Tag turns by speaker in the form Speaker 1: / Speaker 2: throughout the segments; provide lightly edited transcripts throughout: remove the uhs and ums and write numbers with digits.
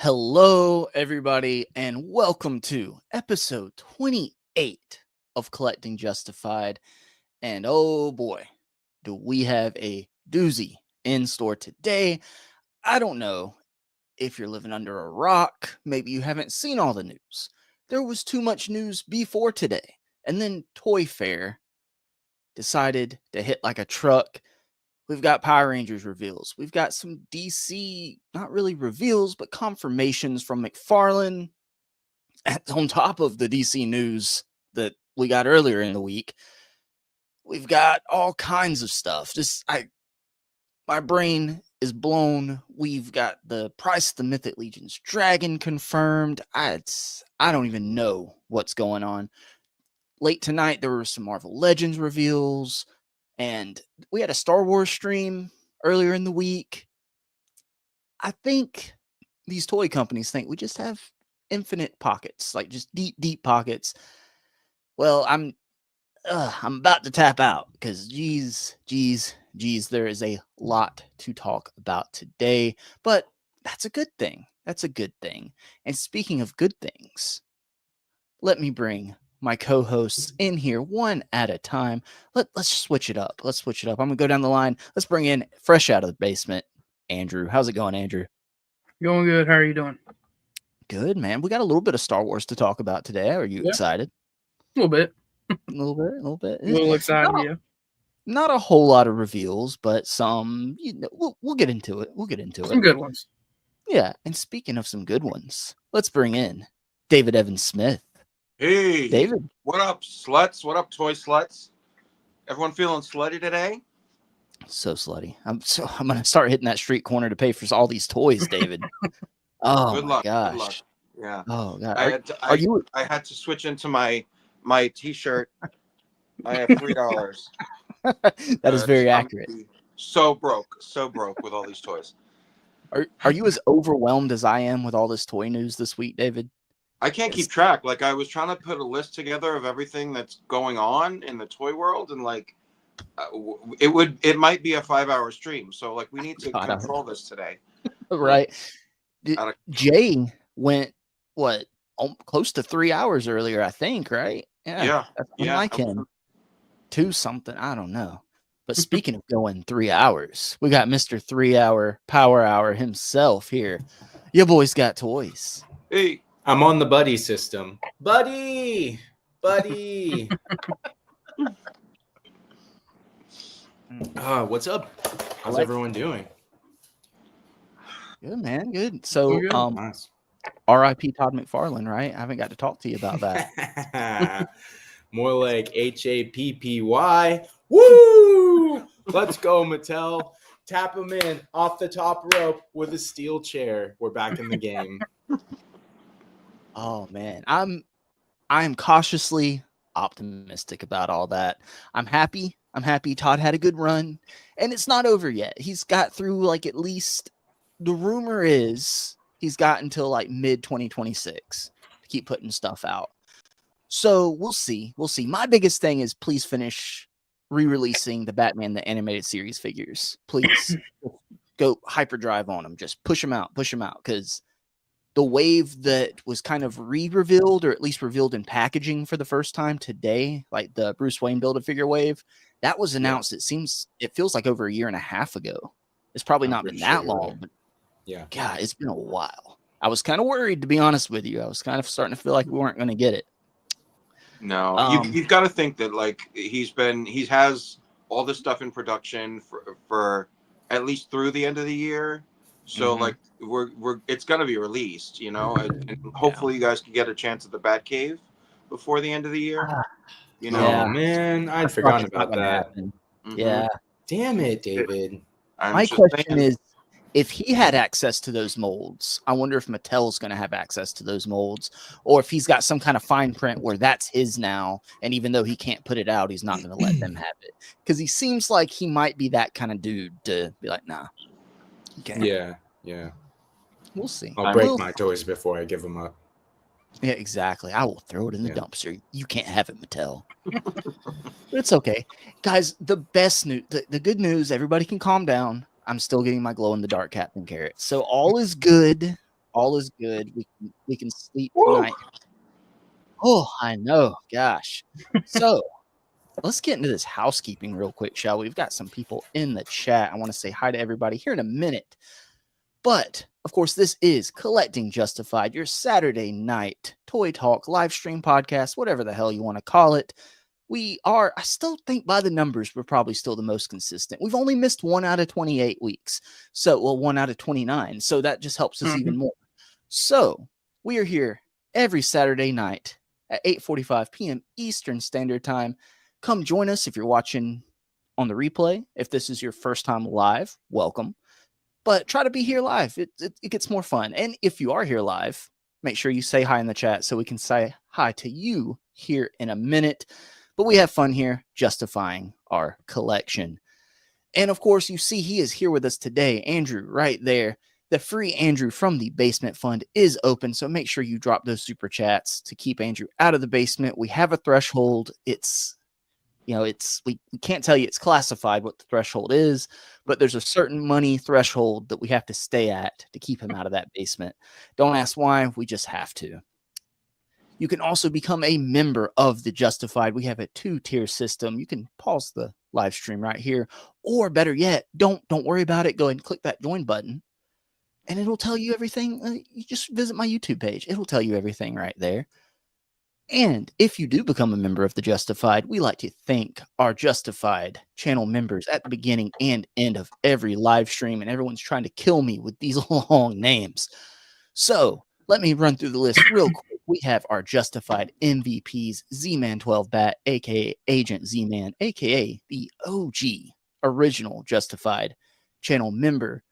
Speaker 1: Hello, everybody, and welcome to episode 28 of Collecting Justified. And oh boy, do we have a doozy in store today. I don't know if you're living under a rock. Maybe you haven't seen all the news. There was too much news before today. And then Toy Fair decided to hit like a truck. We've got Power Rangers reveals. We've got some DC, not really reveals, but confirmations from McFarland on top of the DC news that we got earlier in the week. We've got all kinds of stuff. My brain is blown. We've got the price of the Mythic Legions Dragon confirmed. I don't even know what's going on. Late tonight, there were some Marvel Legends reveals. And we had a Star Wars stream earlier in the week. I think these toy companies think we just have infinite pockets, like just deep, deep pockets. Well, I'm about to tap out because geez, there is a lot to talk about today. But that's a good thing. That's a good thing. And speaking of good things, let me bring my co-hosts in here one at a time. Let's switch it up. I'm gonna go down the line. Let's bring in fresh out of the basement, Andrew. How's it going, Andrew?
Speaker 2: Going good. How are you doing?
Speaker 1: Good, man. We got a little bit of Star Wars to talk about today. Are you excited?
Speaker 2: A little bit.
Speaker 1: A little bit.
Speaker 2: A little excited, yeah.
Speaker 1: Not a whole lot of reveals, but some. We'll get into it.
Speaker 2: Some good ones.
Speaker 1: Yeah. And speaking of some good ones, let's bring in David Evans Smith.
Speaker 3: Hey,
Speaker 1: David.
Speaker 3: What up, sluts? What up, toy sluts? Everyone feeling slutty today?
Speaker 1: So slutty. I'm gonna start hitting that street corner to pay for all these toys, David. Oh
Speaker 3: Good
Speaker 1: my
Speaker 3: luck.
Speaker 1: gosh.
Speaker 3: Good luck. Yeah.
Speaker 1: Oh god.
Speaker 3: I had to switch into my t-shirt. I have $3.
Speaker 1: That is very accurate.
Speaker 3: So broke with all these toys.
Speaker 1: Are you as overwhelmed as I am with all this toy news this week, David?
Speaker 3: I can't keep track. Like, I was trying to put a list together of everything that's going on in the toy world, and like, it might be a 5-hour stream. So like, we need to control this today.
Speaker 1: Right. Jay went close to 3 hours earlier, I think. Right?
Speaker 3: Yeah.
Speaker 1: Like him. 2 something. I don't know. But speaking of going 3 hours, we got Mr. 3-hour Power Hour himself here. Your boy's got toys.
Speaker 3: Hey.
Speaker 4: I'm on the buddy system. Buddy. What's up? How's everyone doing?
Speaker 1: Good, man. Good. So,
Speaker 4: Nice.
Speaker 1: R.I.P. Todd McFarland, right? I haven't got to talk to you about that.
Speaker 4: More like HAPPY. Woo! Let's go, Mattel. Tap him in off the top rope with a steel chair. We're back in the game.
Speaker 1: Oh man, I am cautiously optimistic about all that. I'm happy. Todd had a good run, and it's not over yet. He's got through like at least the rumor is he's got until like mid 2026 to keep putting stuff out. So we'll see. My biggest thing is please finish re-releasing the Batman the Animated Series figures. Please go hyperdrive on them. Just push them out because the wave that was kind of re-revealed, or at least revealed in packaging for the first time today, like the Bruce Wayne Build-A-Figure wave, that was announced. Yeah. It feels like over a year and a half ago. It's probably not been that long, but yeah, God, it's been a while. I was kind of worried, to be honest with you. I was kind of starting to feel like we weren't going to get it.
Speaker 3: No, you've got to think that like he has all this stuff in production for at least through the end of the year. So like it's gonna be released, and hopefully you guys can get a chance at the Batcave before the end of the year.
Speaker 4: Oh man, I'd forgotten about that.
Speaker 1: Yeah.
Speaker 4: Damn it, David.
Speaker 1: My question is, if he had access to those molds, I wonder if Mattel's going to have access to those molds, or if he's got some kind of fine print where that's his now, and even though he can't put it out, he's not going to let them have it. Because he seems like he might be that kind of dude to be like, nah.
Speaker 4: Yeah.
Speaker 1: We'll see.
Speaker 4: I'll break my toys before I give them up.
Speaker 1: Yeah, exactly. I will throw it in the dumpster. You can't have it, Mattel. But it's okay. Guys, the best news, the good news, everybody can calm down. I'm still getting my glow-in-the-dark Captain Carrot. So all is good. All is good. We can sleep
Speaker 2: Woo!
Speaker 1: tonight. Oh, I know. Gosh. So let's get into this housekeeping real quick, shall we? We've got some people in the chat. I want to say hi to everybody here in a minute. But of course, this is Collecting Justified, your Saturday night toy talk, live stream podcast, whatever the hell you want to call it. We are, I still think by the numbers, we're probably still the most consistent. We've only missed 1 out of 28 weeks. So, well, 1 out of 29. So that just helps us even more. So we are here every Saturday night at 8:45 p.m. Eastern Standard Time. Come join us if you're watching on the replay. If this is your first time live, welcome. But try to be here live. It gets more fun. And if you are here live, make sure you say hi in the chat so we can say hi to you here in a minute. But we have fun here justifying our collection. And of course, you see he is here with us today. Andrew, right there. The free Andrew from the Basement Fund is open. So make sure you drop those super chats to keep Andrew out of the basement. We have a threshold. We can't tell you it's classified what the threshold is, but there's a certain money threshold that we have to stay at to keep him out of that basement. Don't ask why, we just have to. You can also become a member of the Justified. We have a 2-tier system. You can pause the live stream right here, or better yet, don't worry about it. Go ahead and click that join button, and it'll tell you everything. You just visit my YouTube page. It'll tell you everything right there. And if you do become a member of the Justified, we like to thank our Justified channel members at the beginning and end of every live stream. And everyone's trying to kill me with these long names. So let me run through the list real quick. We have our Justified MVPs, Z-Man 12 Bat, aka Agent Z-Man, aka the OG original Justified channel member,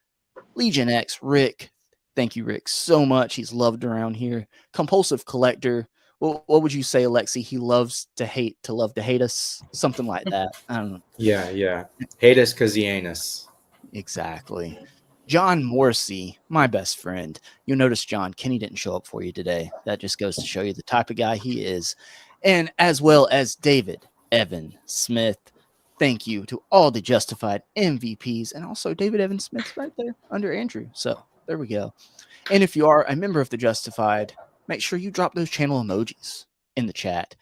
Speaker 1: Legion X, Rick. Thank you, Rick, so much. He's loved around here. Compulsive Collector. What would you say, Alexi? He loves to hate to love to hate us. Something like that. I don't know.
Speaker 4: Yeah. Hate us because he ain't us.
Speaker 1: Exactly. John Morrissey, my best friend. You'll notice, John, Kenny didn't show up for you today. That just goes to show you the type of guy he is. And as well as David Evan Smith. Thank you to all the Justified MVPs. And also David Evan Smith's right there under Andrew. So there we go. And if you are a member of the Justified, make sure you drop those channel emojis in the chat.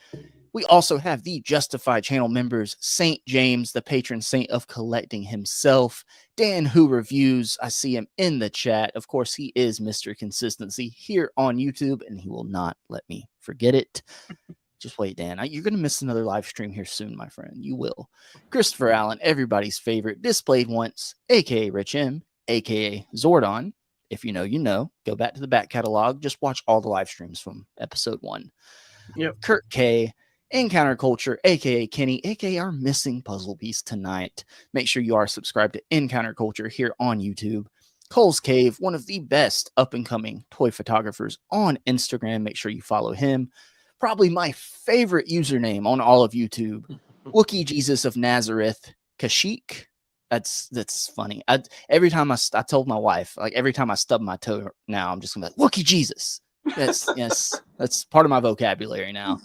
Speaker 1: We also have the Justified channel members, St. James, the patron saint of collecting himself. Dan, who reviews, I see him in the chat. Of course, he is Mr. Consistency here on YouTube, and he will not let me forget it. Just wait, Dan. You're going to miss another live stream here soon, my friend. You will. Christopher Allen, everybody's favorite, displayed once, a.k.a. Rich M, a.k.a. Zordon. If you know, you know. Go back to the back catalog. Just watch all the live streams from episode 1.
Speaker 2: Yep.
Speaker 1: Kurt K, Encounter Culture, aka Kenny, aka our missing puzzle piece tonight. Make sure you are subscribed to Encounter Culture here on YouTube. Cole's Cave, one of the best up-and-coming toy photographers on Instagram. Make sure you follow him. Probably my favorite username on all of YouTube. Wookie Jesus of Nazareth, Kashyyyk. That's funny. Every time I told my wife, like every time I stub my toe now, I'm just gonna be like, Wookie Jesus. That's part of my vocabulary now.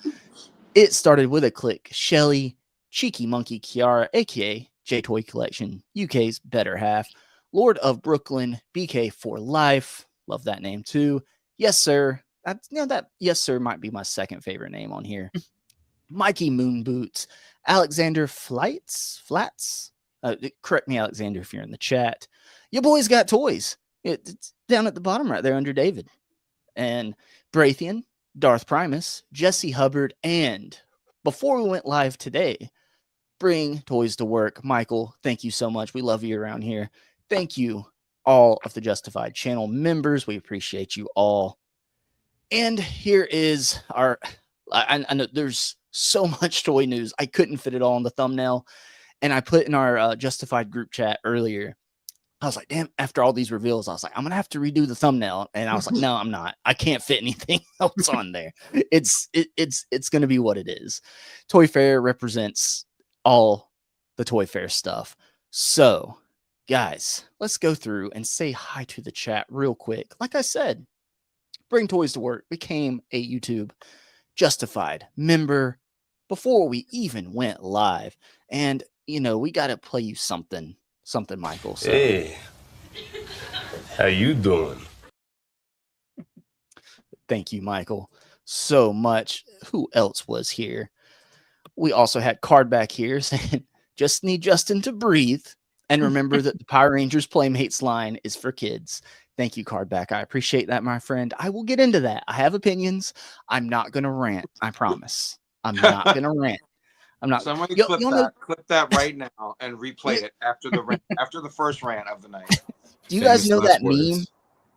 Speaker 1: It started with a click. Shelly, Cheeky Monkey Kiara, aka J Toy Collection, UK's better half. Lord of Brooklyn, BK for life. Love that name too. Yes, sir. That yes, sir might be my second favorite name on here. Mikey Moon Boots, Alexander Flats. Correct me, Alexander, if you're in the chat. Your boy's got toys. It's down at the bottom right there under David. And Brathian, Darth Primus, Jesse Hubbard, and before we went live today, Bring Toys to Work. Michael, thank you so much. We love you around here. Thank you, all of the Justified channel members. We appreciate you all. And here is our, I know there's so much toy news. I couldn't fit it all in the thumbnail. And I put in our Justified group chat earlier, I was like, damn, after all these reveals, I was like, I'm going to have to redo the thumbnail. And I was like, no, I'm not. I can't fit anything else on there. It's going to be what it is. Toy Fair represents all the Toy Fair stuff. So, guys, let's go through and say hi to the chat real quick. Like I said, Bring Toys to Work became a YouTube Justified member before we even went live. And, you know, we got to play you something, Michael. So.
Speaker 5: Hey, how you doing?
Speaker 1: Thank you, Michael, so much. Who else was here? We also had Card back here saying, just need Justin to breathe. And remember that the Power Rangers Playmates line is for kids. Thank you, Cardback. I appreciate that, my friend. I will get into that. I have opinions. I'm not going to rant. I promise. I'm not going to rant. I'm not.
Speaker 3: Somebody
Speaker 1: You'll
Speaker 3: clip that right now and replay it after the rant, after the first rant of the night.
Speaker 1: Do you guys know that meme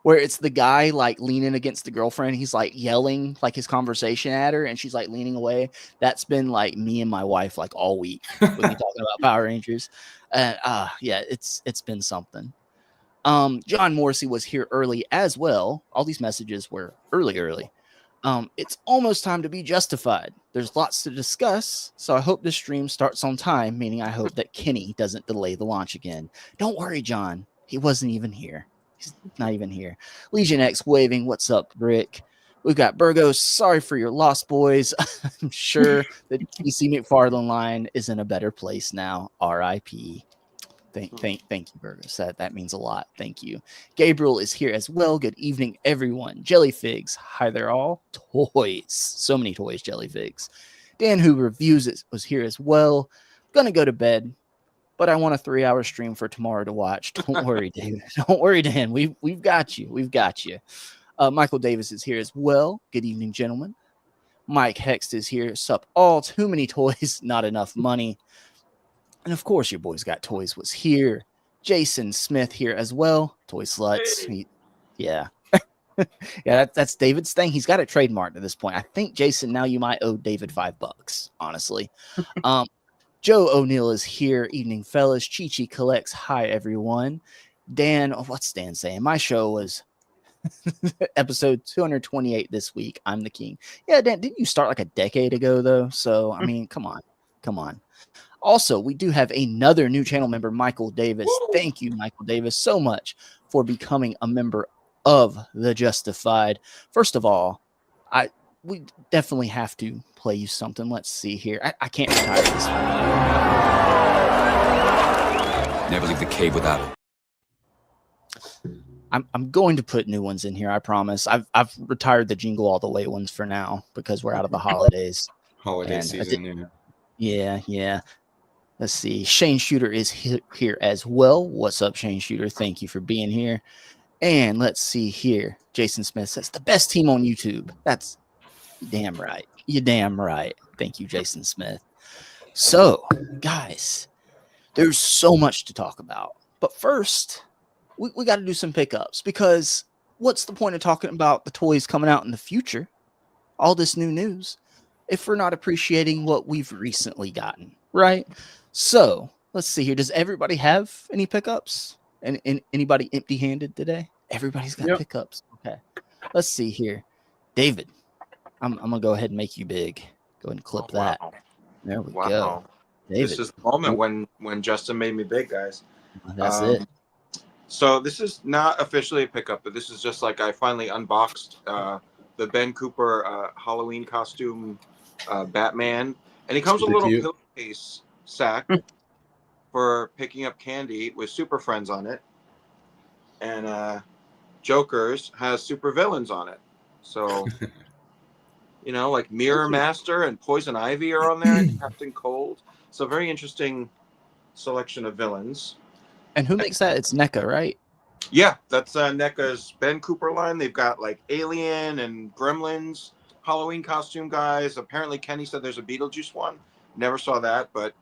Speaker 1: where it's the guy like leaning against the girlfriend? He's like yelling like his conversation at her and she's like leaning away. That's been like me and my wife like all week when we talking about Power Rangers. Yeah, it's been something. John Morrissey was here early as well. All these messages were early. It's almost time to be justified. There's lots to discuss, so I hope this stream starts on time, meaning I hope that Kenny doesn't delay the launch again. Don't worry, John. He wasn't even here. He's not even here. Legion X waving. What's up, Rick? We've got Burgos. Sorry for your loss, boys. I'm sure the DC McFarland line is in a better place now. R.I.P. Thank you, Burgos. That means a lot. Thank you. Gabriel is here as well. Good evening, everyone. Jellyfigs. Hi there, all. Toys. So many toys, Jellyfigs. Dan, who reviews it, was here as well. Gonna go to bed, but I want a 3-hour stream for tomorrow to watch. Don't worry, David. Don't worry, Dan. We've got you. We've got you. Michael Davis is here as well. Good evening, gentlemen. Mike Hext is here. Sup all. Too many toys, not enough money. And of course, your boys got toys was here. Jason Smith here as well. Toy sluts.
Speaker 3: Hey.
Speaker 1: Yeah. Yeah, that's David's thing. He's got it trademarked at this point. I think, Jason, now you might owe David $5, honestly. Joe O'Neill is here. Evening, fellas. Chi-Chi collects. Hi, everyone. Dan, what's Dan saying? My show was episode 228 this week. I'm the king. Yeah, Dan, didn't you start like a decade ago, though? So, I mean, come on. Also, we do have another new channel member, Michael Davis. Thank you, Michael Davis, so much for becoming a member of the Justified. First of all, we definitely have to play you something. Let's see here. I can't retire this one.
Speaker 5: Never leave the cave without it.
Speaker 1: I'm going to put new ones in here, I promise. I've retired the Jingle All the Way ones for now because we're out of the holidays.
Speaker 4: Holiday season,
Speaker 1: yeah. Let's see. Shane Shooter is here as well. What's up, Shane Shooter? Thank you for being here. And let's see here. Jason Smith says, the best team on YouTube. That's damn right. You're damn right. Thank you, Jason Smith. So, guys, there's so much to talk about. But first, we got to do some pickups because what's the point of talking about the toys coming out in the future? All this new news if we're not appreciating what we've recently gotten, right? So let's see here. Does everybody have any pickups? And anybody empty-handed today? Everybody's got pickups. Okay. Let's see here. David, I'm gonna go ahead and make you big. Go ahead and clip that. There we go. David.
Speaker 3: This is the moment when Justin made me big, guys.
Speaker 1: That's it.
Speaker 3: So this is not officially a pickup, but this is just like I finally unboxed the Ben Cooper Halloween costume Batman, and he comes with a little pillowcase sack for picking up candy with super friends on it, and Joker's has super villains on it. So like Mirror Master and Poison Ivy are on there, and Captain Cold. So very interesting selection of villains.
Speaker 1: And who makes that? It's NECA, right?
Speaker 3: Yeah, that's NECA's Ben Cooper line. They've got like Alien and Gremlins Halloween costume guys. Apparently Kenny said there's a Beetlejuice one. Never saw that, but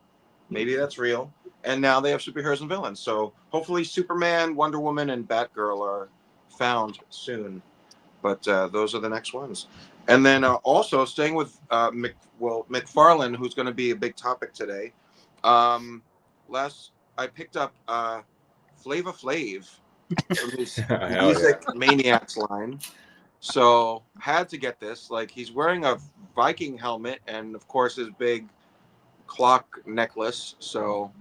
Speaker 3: maybe that's real. And now they have superheroes and villains. So hopefully Superman, Wonder Woman, and Batgirl are found soon. But those are the next ones. And then also staying with McFarland, who's going to be a big topic today. I picked up Flava Flav from his Music Maniacs line. So had to get this. Like, he's wearing a Viking helmet and of course his big clock necklace. So,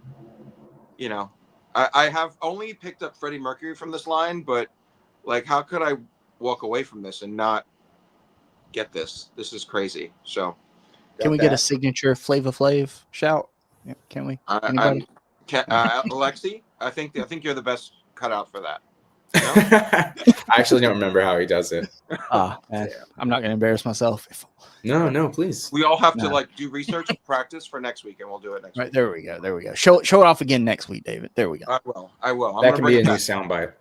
Speaker 3: I have only picked up Freddie Mercury from this line, but like, how could I walk away from this and not get this? This is crazy. So
Speaker 1: can we get a signature Flava Flav shout? Yeah, can we?
Speaker 3: Alexi, I think you're the best cutout for that.
Speaker 4: I actually don't remember how he does it.
Speaker 1: Man, I'm not going to embarrass myself.
Speaker 4: No, please.
Speaker 3: We all have to like do research and practice for next week, and we'll do it next week.
Speaker 1: There we go. Show it off again next week, David. There we go.
Speaker 3: I will.
Speaker 4: That can be a new soundbite.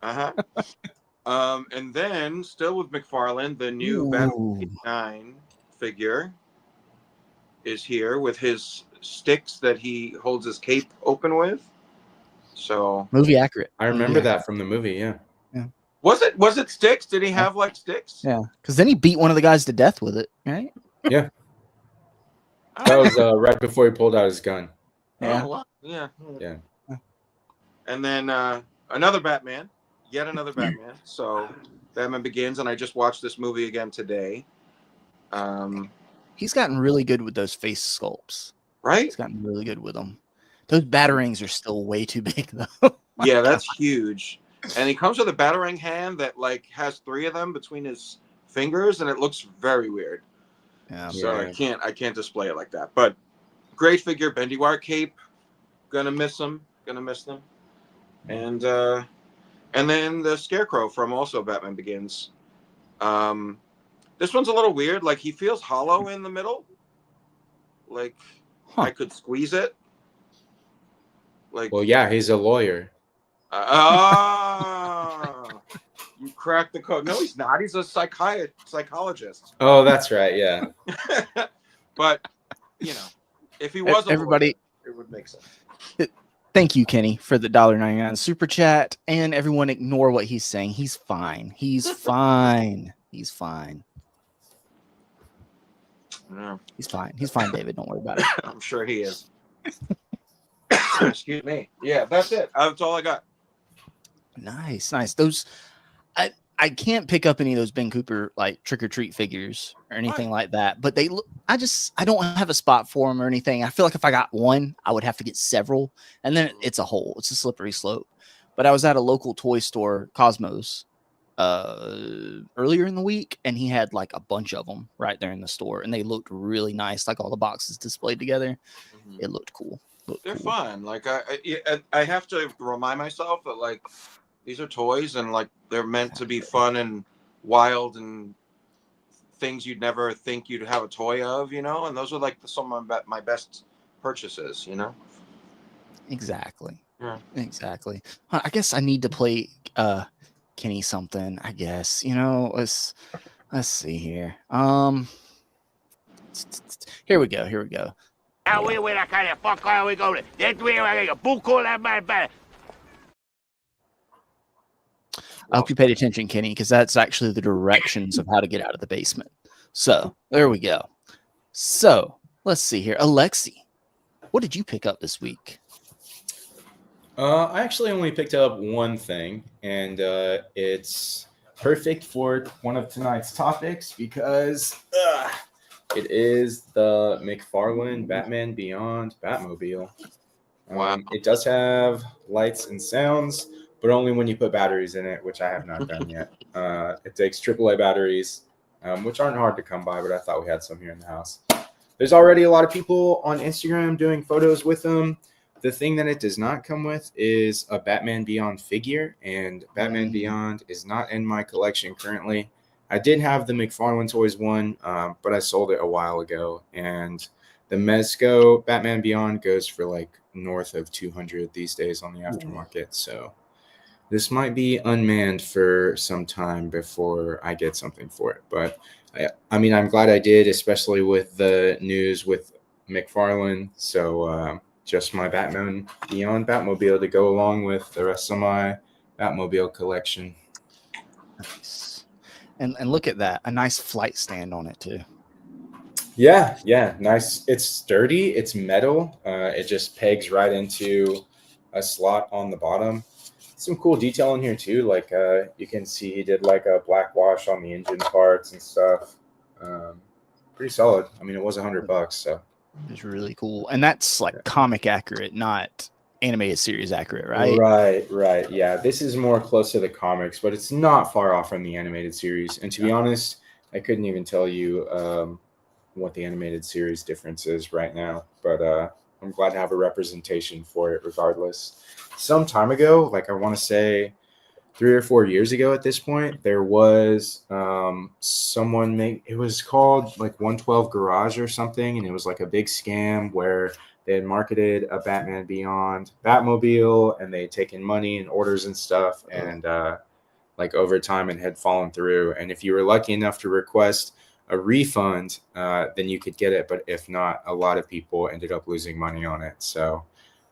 Speaker 3: And then still with McFarland, the new Batman 9 figure is here with his sticks that he holds his cape open with. So
Speaker 1: movie accurate.
Speaker 4: I remember that from the movie. Yeah.
Speaker 3: Was it sticks? Did he have like sticks?
Speaker 1: Yeah, because then he beat one of the guys to death with it, right?
Speaker 4: Yeah. That was right before he pulled out his gun.
Speaker 3: Yeah. Yeah. And then another Batman, yet another Batman. So Batman Begins, and I just watched this movie again today.
Speaker 1: He's gotten really good with those face sculpts.
Speaker 3: Right?
Speaker 1: He's gotten really good with them. Those batarangs are still way too big, though.
Speaker 3: Yeah, that's huge. And he comes with a batarang hand that like has 3 of them between his fingers, and it looks very weird.
Speaker 1: Yeah.
Speaker 3: So I can't display it like that. But great figure, bendy wire cape. Gonna miss them. And then the Scarecrow from also Batman Begins. This one's a little weird. Like he feels hollow in the middle. Like I could squeeze it. Like,
Speaker 4: well, yeah, he's a lawyer.
Speaker 3: You cracked the code. No, he's not. He's a psychologist.
Speaker 4: Oh, that's right. Yeah.
Speaker 3: But you know, if he was
Speaker 1: everybody,
Speaker 3: it would make sense.
Speaker 1: Thank you, Kenny, for the $1.99 super chat. And everyone, ignore what he's saying. He's fine. He's fine. He's fine.
Speaker 3: Yeah.
Speaker 1: He's fine. He's fine, David. Don't worry about it.
Speaker 3: I'm sure he is. Excuse me. Yeah, that's it. That's all I got.
Speaker 1: Nice. Those, I can't pick up any of those Ben Cooper like trick or treat figures or anything like that. But they look. I don't have a spot for them or anything. I feel like if I got one, I would have to get several, and then it's a hole. It's a slippery slope. But I was at a local toy store, Cosmos, earlier in the week, and he had like a bunch of them right there in the store, and they looked really nice, like all the boxes displayed together. It looked cool.
Speaker 3: They're fun. Like I have to remind myself that like these are toys and like they're meant to be fun and wild and things you'd never think you'd have a toy of, you know. And those are like some of my best purchases, you know.
Speaker 1: Exactly.
Speaker 3: Yeah.
Speaker 1: Exactly. I guess I need to play Kenny something. I guess, you know. Let's see here. Here we go.
Speaker 6: I
Speaker 1: hope you paid attention, Kenny, because that's actually the directions of how to get out of the basement. So there we go. So let's see here. Alexi, what did you pick up this week?
Speaker 4: I actually only picked up one thing, and it's perfect for one of tonight's topics because it is the McFarland Batman Beyond Batmobile. It does have lights and sounds, but only when you put batteries in it, which I have not done yet. It takes AAA batteries, which aren't hard to come by, but I thought we had some here in the house. There's already a lot of people on Instagram doing photos with them. The thing that it does not come with is a Batman Beyond figure, and Batman Beyond is not in my collection currently. I did have the McFarland Toys one, but I sold it a while ago, and the Mezco Batman Beyond goes for like north of 200 these days on the aftermarket. So this might be unmanned for some time before I get something for it. But I mean, I'm glad I did, especially with the news with McFarland. So just my Batman Beyond Batmobile to go along with the rest of my Batmobile collection.
Speaker 1: Nice. And look at that, a nice flight stand on it too.
Speaker 4: Yeah, nice. It's sturdy. It's metal. It just pegs right into a slot on the bottom. Some cool detail in here too. Like you can see he did like a black wash on the engine parts and stuff. Pretty solid. I mean, it was $100, so
Speaker 1: it's really cool. And that's like comic accurate, not animated series accurate, right?
Speaker 4: Right. Yeah, this is more close to the comics, but it's not far off from the animated series. And to be honest, I couldn't even tell you what the animated series difference is right now. But I'm glad to have a representation for it regardless. Some time ago, like I want to say 3 or 4 years ago at this point, there was someone it was called like 112 Garage or something, and it was like a big scam where they had marketed a Batman Beyond Batmobile, and they had taken money and orders and stuff, and like over time, and had fallen through. And if you were lucky enough to request a refund, then you could get it. But if not, a lot of people ended up losing money on it. So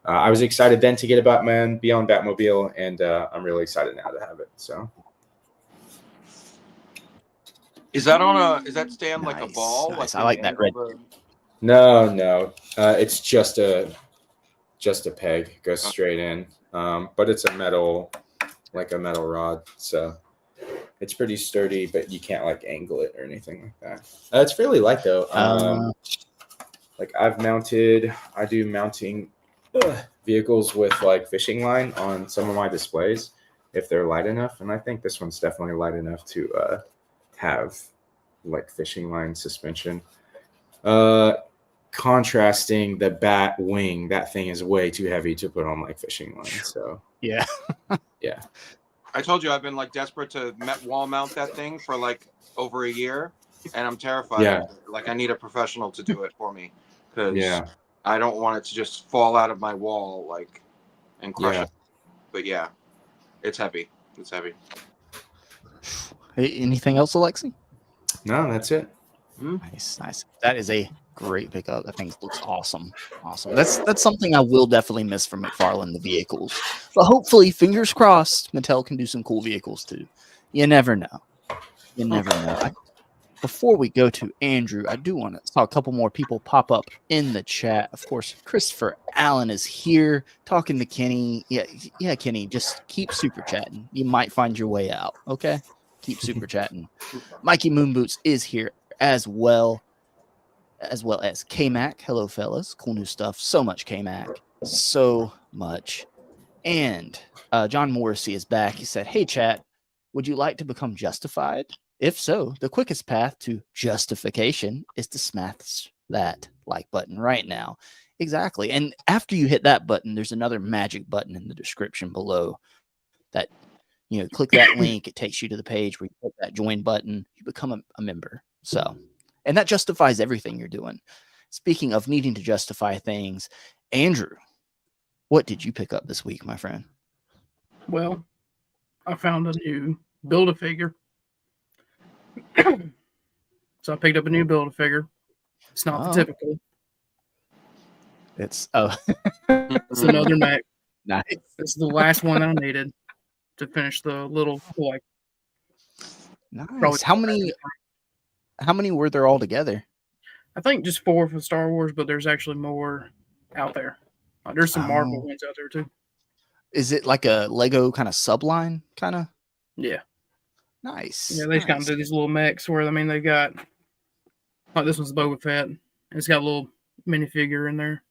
Speaker 4: I was excited then to get a Batman Beyond Batmobile, and I'm really excited now to have it. So,
Speaker 3: is that stand like a
Speaker 1: Nice,
Speaker 3: ball?
Speaker 1: nice.
Speaker 3: Like
Speaker 1: I like that red.
Speaker 4: No, it's just a peg, it goes straight in. But it's a metal rod, so it's pretty sturdy, but you can't like angle it or anything like that. It's fairly light though. Like I do mounting vehicles with like fishing line on some of my displays if they're light enough, and I think this one's definitely light enough to have like fishing line suspension. Contrasting the bat wing, that thing is way too heavy to put on like fishing line. So
Speaker 1: Yeah.
Speaker 4: yeah.
Speaker 3: I told you I've been like desperate to wall mount that thing for like over a year, and I'm terrified.
Speaker 4: Yeah.
Speaker 3: Like I need a professional to do it for me, because
Speaker 4: Yeah.
Speaker 3: I don't want it to just fall out of my wall like and crush it. But yeah, it's heavy. It's heavy.
Speaker 1: Hey, anything else, Alexi?
Speaker 4: No, that's it.
Speaker 1: Nice. That is a great pickup. That thing looks awesome. That's something I will definitely miss from McFarland, the vehicles. But hopefully, fingers crossed, Mattel can do some cool vehicles too. You never know. Before we go to Andrew, I do want to saw a couple more people pop up in the chat. Of course, Christopher Allen is here talking to Kenny. Yeah, Kenny, just keep super chatting. You might find your way out. Okay, keep super chatting. Mikey Moonboots is here as well as K-Mac. Hello, fellas. Cool new stuff. So much K-Mac. So much. And John Morrissey is back. He said, "Hey, chat, would you like to become justified? If so, the quickest path to justification is to smash that like button right now." Exactly. And after you hit that button, there's another magic button in the description below that, click that link. It takes you to the page where you click that join button. You become a member. So, and that justifies everything you're doing. Speaking of needing to justify things, Andrew, what did you pick up this week, my friend?
Speaker 2: Well, I found a new Build-A-Figure. So I picked up a new Build-A-Figure. It's not the typical.
Speaker 1: It's
Speaker 2: It's another mech.
Speaker 1: Nice.
Speaker 2: It's the last one I needed to finish the little toy.
Speaker 1: Nice. How many were there all together?
Speaker 2: I think just 4 for Star Wars, but there's actually more out there. There's some Marvel ones out there too.
Speaker 1: Is it like a Lego kind of subline? Kind of?
Speaker 2: Yeah.
Speaker 1: Nice.
Speaker 2: Yeah, they just kind of do these little mechs where, they got, like this one's Boba Fett. And it's got a little minifigure in there.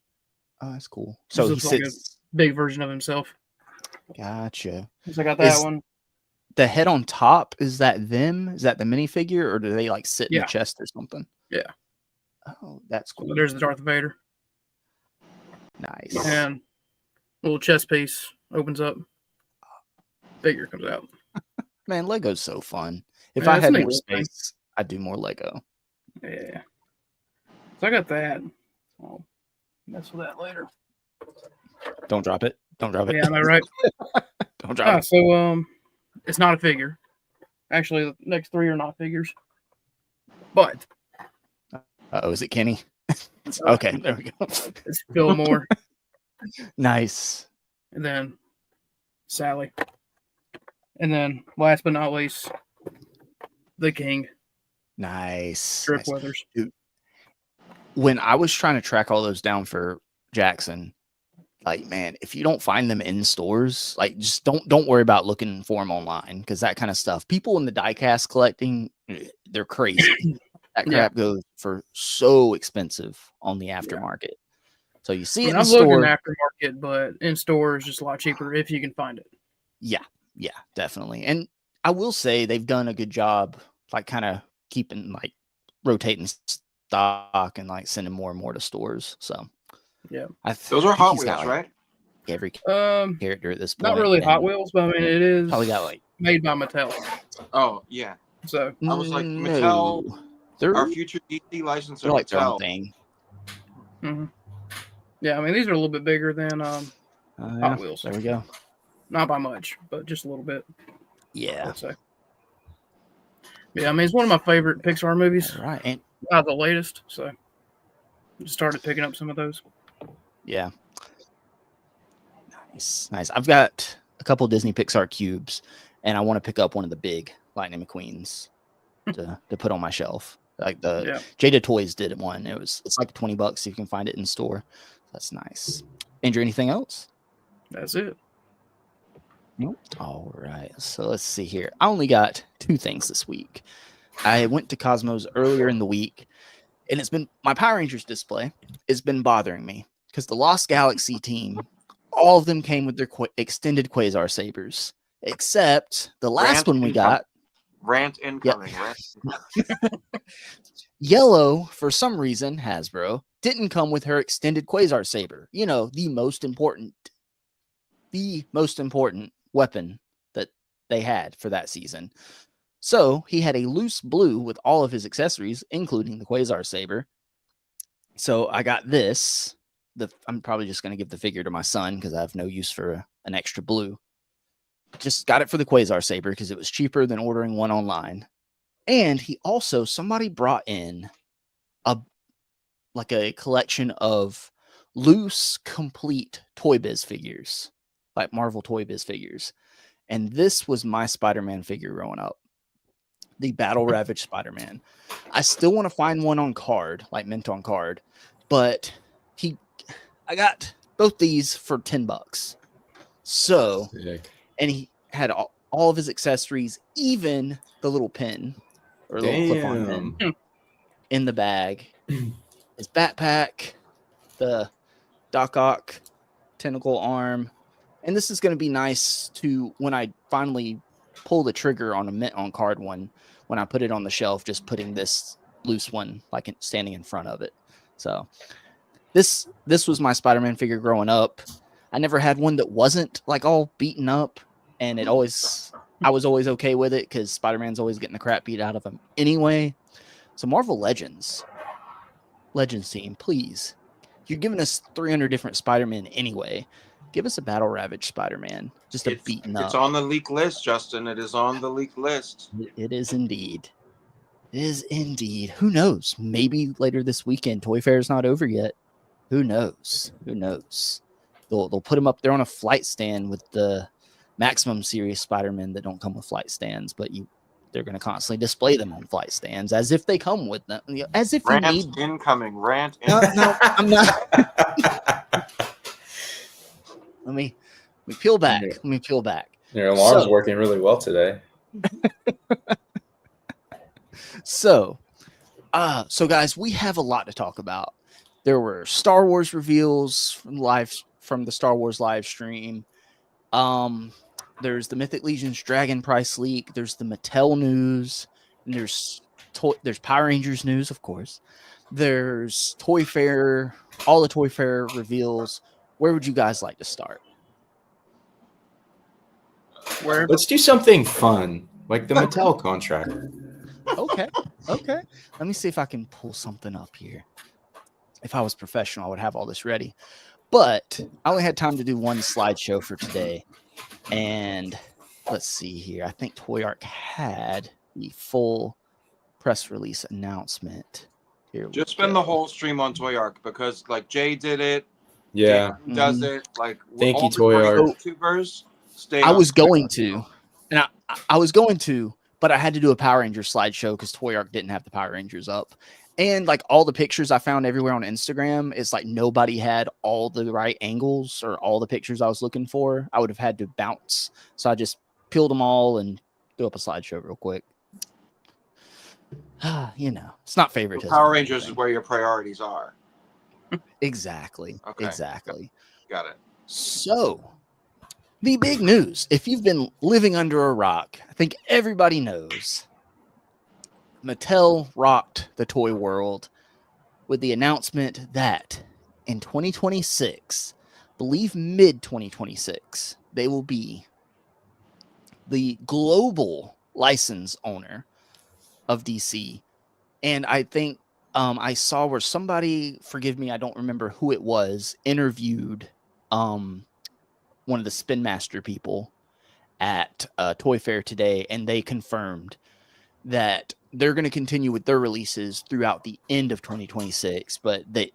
Speaker 1: Oh, that's cool. So he
Speaker 2: like a big version of himself.
Speaker 1: Gotcha.
Speaker 2: So I got that one.
Speaker 1: The head on top, is that them? Is that the minifigure, or do they like sit in the chest or something?
Speaker 2: Yeah.
Speaker 1: Oh, that's cool.
Speaker 2: So there's the Darth Vader.
Speaker 1: Nice.
Speaker 2: And little chest piece opens up. Figure comes out.
Speaker 1: Man, Lego's so fun. If I had more space, I'd do more Lego.
Speaker 2: Yeah. So I got that. I'll mess with that later.
Speaker 1: Don't drop it. Don't drop it.
Speaker 2: Yeah, am I right?
Speaker 1: Don't drop it.
Speaker 2: So it's not a figure. Actually, the next 3 are not figures. But
Speaker 1: Is it Kenny? Okay, there we go.
Speaker 2: It's Phil Moore.
Speaker 1: Nice.
Speaker 2: And then Sally. And then last but not least, the King.
Speaker 1: Nice.
Speaker 2: Drip Weathers.
Speaker 1: Dude, when I was trying to track all those down for Jackson, like, man, if you don't find them in stores, like, just don't worry about looking for them online, because that kind of stuff, people in the diecast collecting, they're crazy. That crap goes for so expensive on the aftermarket. So you see it in the store.
Speaker 2: I'm looking aftermarket, but in store is just a lot cheaper if you can find it.
Speaker 1: Yeah, definitely. And I will say they've done a good job, like kind of keeping, like, rotating stock and like sending more and more to stores. So
Speaker 2: yeah,
Speaker 3: those are Hot Wheels, right?
Speaker 1: every
Speaker 2: Um,
Speaker 1: character at this point.
Speaker 2: not really Hot
Speaker 1: and
Speaker 2: Wheels, but I mean it is
Speaker 1: Probably got like
Speaker 2: made by Mattel.
Speaker 3: Oh yeah,
Speaker 2: So
Speaker 3: I was like,
Speaker 1: no,
Speaker 3: Mattel,
Speaker 1: they're,
Speaker 3: our future DC license
Speaker 1: they're
Speaker 3: of
Speaker 1: like their own
Speaker 3: Mattel.
Speaker 1: thing.
Speaker 2: yeah, I mean these are a little bit bigger than Hot Wheels.
Speaker 1: There we go.
Speaker 2: Not by much, but just a little bit.
Speaker 1: Yeah.
Speaker 2: I'd say. Yeah, I mean it's one of my favorite Pixar movies.
Speaker 1: All right. And
Speaker 2: The latest, so just started picking up some of those.
Speaker 1: yeah. Nice. I've got a couple Disney Pixar cubes, and I want to pick up one of the big Lightning McQueens to put on my shelf. Like the Jada Toys did one. It's like $20 if you can find it in store. That's nice. Andrew, anything else?
Speaker 2: That's it.
Speaker 1: Nope. All right. So let's see here. I only got 2 things this week. I went to Cosmos earlier in the week, and it's been my Power Rangers display. It's been bothering me because the Lost Galaxy team, all of them came with their extended Quasar sabers, except the last one we got.
Speaker 3: Rant incoming.
Speaker 1: Yep.
Speaker 3: Rant.
Speaker 1: Yellow, for some reason, Hasbro didn't come with her extended Quasar saber. You know, the most important weapon that they had for that season. So he had a loose blue with all of his accessories, including the Quasar saber. So I got this. I'm probably just going to give the figure to my son because I have no use for an extra blue. Just got it for the Quasar saber because it was cheaper than ordering one online. And somebody brought in a collection of loose, complete Toy Biz figures, like Marvel Toy Biz figures. And this was my Spider-Man figure growing up, the Battle Ravaged Spider-Man. I still want to find one on card, like mint on card, but I got both these for $10. So, and he had all of his accessories, even the little pin or little clip-on pin in the bag. His backpack, the Doc Ock tentacle arm. And this is going to be nice to, when I finally pull the trigger on a mint on card one, when I put it on the shelf, just putting this loose one like standing in front of it. So this was my Spider-Man figure growing up. I never had one that wasn't like all beaten up, and I was always okay with it because Spider-Man's always getting the crap beat out of him anyway. So Marvel Legends team, please. You're giving us 300 different Spider-Man anyway. Give us a Battle Ravaged Spider-Man. Just beaten up.
Speaker 3: It's on the leak list, Justin. It is on the leak list.
Speaker 1: It is indeed. It is indeed. Who knows? Maybe later this weekend. Toy Fair is not over yet. Who knows? They'll put him up there on a flight stand with the Maximum Series Spider-Man that don't come with flight stands, but they're going to constantly display them on flight stands as if they come with them. As if
Speaker 3: Rant
Speaker 1: you need
Speaker 3: incoming. Rant.
Speaker 1: No, I'm not. Let me peel back.
Speaker 4: Your alarm's working really well today.
Speaker 1: So guys, we have a lot to talk about. There were Star Wars reveals from the Star Wars live stream. There's the Mythic Legions Dragon price leak. There's the Mattel news. And there's Power Rangers news, of course. There's Toy Fair, all the Toy Fair reveals. Where would you guys like to start?
Speaker 4: Let's do something fun, like the Mattel contract.
Speaker 1: Okay. Let me see if I can pull something up here. If I was professional, I would have all this ready. But I only had time to do one slideshow for today. And let's see here. I think Toy Arc had the full press release announcement. Here
Speaker 3: Just spend the whole stream on Toy Arc because like Jay did it.
Speaker 4: Yeah.
Speaker 3: Jay does it. Like
Speaker 4: thank you, Toy Arc.
Speaker 3: YouTubers,
Speaker 1: I was going to, but I had to do a Power Rangers slideshow because Toy Arc didn't have the Power Rangers up. And like all the pictures I found everywhere on Instagram, it's like nobody had all the right angles or all the pictures I was looking for. I would have had to bounce. So I just peeled them all and threw up a slideshow real quick. It's not favoritism.
Speaker 3: Power Rangers is where your priorities are.
Speaker 1: Exactly.
Speaker 3: Okay.
Speaker 1: Exactly.
Speaker 3: Got it.
Speaker 1: So the big news, if you've been living under a rock, I think everybody knows Mattel rocked the toy world with the announcement that in 2026, believe mid 2026, they will be the global license owner of DC. And I think I saw where somebody, forgive me, I don't remember who it was, interviewed one of the Spin Master people at Toy Fair today, and they confirmed that they're going to continue with their releases throughout the end of 2026, but that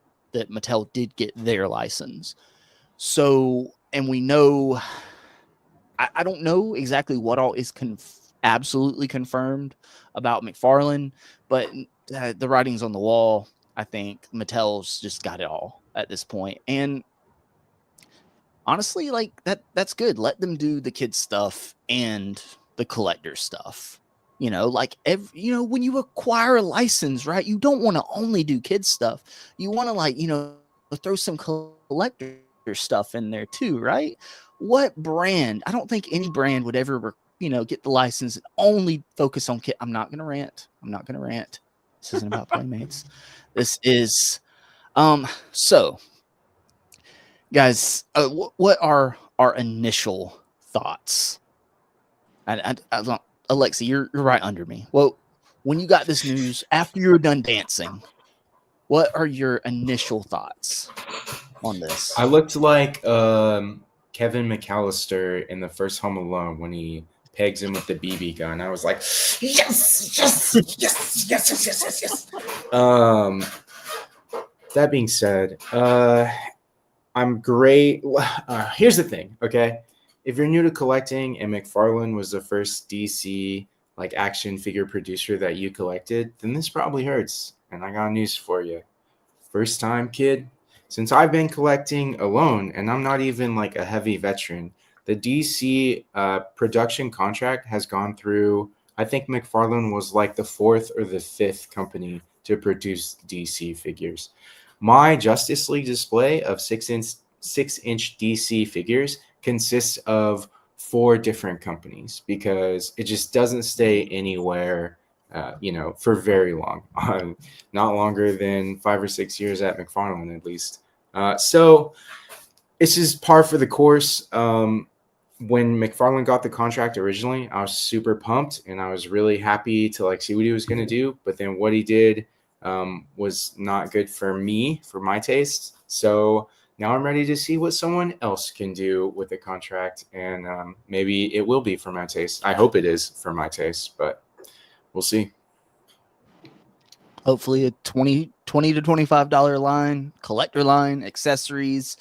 Speaker 1: Mattel did get their license. So, and we know, I don't know exactly what all is absolutely confirmed about McFarland, but the writing's on the wall. I think Mattel's just got it all at this point. And honestly, like that's good. Let them do the kids stuff and the collector stuff. You know, like when you acquire a license, right? You don't want to only do kids stuff. You want to throw some collector stuff in there too, right? What brand? I don't think any brand would ever, get the license and only focus on kid. I'm not gonna rant. This isn't about Playmates. This is, so guys, what are our initial thoughts? I don't, Alexi, you're right under me. Well, when you got this news after you were done dancing, what are your initial thoughts on this?
Speaker 4: I looked like Kevin McAllister in the first Home Alone when he pegs him with the BB gun. I was like, yes. That being said, I'm great. Here's the thing, okay? If you're new to collecting and McFarland was the first DC like action figure producer that you collected, then this probably hurts. And I got news for you. First time, kid. Since I've been collecting alone, and I'm not even like a heavy veteran, the DC production contract has gone through, I think McFarland was like the 4th or the 5th company to produce DC figures. My Justice League display of 6-inch DC figures consists of 4 different companies because it just doesn't stay anywhere, for very long, not longer than 5 or 6 years at McFarland at least. So it's just par for the course. When McFarland got the contract originally, I was super pumped and I was really happy to like see what he was going to do. But then what he did was not good for me, for my taste. So now I'm ready to see what someone else can do with the contract. And maybe it will be for my taste. I hope it is for my taste, but we'll see.
Speaker 1: Hopefully a $20 to $25 line, collector line, accessories.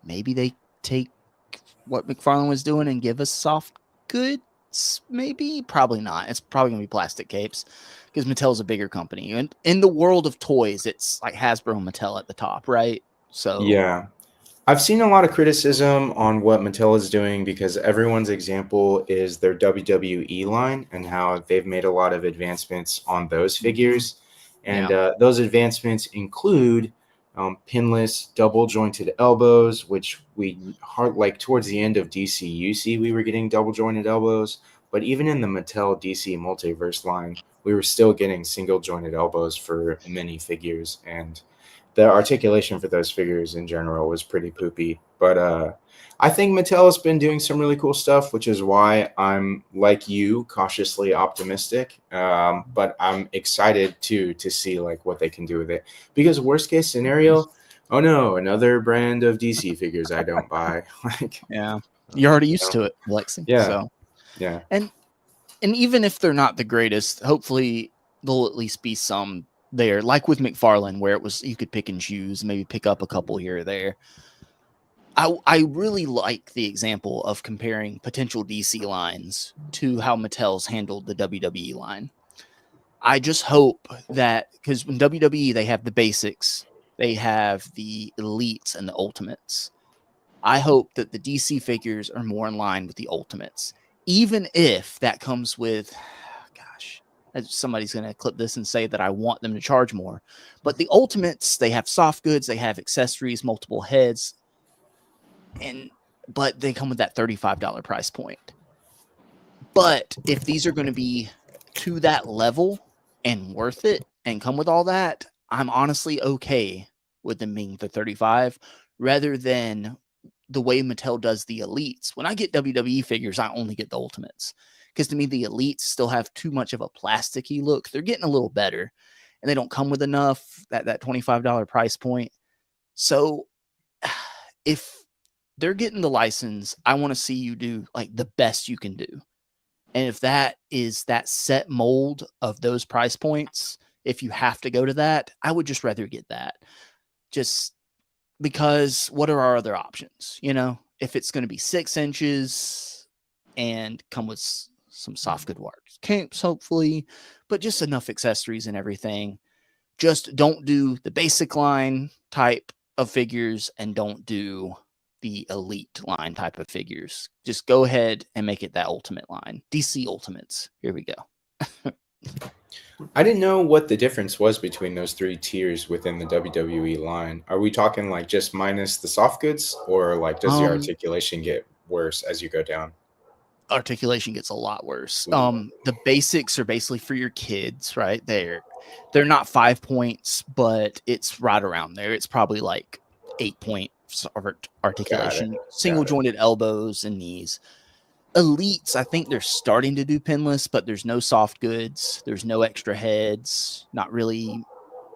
Speaker 1: Maybe they take what McFarland was doing and give us soft goods. Maybe, probably not. It's probably gonna be plastic capes because Mattel's a bigger company. And in the world of toys, it's like Hasbro and Mattel at the top, right? So
Speaker 4: yeah, I've seen a lot of criticism on what Mattel is doing because everyone's example is their WWE line and how they've made a lot of advancements on those figures. And those advancements include pinless double jointed elbows, which towards the end of DC we were getting double jointed elbows. But even in the Mattel DC Multiverse line, we were still getting single jointed elbows for many figures. And the articulation for those figures in general was pretty poopy. But I think Mattel has been doing some really cool stuff, which is why I'm, like you, cautiously optimistic. But I'm excited too to see like what they can do with it. Because worst case scenario, oh no, another brand of DC figures I don't buy.
Speaker 1: You're already used to it, Lexi.
Speaker 4: Yeah.
Speaker 1: So.
Speaker 4: Yeah.
Speaker 1: And even if they're not the greatest, hopefully there'll at least be some there, like with McFarland, where it was you could pick and choose, maybe pick up a couple here or there. I really like the example of comparing potential DC lines to how Mattel's handled the WWE line. I just hope that, because in WWE they have the basics, they have the elites and the ultimates. I hope that the DC figures are more in line with the ultimates, even if that comes with, somebody's going to clip this and say that I want them to charge more. But the ultimates, they have soft goods, they have accessories, multiple heads, but they come with that $35 price point. But if these are going to be to that level and worth it and come with all that, I'm honestly okay with them being the $35 rather than the way Mattel does the elites. When I get WWE figures, I only get the ultimates because to me the elites still have too much of a plasticky look. They're getting a little better, and they don't come with enough that $25 price point. So if they're getting the license, I want to see you do like the best you can do. And if that is that set mold of those price points, if you have to go to that, I would just rather get that. Just because what are our other options? You know, if it's going to be 6 inches and come with some soft good works, camps, hopefully, but just enough accessories and everything. Just don't do the basic line type of figures and don't do the elite line type of figures. Just go ahead and make it that ultimate line. DC Ultimates. Here we go.
Speaker 4: I didn't know what the difference was between those 3 tiers within the WWE line. Are we talking like just minus the soft goods, or like does the articulation get worse as you go down?
Speaker 1: Articulation gets a lot worse. The basics are basically for your kids, right? They're not 5 points, but it's right around there. It's probably like 8 points of articulation, single jointed elbows and knees. Elites, I think they're starting to do pinless, but there's no soft goods. There's no extra heads, not really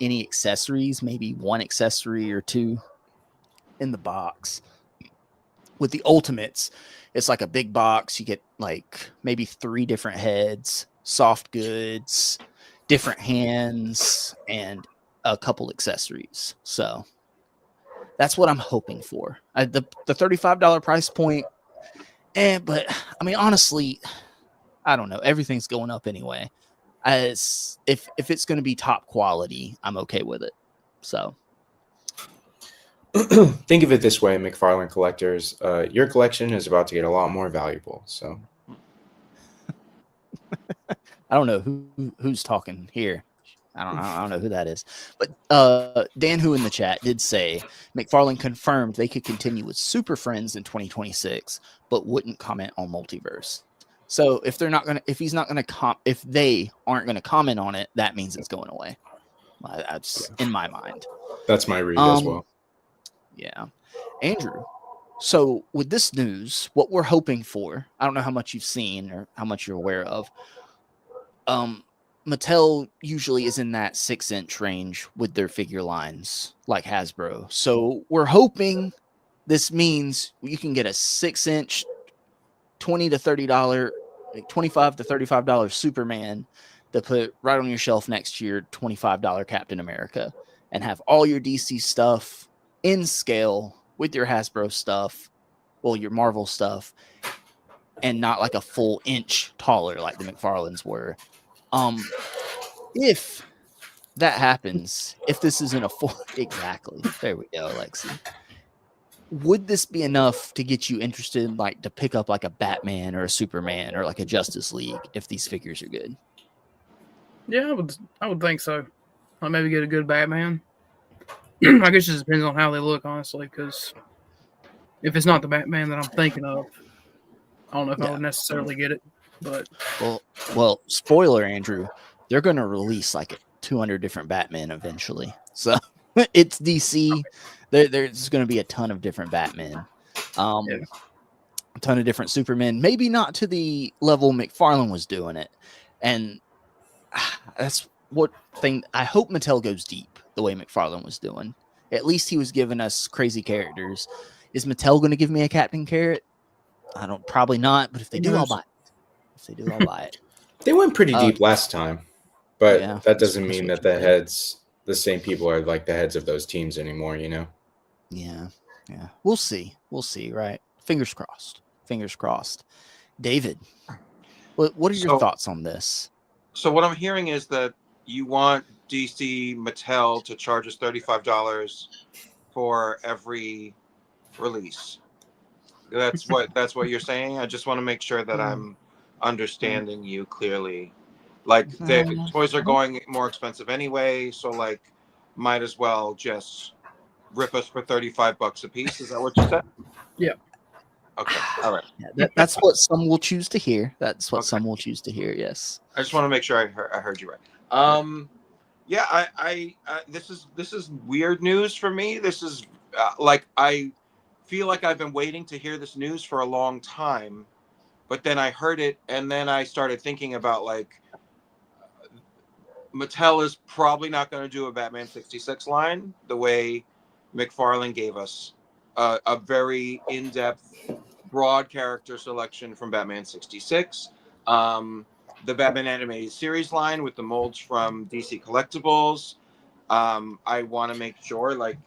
Speaker 1: any accessories, maybe 1 accessory or 2 in the box. With the ultimates, it's like a big box. You get like maybe 3 different heads, soft goods, different hands, and a couple accessories. So that's what I'm hoping for. The $35 price point. But I mean, honestly, I don't know. Everything's going up anyway. If it's going to be top quality, I'm okay with it. So
Speaker 4: think of it this way, McFarland collectors. Your collection is about to get a lot more valuable. So
Speaker 1: I don't know who's talking here. I don't know who that is. But Dan, who in the chat did say McFarland confirmed they could continue with Super Friends in 2026, but wouldn't comment on Multiverse. So if they aren't going to comment on it, that means it's going away. That's in my mind.
Speaker 4: That's my read as well.
Speaker 1: Yeah. Andrew, so with this news, what we're hoping for, I don't know how much you've seen or how much you're aware of. Mattel usually is in that 6-inch range with their figure lines, like Hasbro. So we're hoping this means you can get a 6-inch, $20 to $30, $25 to $35 Superman to put right on your shelf next to your $25 Captain America, and have all your DC stuff in scale with your Hasbro stuff, well, your Marvel stuff, and not like a full inch taller like the McFarlands were. If that happens, if this isn't a full, exactly, there we go, Lexi. Would this be enough to get you interested, like to pick up like a Batman or a Superman or like a Justice League if these figures are good?
Speaker 2: Yeah, I would think so. I'll maybe get a good Batman. I guess it just depends on how they look, honestly, because if it's not the Batman that I'm thinking of, I don't know if I would necessarily get it. But
Speaker 1: well, spoiler, Andrew, they're going to release like 200 different Batman eventually. So it's DC. There's going to be a ton of different Batman, a ton of different Supermen. Maybe not to the level McFarland was doing it, and that's what thing. I hope Mattel goes deep the way McFarland was doing. At least he was giving us crazy characters. Is Mattel going to give me a Captain Carrot? Probably not. But if they do, I'll buy it. If they do, I'll buy it.
Speaker 4: They went pretty deep last time, but
Speaker 1: yeah,
Speaker 4: that doesn't mean that the same people are like the heads of those teams anymore, you know?
Speaker 1: Yeah. We'll see, right? Fingers crossed. David, what are your thoughts on this?
Speaker 3: So what I'm hearing is that you want DC Mattel to charge us $35 for every release. That's what you're saying. I just want to make sure that I'm understanding you clearly. Like the toys are going more expensive anyway, so like might as well just rip us for $35 a piece. Is that what you said?
Speaker 2: Yeah.
Speaker 3: Okay. All right.
Speaker 1: Yeah, that's what some will choose to hear. Some will choose to hear. Yes.
Speaker 3: I just want to make sure I heard you right. Yeah. I this is weird news for me. This is like I feel like I've been waiting to hear this news for a long time, but then I heard it, and then I started thinking about like Mattel is probably not going to do a Batman 66 line the way McFarland gave us a very in-depth, broad character selection from Batman 66. The Batman animated series line with the molds from DC Collectibles. I want to make sure like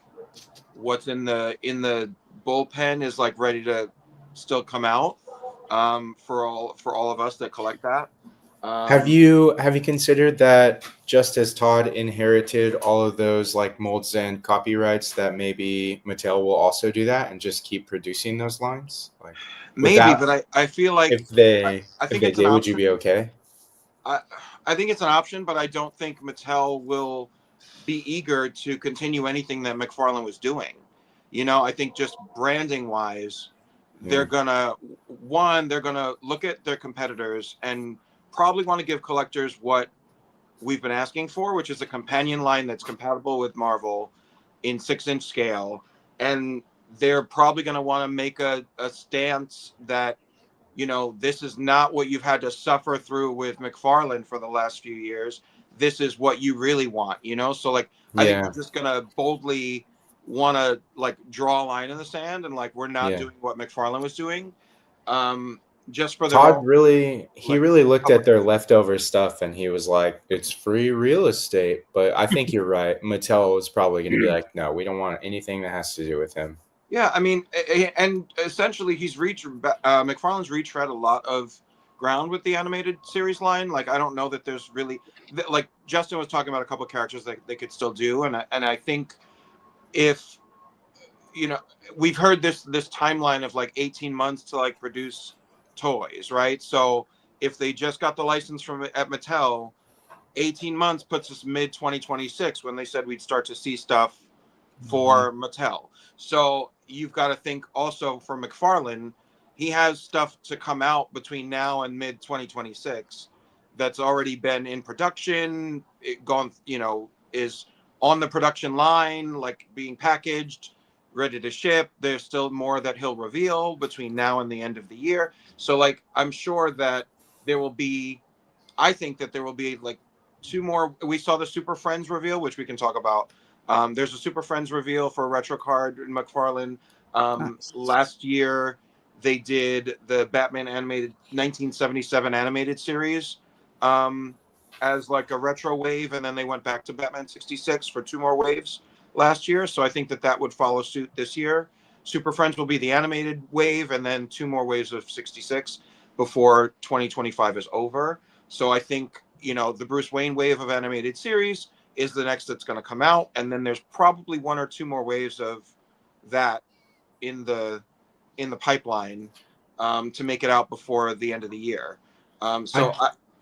Speaker 3: what's in the bullpen is like ready to still come out for all of us that collect that.
Speaker 4: Have you considered that just as Todd inherited all of those like molds and copyrights, that maybe Mattel will also do that and just keep producing those lines? Like
Speaker 3: maybe, but I feel like
Speaker 4: if they
Speaker 3: think
Speaker 4: if
Speaker 3: it's
Speaker 4: they
Speaker 3: an
Speaker 4: did, would you
Speaker 3: option.
Speaker 4: be okay?
Speaker 3: I think it's an option, but I don't think Mattel will be eager to continue anything that McFarland was doing. You know, I think just branding wise, they're gonna look at their competitors and probably want to give collectors what we've been asking for, which is a companion line that's compatible with Marvel in 6-inch scale. And they're probably going to want to make a stance that, you know, this is not what you've had to suffer through with McFarland for the last few years. This is what you really want, you know? So like, I think we're just going to boldly want to like draw a line in the sand and like, we're not doing what McFarland was doing. Just for
Speaker 4: Todd really looked at their leftover stuff and he was like, it's free real estate. But I think you're right. Mattel is probably going to be like, no, we don't want anything that has to do with him.
Speaker 3: Yeah, I mean, and essentially McFarlane's retread a lot of ground with the animated series line. Like, I don't know that there's really, like Justin was talking about a couple of characters that they could still do. And I think if, you know, we've heard this timeline of like 18 months to like produce toys, right? So if they just got the license from at Mattel, 18 months puts us mid 2026 when they said we'd start to see stuff for Mattel. So you've got to think also for McFarlane, he has stuff to come out between now and mid 2026 that's already been in production, gone, you know, is on the production line, like being packaged, ready to ship. There's still more that he'll reveal between now and the end of the year. So like, I'm sure that there will be, I think that there will be like 2 more. We saw the Super Friends reveal, which we can talk about. There's a Super Friends reveal for a retro card in McFarlane.
Speaker 1: Nice.
Speaker 3: Last year they did the Batman animated 1977 animated series as like a retro wave, and then they went back to Batman 66 for 2 more waves last year. So I think that would follow suit this year. Super Friends will be the animated wave, and then 2 more waves of 66 before 2025 is over. So I think, you know, the Bruce Wayne wave of animated series is the next that's going to come out, and then there's probably 1 or 2 more waves of that in the pipeline to make it out before the end of the year.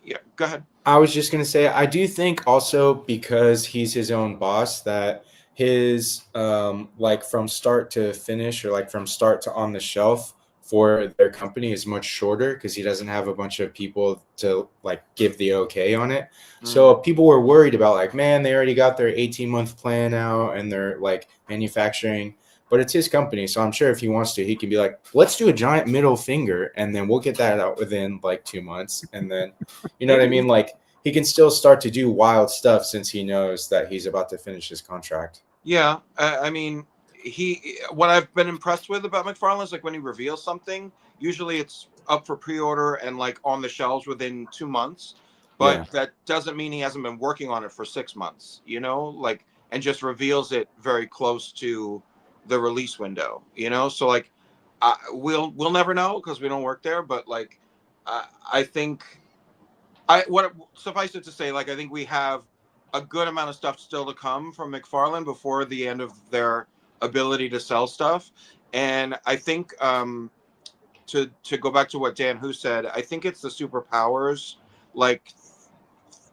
Speaker 3: Yeah, go ahead.
Speaker 4: I was just gonna say, I do think also because he's his own boss that his like from start to finish or like from start to on the shelf for their company is much shorter because he doesn't have a bunch of people to like give the okay on it. So people were worried about like, man, they already got their 18-month plan out and they're like manufacturing, but it's his company. So I'm sure if he wants to, he can be like, let's do a giant middle finger and then we'll get that out within like 2 months. And then, you know what I mean? Like he can still start to do wild stuff since he knows that he's about to finish his contract.
Speaker 3: Yeah. I mean, what I've been impressed with about McFarlane is like when he reveals something, usually it's up for pre-order and like on the shelves within 2 months, but that doesn't mean he hasn't been working on it for 6 months, you know, like, and just reveals it very close to the release window, you know? So like, we'll never know because we don't work there, but like, I think suffice it to say, like, I think we have a good amount of stuff still to come from McFarlane before the end of their ability to sell stuff. And I think to go back to what Dan Who said, I think it's the Superpowers like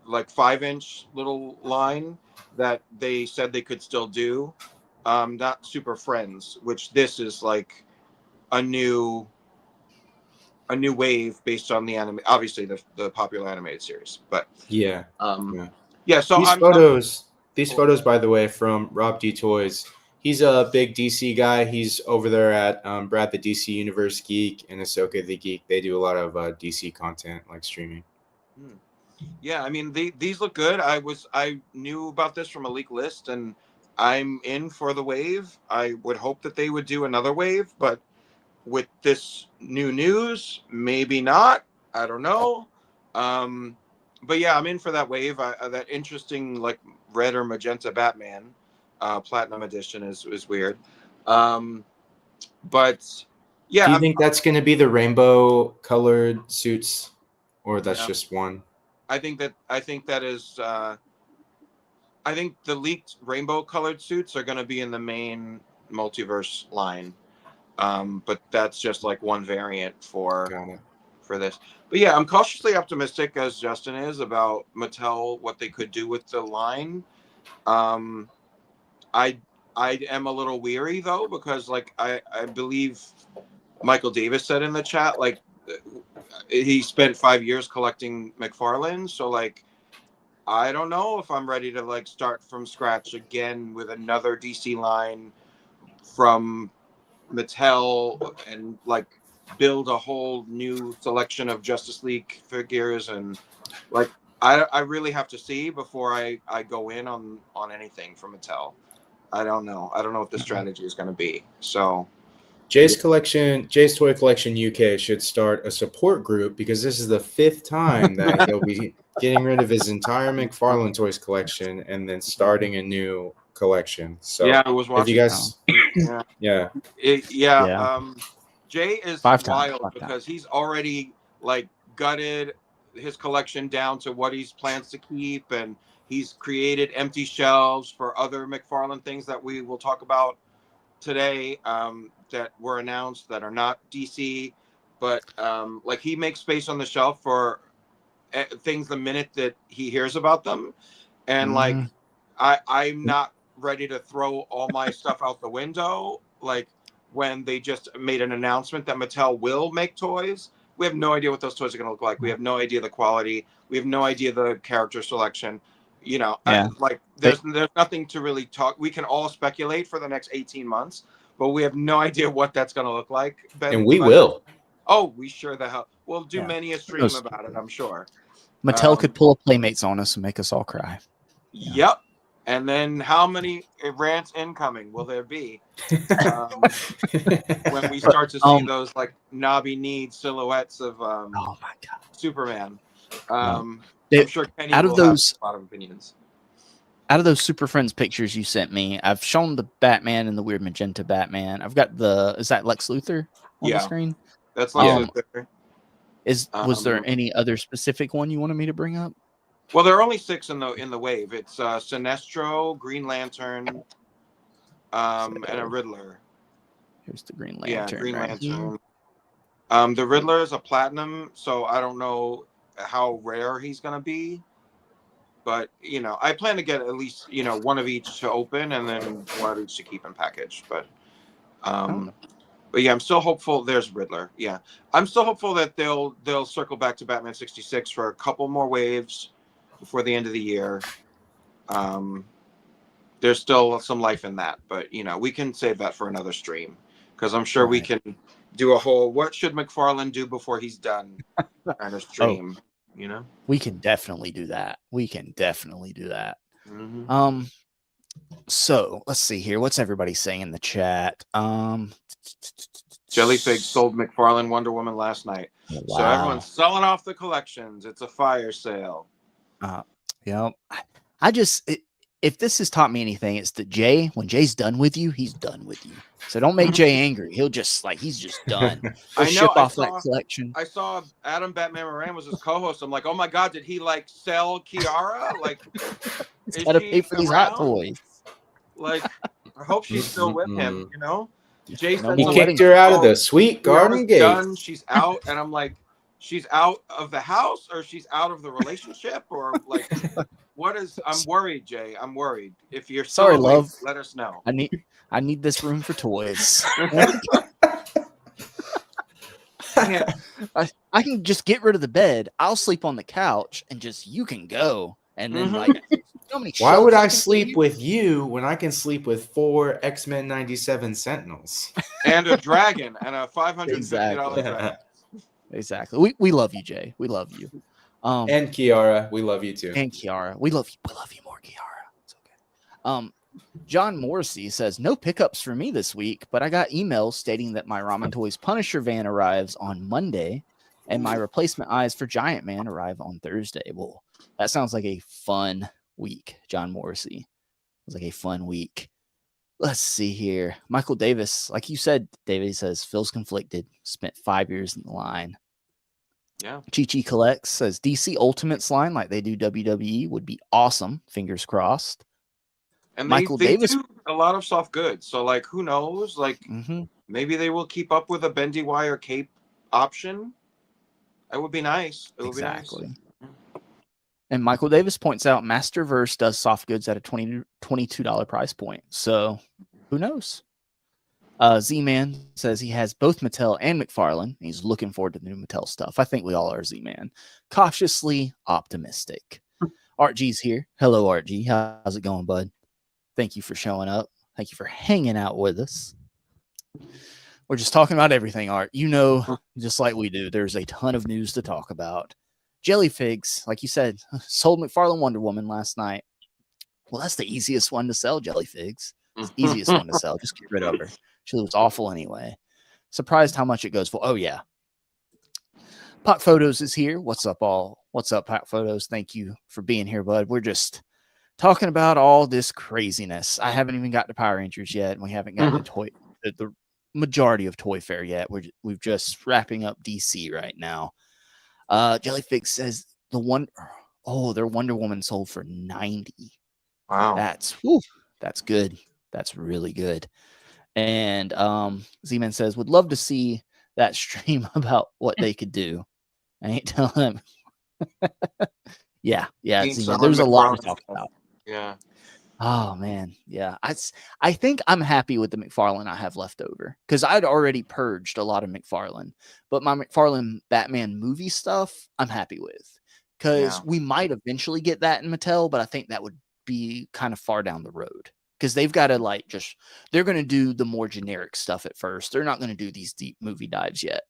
Speaker 3: 5-inch little line that they said they could still do. Not Super Friends, which this is like a new wave based on the anime, obviously the popular animated series. But so
Speaker 4: these photos, by the way, from Rob D Toys, He's a big DC guy. He's over there at Brad the DC Universe Geek and Ahsoka the Geek. They do a lot of DC content, like streaming.
Speaker 3: Yeah, I mean these look good. I knew about this from a leak list, and I'm in for the wave. I would hope that they would do another wave, but with this new news, maybe not. I don't know. But yeah, I'm in for that wave. That interesting like red or magenta Batman, Platinum Edition is weird. But yeah,
Speaker 4: do you think that's going to be the rainbow colored suits, or that's just one?
Speaker 3: I think that is. I think the leaked rainbow colored suits are going to be in the main multiverse line, but that's just like one variant for this. But yeah, I'm cautiously optimistic, as Justin is, about Mattel, what they could do with the line. I am a little weary though, because like I believe Michael Davis said in the chat, like he spent 5 years collecting McFarland, so like I don't know if I'm ready to like start from scratch again with another DC line from Mattel and like build a whole new selection of Justice League figures. And like I really have to see before I go in on anything from Mattel. I don't know what the strategy is going to be. So
Speaker 4: Jay's Toy Collection UK should start a support group, because this is the 5th time that he'll be getting rid of his entire McFarland Toys collection and then starting a new collection. So
Speaker 3: yeah, I was watching.
Speaker 4: If you
Speaker 3: guys, Jay is wild because
Speaker 1: times.
Speaker 3: he's already like gutted his collection down to what he plans to keep, and he's created empty shelves for other McFarland things that we will talk about today, that were announced that are not DC, but like he makes space on the shelf for things the minute that he hears about them, and like I'm not ready to throw all my stuff out the window. Like when they just made an announcement that Mattel will make toys, we have no idea what those toys are going to look like. We have no idea the quality. We have no idea the character selection. You know, like there's nothing to really talk. We can all speculate for the next 18 months, but we have no idea what that's going to look like.
Speaker 4: And we will.
Speaker 3: Oh, we sure the hell. We'll do many a stream about it, I'm sure.
Speaker 1: Mattel could pull a Playmates on us and make us all cry.
Speaker 3: Yep. And then how many rants incoming will there be when we start to see those like knobby kneed silhouettes of
Speaker 1: oh my God,
Speaker 3: Superman? I'm sure Kenny
Speaker 1: out
Speaker 3: will
Speaker 1: of those,
Speaker 3: have a lot of opinions.
Speaker 1: Out of those Super Friends pictures you sent me, I've shown the Batman and the weird magenta Batman. I've got is that Lex Luthor on the screen?
Speaker 3: That's Lex Luthor.
Speaker 1: Was there any other specific one you wanted me to bring up?
Speaker 3: Well, there are only 6 in the wave. It's Sinestro, Green Lantern, and a Riddler.
Speaker 1: Here's the Green Lantern.
Speaker 3: Yeah, Green Lantern. The Riddler is a platinum, so I don't know how rare he's gonna be. But you know, I plan to get at least one of each to open, and then one of each to keep in package. But yeah, I'm still hopeful. There's Riddler. Yeah, I'm still hopeful that they'll circle back to Batman 66 for a couple more waves before the end of the year. There's still some life in that, but we can save that for another stream, because I'm sure we can do a whole what should McFarland do before he's done kind of stream.
Speaker 1: We can definitely do that.
Speaker 3: Mm-hmm.
Speaker 1: So let's see here. What's everybody saying in the chat?
Speaker 3: Jellyfig sold McFarland Wonder Woman last night.
Speaker 1: Wow.
Speaker 3: So everyone's selling off the collections. It's a fire sale.
Speaker 1: If this has taught me anything, it's that when Jay's done with you, he's done with you. So don't make Jay angry. He'll just he's just done.
Speaker 3: I know.
Speaker 1: Ship off that collection.
Speaker 3: I saw Adam Batman Moran was his co-host. I'm like, oh my God, did he sell Kiara?
Speaker 1: He's got to pay for these hot toys.
Speaker 3: I hope she's still with him. Jason,
Speaker 4: he kicked her out of the sweet garden gate.
Speaker 3: Done. She's out, and I'm like, she's out of the house, or she's out of the relationship, or what is? I'm worried, Jay. I'm worried. If you're
Speaker 1: sorry,
Speaker 3: awake,
Speaker 1: love,
Speaker 3: let us know.
Speaker 1: I need this room for toys. I can just get rid of the bed. I'll sleep on the couch, and just you can go, and then how many
Speaker 4: Why would
Speaker 1: shelves
Speaker 4: I
Speaker 1: can fit
Speaker 4: sleep
Speaker 1: here?
Speaker 4: with you when I can sleep with 4 X-Men 97 Sentinels?
Speaker 3: And a dragon and a $550
Speaker 1: Exactly.
Speaker 3: dragon.
Speaker 1: Exactly. We love you, Jay. We love you.
Speaker 4: And Kiara, we love you too.
Speaker 1: And Kiara. We love you. We love you more, Kiara. It's okay. John Morrissey says, no pickups for me this week, but I got emails stating that my Ramen Toys Punisher van arrives on Monday and my replacement eyes for Giant Man arrive on Thursday. Well, that sounds like a fun week, John Morrissey. It was like a fun week. Let's see here. Michael Davis, like you said, David, he says, feels conflicted. Spent 5 years in the line.
Speaker 3: Yeah.
Speaker 1: Chi Collects says, DC Ultimates line like they do WWE would be awesome. Fingers crossed.
Speaker 3: And
Speaker 1: Michael
Speaker 3: they
Speaker 1: Davis
Speaker 3: do a lot of soft goods. So, like, who knows? Like, maybe they will keep up with a bendy wire cape option. It would be nice. It would be nice.
Speaker 1: And Michael Davis points out Masterverse does soft goods at a $22 price point. So who knows? Z-Man says he has both Mattel and McFarland. He's looking forward to the new Mattel stuff. I think we all are, Z-Man. Cautiously optimistic. Art G's here. Hello, Art G. How's it going, bud? Thank you for showing up. Thank you for hanging out with us. We're just talking about everything, Art. You know, just like we do, there's a ton of news to talk about. Jelly Figs, like you said, sold McFarland Wonder Woman last night. Well, that's the easiest one to sell, Jelly Figs. It's the easiest one to sell. Just get rid of her. She was awful anyway. Surprised how much it goes for. Oh, yeah. Pac Photos is here. What's up, all? What's up, Pac Photos? Thank you for being here, bud. We're just talking about all this craziness. I haven't even got to Power Rangers yet, and we haven't gotten to the majority of Toy Fair yet. We've just wrapping up DC right now. Jellyfig says their Wonder Woman sold for $90.
Speaker 3: Wow.
Speaker 1: That's good. That's really good. And Z-Man says would love to see that stream about what they could do. I ain't telling them. yeah. There's a lot to talk about.
Speaker 3: Yeah.
Speaker 1: Oh man, yeah. I think I'm happy with the McFarlane I have left over because I'd already purged a lot of McFarlane, but my McFarlane Batman movie stuff I'm happy with because we might eventually get that in Mattel, but I think that would be kind of far down the road because they've got to they're going to do the more generic stuff at first. They're not going to do these deep movie dives yet.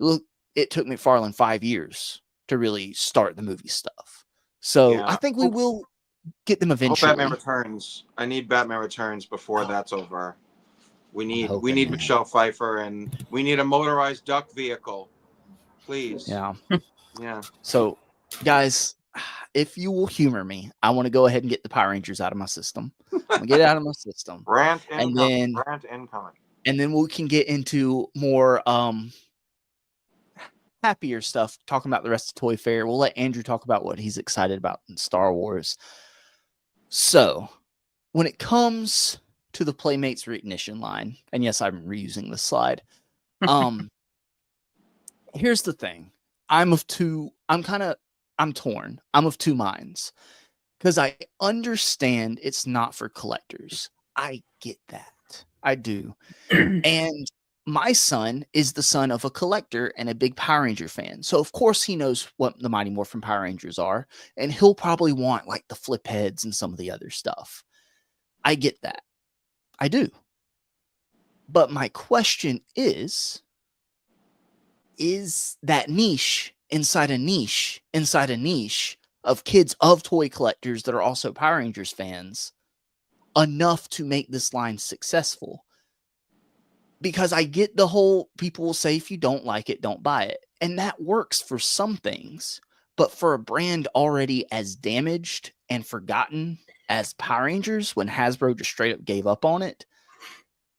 Speaker 1: Look, it took McFarlane 5 years to really start the movie stuff, so I think we will get them eventually.
Speaker 3: Batman Returns. I need Batman Returns before that's over. We need Michelle Pfeiffer and we need a motorized duck vehicle. Please.
Speaker 1: Yeah.
Speaker 3: Yeah.
Speaker 1: So, guys, if you will humor me, I want to go ahead and get the Power Rangers out of my system. Get it out of my system.
Speaker 3: Rant
Speaker 1: incoming. And then we can get into more happier stuff, talking about the rest of Toy Fair. We'll let Andrew talk about what he's excited about in Star Wars. So, when it comes to the Playmates Reignition line, and yes, I'm reusing this slide. Here's the thing. I'm torn. I'm of two minds. Because I understand it's not for collectors. I get that. I do. And my son is the son of a collector and a big Power Ranger fan. So, of course, he knows what the Mighty Morphin Power Rangers are. And he'll probably want, like, the flip heads and some of the other stuff. I get that. I do. But my question is that niche inside a niche of kids of toy collectors that are also Power Rangers fans enough to make this line successful? Because I get the whole people will say if you don't like it, don't buy it. And that works for some things. But for a brand already as damaged and forgotten as Power Rangers, when Hasbro just straight up gave up on it,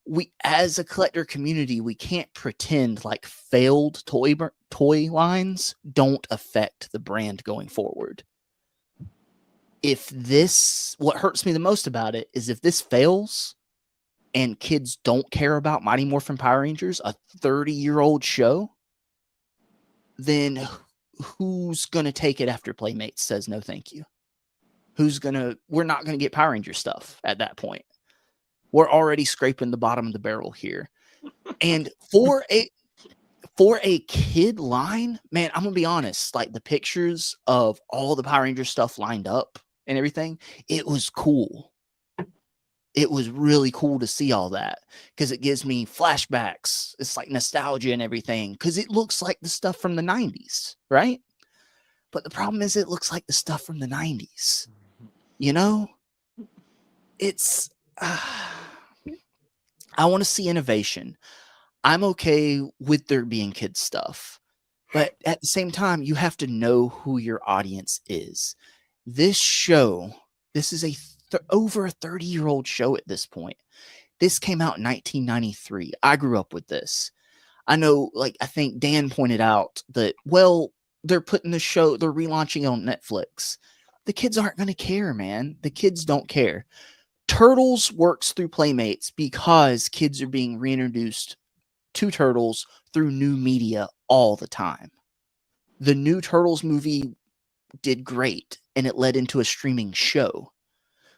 Speaker 1: we, as a collector community, we can't pretend like failed toy lines don't affect the brand going forward. What hurts me the most about it is if this fails and kids don't care about Mighty Morphin Power Rangers, a 30-year-old show, then who's going to take it after Playmates says no thank you? We're not going to get Power Ranger stuff at that point. We're already scraping the bottom of the barrel here. And for a kid line, man, I'm going to be honest, like the pictures of all the Power Ranger stuff lined up and everything, it was cool. It was really cool to see all that because it gives me flashbacks. It's like nostalgia and everything because it looks like the stuff from the 90s, right? But the problem is it looks like the stuff from the 90s. You know? It's... I want to see innovation. I'm okay with there being kids stuff. But at the same time, you have to know who your audience is. This show, this is a over a 30-year-old show at this point. This came out in 1993. I grew up with this. I know, like, I think Dan pointed out that, well, they're putting the show, they're relaunching it on Netflix. The kids aren't going to care, man. The kids don't care. Turtles works through Playmates because kids are being reintroduced to Turtles through new media all the time. The new Turtles movie did great, and it led into a streaming show.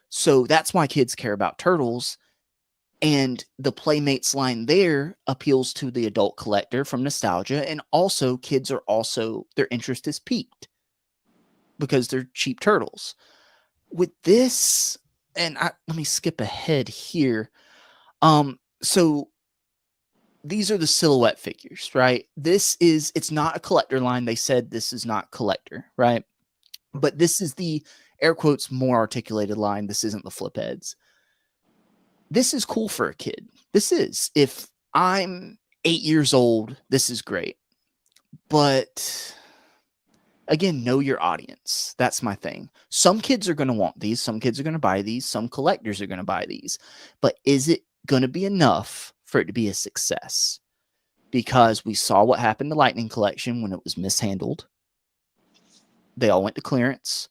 Speaker 1: So that's why kids care about Turtles. And the Playmates line there appeals to the adult collector from nostalgia. And also, kids are also, their interest is piqued because they're cheap turtles. With this, and let me skip ahead here. So these are the silhouette figures, right? It's not a collector line. They said this is not collector, right? But this is the air quotes more articulated line. This isn't the flip heads. This is cool for a kid. This is. If I'm 8 years old, this is great. But again, know your audience. That's my thing. Some kids are going to want these. Some kids are going to buy these. Some collectors are going to buy these. But is it going to be enough for it to be a success? Because we saw what happened to Lightning Collection when it was mishandled. They all went to clearance.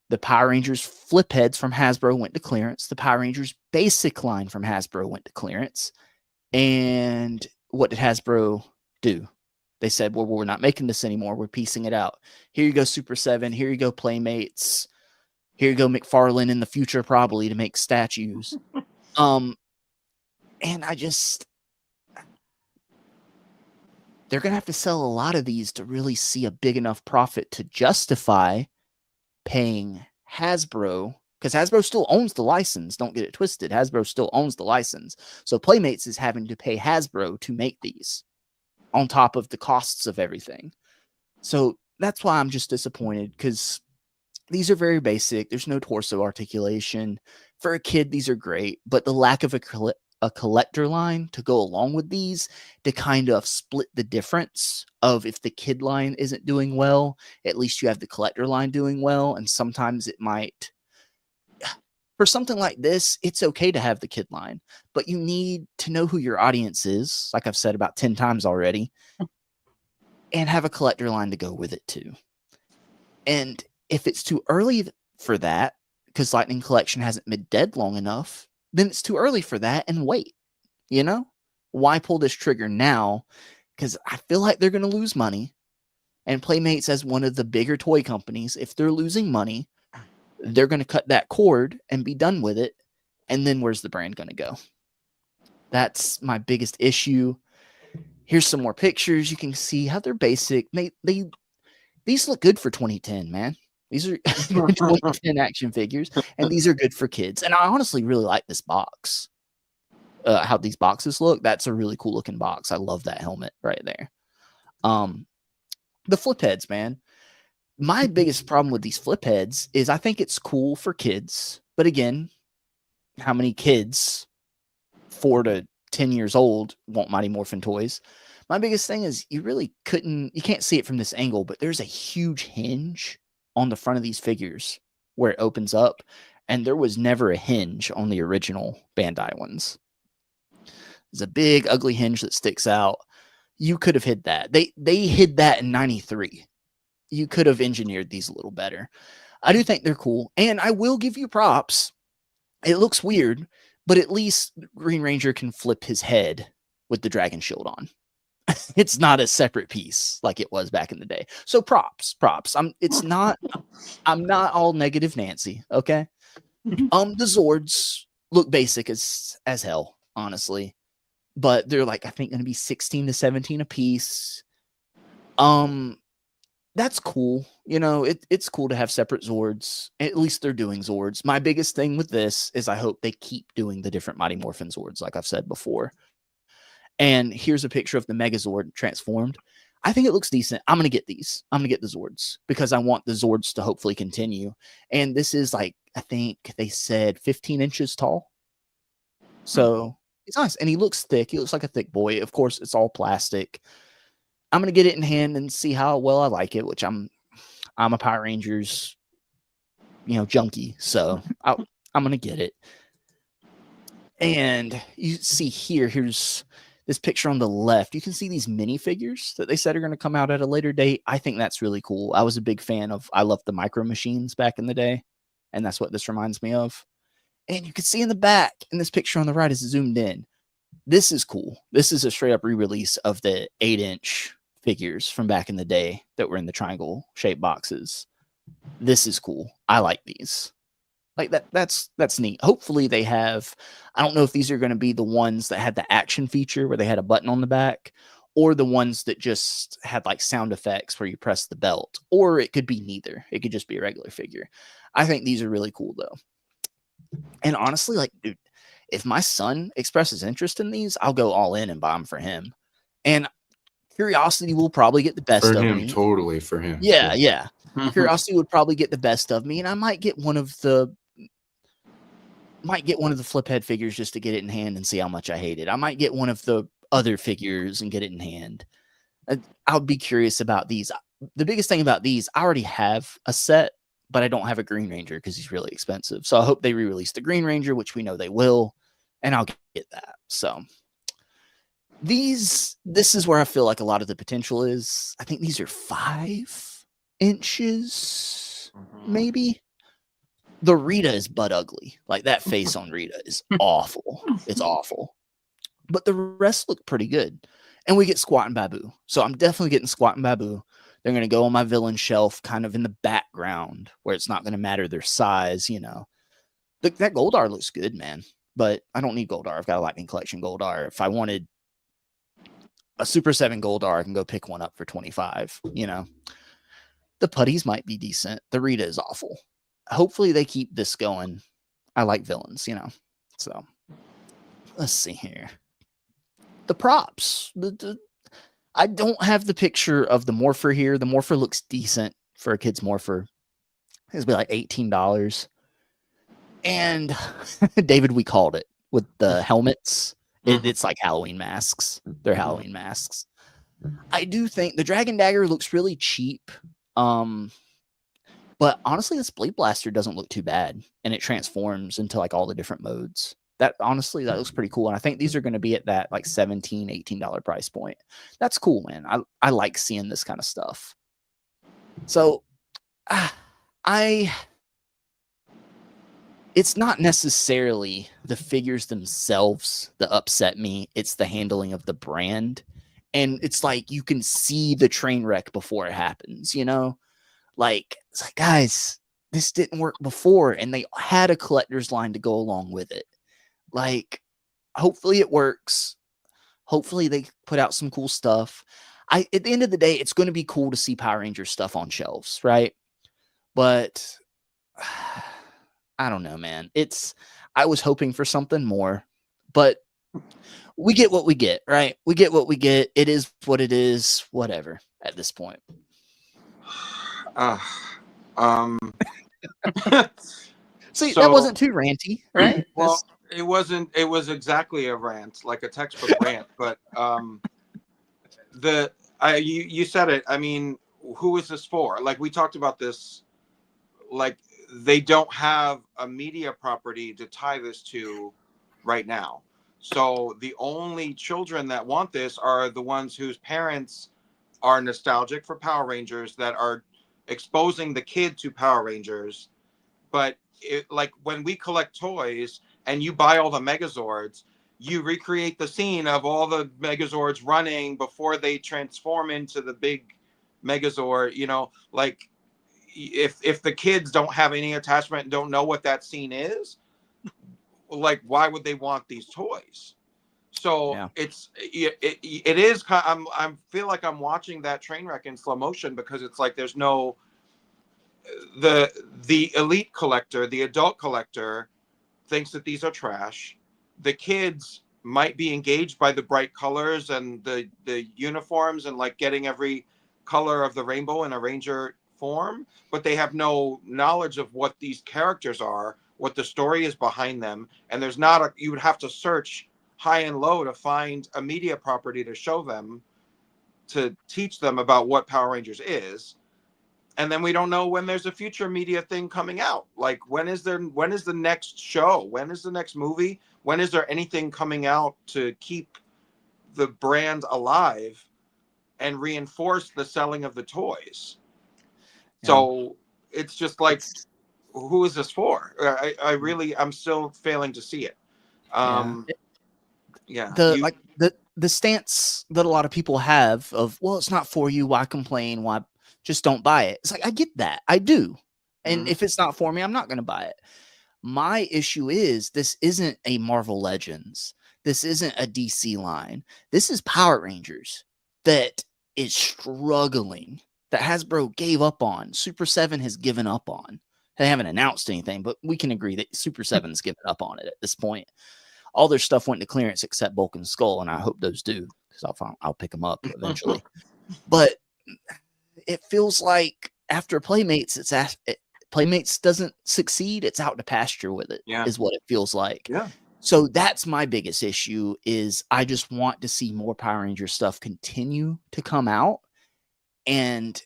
Speaker 1: The Power Rangers flip heads from Hasbro went to clearance. The Power Rangers basic line from Hasbro went to clearance. And what did Hasbro do? They said, well, we're not making this anymore. We're piecing it out. Here you go, Super 7. Here you go, Playmates. Here you go, McFarland in the future, probably, to make statues. And I just... They're going to have to sell a lot of these to really see a big enough profit to justify paying Hasbro, because Hasbro still owns the license. Don't get it twisted. Hasbro still owns the license. So Playmates is having to pay Hasbro to make these on top of the costs of everything. So that's why I'm just disappointed, because these are very basic. There's no torso articulation. For a kid, these are great, but the lack of a collector line to go along with these to kind of split the difference of if the kid line isn't doing well, at least you have the collector line doing well. And sometimes it might, for something like this, it's okay to have the kid line, but you need to know who your audience is, like I've said about 10 times already, and have a collector line to go with it too. And if it's too early for that, because Lightning Collection hasn't been dead long enough, then it's too early for that, and wait, you know? Why pull this trigger now? Because I feel like they're going to lose money. And Playmates, as one of the bigger toy companies, if they're losing money, they're going to cut that cord and be done with it. And then where's the brand going to go? That's my biggest issue. Here's some more pictures. You can see how they're basic. These look good for 2010, man. These are 2010 action figures, and these are good for kids. And I honestly really like this box. How these boxes look. That's a really cool looking box. I love that helmet right there. The flip heads, man. My biggest problem with these flip heads is I think it's cool for kids. But again, how many kids 4 to 10 years old want Mighty Morphin toys? My biggest thing is you can't see it from this angle, but there's a huge hinge on the front of these figures where it opens up, and there was never a hinge on the original Bandai ones. There's a big ugly hinge that sticks out. You could have hid that. They hid that in 93. You could have engineered these a little better. I do think they're cool, and I will give you props. It looks weird, but at least Green Ranger can flip his head with the dragon shield on. It's not a separate piece like it was back in the day. So props. I'm not all negative Nancy, okay? The Zords look basic as hell, honestly. But they're like, I think, going to be 16 to 17 a piece. that's cool. You know, it's cool to have separate Zords. At least they're doing Zords. My biggest thing with this is I hope they keep doing the different Mighty Morphin Zords, like I've said before. And here's a picture of the Megazord transformed. I think it looks decent. I'm going to get these. I'm going to get the Zords because I want the Zords to hopefully continue. And this is like, I think they said 15 inches tall. So it's nice. And he looks thick. He looks like a thick boy. Of course, it's all plastic. I'm going to get it in hand and see how well I like it, which I'm a Power Rangers, junkie. So I'm going to get it. And you see here's this picture on the left. You can see these minifigures that they said are going to come out at a later date. I think that's really cool. I was a big fan I loved the Micro Machines back in the day. And that's what this reminds me of. And you can see in the back, in this picture on the right is zoomed in. This is cool. This is a straight up re-release of the 8-inch figures from back in the day that were in the triangle shaped boxes. This is cool. I like these. Like that's neat. Hopefully they have, I don't know if these are going to be the ones that had the action feature where they had a button on the back, or the ones that just had like sound effects where you press the belt, or it could be neither. It could just be a regular figure. I think these are really cool though. And honestly, like, dude, if my son expresses interest in these, I'll go all in and buy them for him. And curiosity will probably get the best of me.
Speaker 4: Totally for him.
Speaker 1: Yeah. Curiosity would probably get the best of me, and I might get one of the flip head figures just to get it in hand and see how much I hate it. I might get one of the other figures and get it in hand. I'll be curious about these. The biggest thing about these, I already have a set, but I don't have a Green Ranger because he's really expensive. So I hope they re-release the Green Ranger, which we know they will, and I'll get that. So this is where I feel like a lot of the potential is. I think these are 5 inches, maybe. The Rita is butt ugly. Like that face on Rita is awful. It's awful. But the rest look pretty good. And we get Squat and Babu. So I'm definitely getting Squat and Babu. They're going to go on my villain shelf kind of in the background where it's not going to matter their size, That Goldar looks good, man. But I don't need Goldar. I've got a Lightning Collection Goldar. If I wanted a Super 7 Goldar, I can go pick one up for $25, The putties might be decent. The Rita is awful. Hopefully they keep this going. I like villains, So let's see here. The props. I don't have the picture of the Morpher here. The Morpher looks decent for a kid's Morpher. It's be like $18. And David, we called it with the helmets. It's like Halloween masks. They're Halloween masks. I do think the Dragon Dagger looks really cheap. But honestly, this Blade Blaster doesn't look too bad. And it transforms into like all the different modes. That looks pretty cool. And I think these are going to be at that like $17, $18 price point. That's cool, man. I like seeing this kind of stuff. So it's not necessarily the figures themselves that upset me. It's the handling of the brand. And it's like you can see the train wreck before it happens, Like, it's like, guys, this didn't work before. And they had a collector's line to go along with it. Like, hopefully it works. Hopefully they put out some cool stuff. At the end of the day, it's going to be cool to see Power Rangers stuff on shelves, right? But I don't know, man. I was hoping for something more, but we get what we get, right? We get what we get. It is what it is, whatever at this point. See, that wasn't too ranty, right?
Speaker 3: Well, it wasn't. It was exactly a rant, like a textbook rant. But you said it. I mean, who is this for? Like we talked about this. Like they don't have a media property to tie this to right now. So the only children that want this are the ones whose parents are nostalgic for Power Rangers, that are exposing the kid to Power Rangers. But like when we collect toys and you buy all the Megazords, you recreate the scene of all the Megazords running before they transform into the big Megazord. Like if the kids don't have any attachment and don't know what that scene is, like why would they want these toys? So
Speaker 1: Yeah.
Speaker 3: it is. I feel like I'm watching that train wreck in slow motion, because it's like there's no the elite collector, the adult collector, thinks that these are trash. The kids might be engaged by the bright colors and the uniforms and like getting every color of the rainbow in a ranger form, but they have no knowledge of what these characters are, what the story is behind them, and there's not a, you would have to search high and low to find a media property to show them, to teach them about what Power Rangers is. And then we don't know when there's a future media thing coming out. Like, when is the next show? When is the next movie? When is there anything coming out to keep the brand alive and reinforce the selling of the toys?
Speaker 1: Yeah.
Speaker 3: So it's just like, who is this for? I'm still failing to see it.
Speaker 1: The stance that a lot of people have of, well, it's not for you, why complain, why just don't buy it. It's like, I get that, I do, and if it's not for me, I'm not going to buy it. My issue is, this isn't a Marvel Legends, this isn't a DC line, this is Power Rangers that is struggling, that Hasbro gave up on, Super 7 has given up on. They haven't announced anything, but we can agree that Super 7's given up on it at this point. All their stuff went to clearance except Bulk and Skull, and I hope those do, because I'll pick them up eventually. But it feels like after Playmates, Playmates doesn't succeed, it's out to pasture with it.
Speaker 3: Yeah.
Speaker 1: Is what it feels like.
Speaker 3: Yeah.
Speaker 1: So that's my biggest issue, is I just want to see more Power Ranger stuff continue to come out, and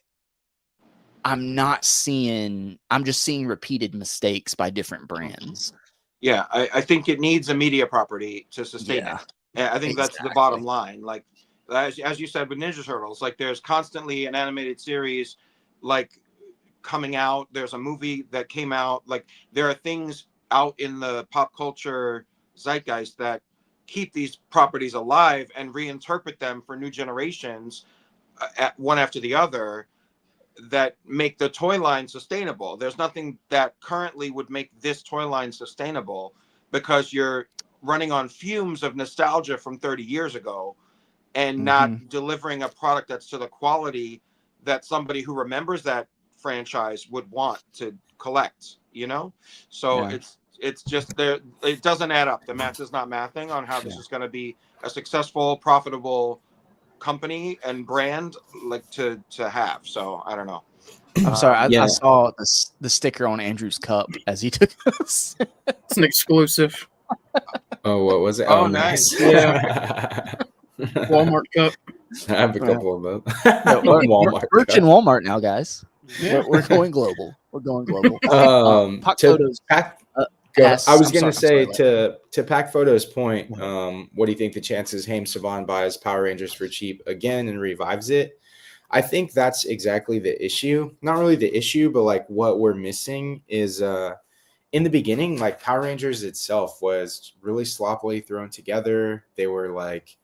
Speaker 1: I'm just seeing repeated mistakes by different brands.
Speaker 3: Yeah, I think it needs a media property to sustain it. And I think that's the bottom line. Like, as you said with Ninja Turtles, like, there's constantly an animated series like coming out. There's a movie that came out. Like, there are things out in the pop culture zeitgeist that keep these properties alive and reinterpret them for new generations, one after the other, that make the toy line sustainable. There's nothing that currently would make this toy line sustainable, because you're running on fumes of nostalgia from 30 years ago and not delivering a product that's to the quality that somebody who remembers that franchise would want to collect, you know? So it's just there. It doesn't add up. The math is not mathing on how this is going to be a successful, profitable company and brand, like, to have. So I don't know.
Speaker 1: I'm sorry, I saw the sticker on Andrew's cup as he took us.
Speaker 2: It's an exclusive.
Speaker 4: Oh, what was it?
Speaker 3: Oh, nice.
Speaker 2: Yeah. Walmart cup.
Speaker 4: I have a couple of those.
Speaker 1: Walmart. Merch in Walmart now, guys. Yeah. We're going global. We're going global. Pack Photos.
Speaker 4: I was going to say, to Pack Photos' point, what do you think the chances Haim Saban buys Power Rangers for cheap again and revives it? I think that's exactly the issue. Not really the issue, but like what we're missing is in the beginning, like Power Rangers itself was really sloppily thrown together. They were like,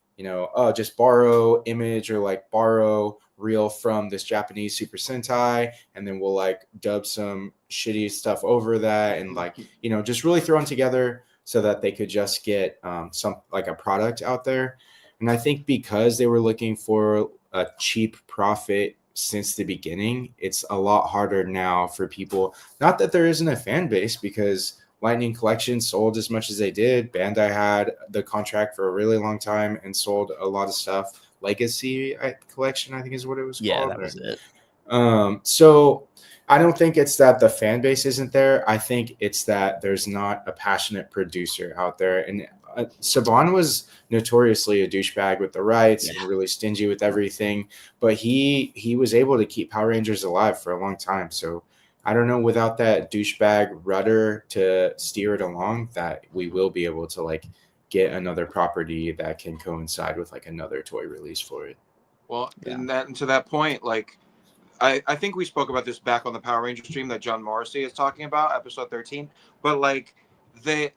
Speaker 4: just borrow image or like borrow reel from this Japanese Super Sentai, and then we'll like dub some shitty stuff over that, and like, just really thrown together so that they could just get some like a product out there. And I think because they were looking for a cheap profit since the beginning, it's a lot harder now for people. Not that there isn't a fan base, because Lightning Collection sold as much as they did. Bandai had the contract for a really long time and sold a lot of stuff. Legacy Collection, I think, is what it was called.
Speaker 1: Yeah, that was it.
Speaker 4: So I don't think it's that the fan base isn't there. I think it's that there's not a passionate producer out there. And Saban was notoriously a douchebag with the rights and really stingy with everything, but he was able to keep Power Rangers alive for a long time. So I don't know, without that douchebag rudder to steer it along, that we will be able to like get another property that can coincide with like another toy release for it.
Speaker 3: Well, and to that point, like, I think we spoke about this back on the Power Ranger stream that John Morrissey is talking about, episode 13. But like the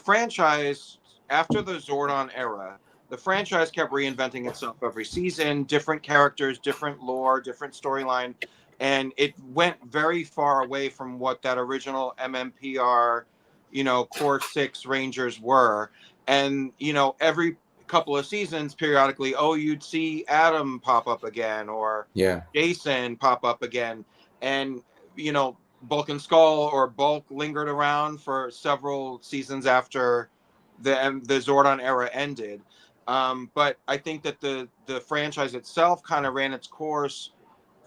Speaker 3: franchise, after the Zordon era, the franchise kept reinventing itself every season, different characters, different lore, different storyline, and it went very far away from what that original MMPR core 6 Rangers were. And, every couple of seasons, periodically, you'd see Adam pop up again, or Jason pop up again. And, Bulk and Skull or Bulk lingered around for several seasons after the Zordon era ended. But I think that the franchise itself kind of ran its course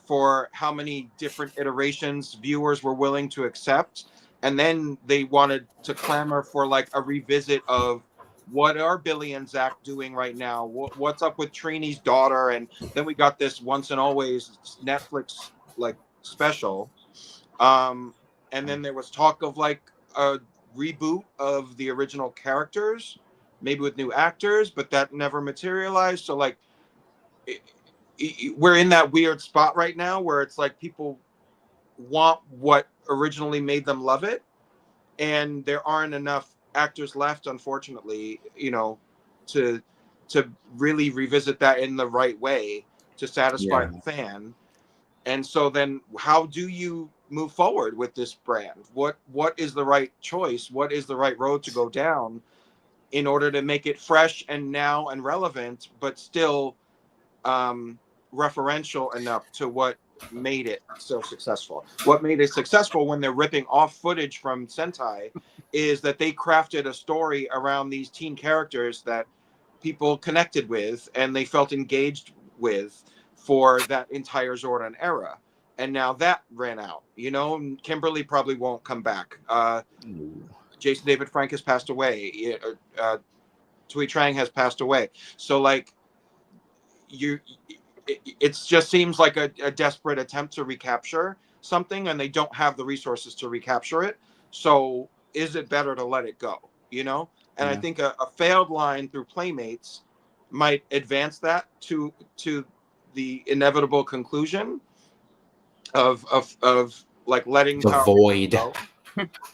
Speaker 3: for how many different iterations viewers were willing to accept. And then they wanted to clamor for like a revisit of what are Billy and Zach doing right now? What's up with Trini's daughter? And then we got this Once and Always Netflix like special. And then there was talk of like a reboot of the original characters, maybe with new actors, but that never materialized. So like we're in that weird spot right now where it's like people want what originally made them love it, and there aren't enough actors left, unfortunately, to really revisit that in the right way to satisfy the fan. And so then how do you move forward with this brand? What is the right choice? What is the right road to go down in order to make it fresh and now and relevant, but still referential enough to what made it so successful? What made it successful when they're ripping off footage from Sentai is that they crafted a story around these teen characters that people connected with and they felt engaged with for that entire Zordon era. And now that ran out, Kimberly probably won't come back. Jason David Frank has passed away. Tui Trang has passed away. So like it just seems like a desperate attempt to recapture something, and they don't have the resources to recapture it. So is it better to let it go? And I think a failed line through Playmates might advance that to the inevitable conclusion of like letting
Speaker 4: the void
Speaker 3: go,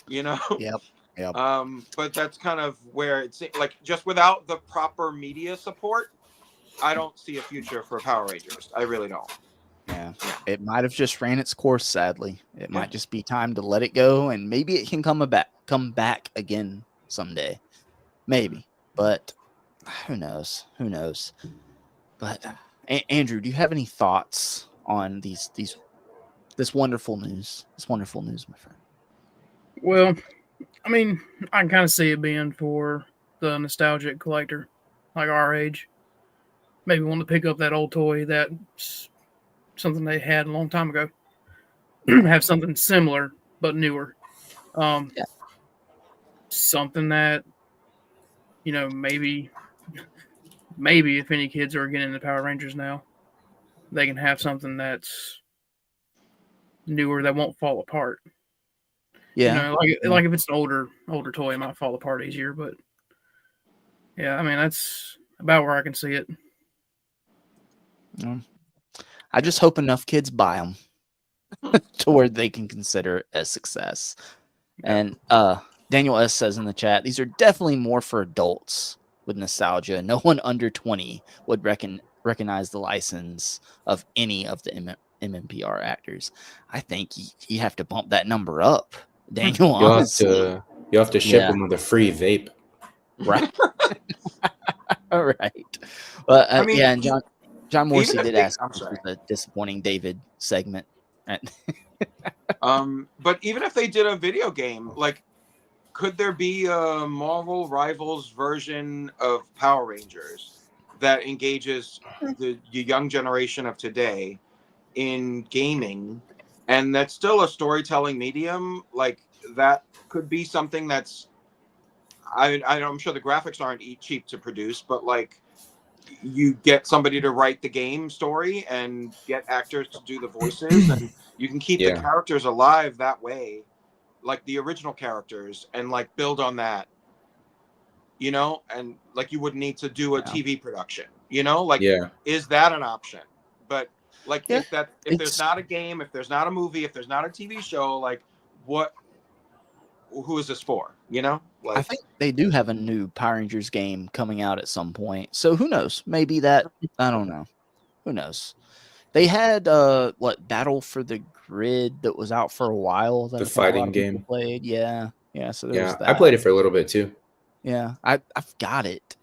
Speaker 3: Yep. But that's kind of where it's like, just without the proper media support, I don't see a future for Power Rangers. I really don't.
Speaker 1: Yeah, it might have just ran its course. Sadly, it might just be time to let it go, and maybe it can come back again someday, maybe. But who knows? But Andrew, do you have any thoughts on this wonderful news? This wonderful news, my friend.
Speaker 2: Well, I mean, I can kind of see it being for the nostalgic collector, like our age. Maybe want to pick up that old toy that's something they had a long time ago. Have something similar but newer. Something that, maybe if any kids are getting into Power Rangers now, they can have something that's newer that won't fall apart.
Speaker 1: Yeah,
Speaker 2: like if it's an older toy, it might fall apart easier. But yeah, I mean that's about where I can see it.
Speaker 1: I just hope enough kids buy them to where they can consider it a success. And Daniel S says in the chat, these are definitely more for adults with nostalgia. No one under 20 would recognize the license of any of the MMPR actors. I think you have to bump that number up, Daniel.
Speaker 4: You have to ship them with a free vape.
Speaker 1: Right. All right. Well,
Speaker 3: I mean,
Speaker 1: and John Morrissey did ask
Speaker 3: I'm sorry.
Speaker 1: the disappointing David segment.
Speaker 3: But even if they did a video game, like, could there be a Marvel Rivals version of Power Rangers that engages the young generation of today in gaming, and that's still a storytelling medium? Like, that could be something that's, I'm sure the graphics aren't cheap to produce, but like, you get somebody to write the game story and get actors to do the voices, and you can keep the characters alive that way, like the original characters, and like build on that, and like you wouldn't need to do a TV production, is that an option? But like, if there's not a game, if there's not a movie, if there's not a TV show, like who is this for? Like,
Speaker 1: I think they do have a new Power Rangers game coming out at some point. So who knows? Maybe that, I don't know. Who knows? They had Battle for the Grid that was out for a while. That
Speaker 4: the fighting game
Speaker 1: played. Yeah. Yeah, so there was that.
Speaker 4: I played it for a little bit too.
Speaker 1: Yeah, I've got it,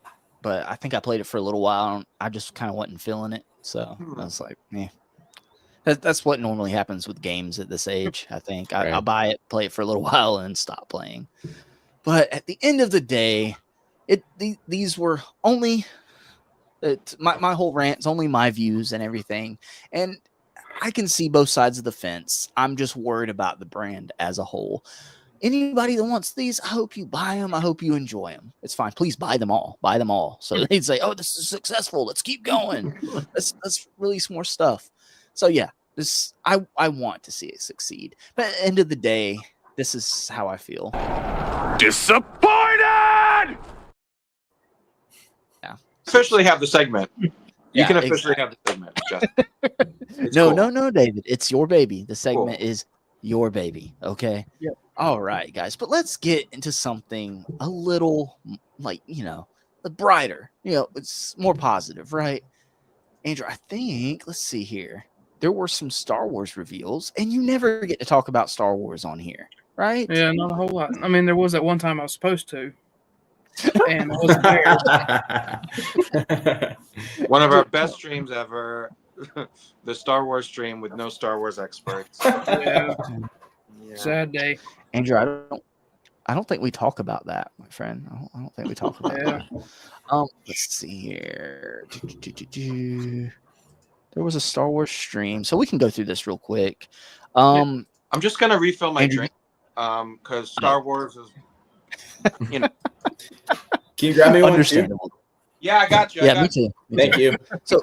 Speaker 1: but I think I played it for a little while. I just kind of wasn't feeling it, so I was like, yeah. That's what normally happens with games at this age. I think I'll buy it, play it for a little while, and stop playing. But at the end of the day, these were only my whole rant's only my views and everything, and I can see both sides of the fence. I'm just worried about the brand as a whole. Anybody that wants these, I hope you buy them. I hope you enjoy them. It's fine. Please buy them all. Buy them all. So they'd say, "Oh, this is successful. Let's keep going. Let's release more stuff." So yeah, I want to see it succeed. But at the end of the day, this is how I feel.
Speaker 5: Disappointed!
Speaker 1: Yeah.
Speaker 3: Officially have the segment. You
Speaker 1: Yeah,
Speaker 3: can officially have the segment.
Speaker 1: No, David. It's your baby. The segment is your baby. Okay.
Speaker 2: Yep.
Speaker 1: All right, guys. But let's get into something a little like, brighter. It's more positive, right? Andrew, I think, let's see here. There were some Star Wars reveals, and you never get to talk about Star Wars on here, right?
Speaker 2: Yeah, not a whole lot. I mean, there was that one time I was supposed to, and I wasn't there.
Speaker 3: One of our best streams ever, the Star Wars stream with no Star Wars experts.
Speaker 2: Yeah. Sad day.
Speaker 1: Andrew, I don't think we talk about that, my friend. I don't think we talk about that. Let's see here. There was a Star Wars stream, so we can go through this real quick.
Speaker 3: I'm just gonna refill my drink, because Star Wars is,
Speaker 4: Can you grab me one?
Speaker 1: Understandable.
Speaker 3: Yeah, I got you.
Speaker 1: Yeah, me too.
Speaker 4: Thank you.
Speaker 1: So,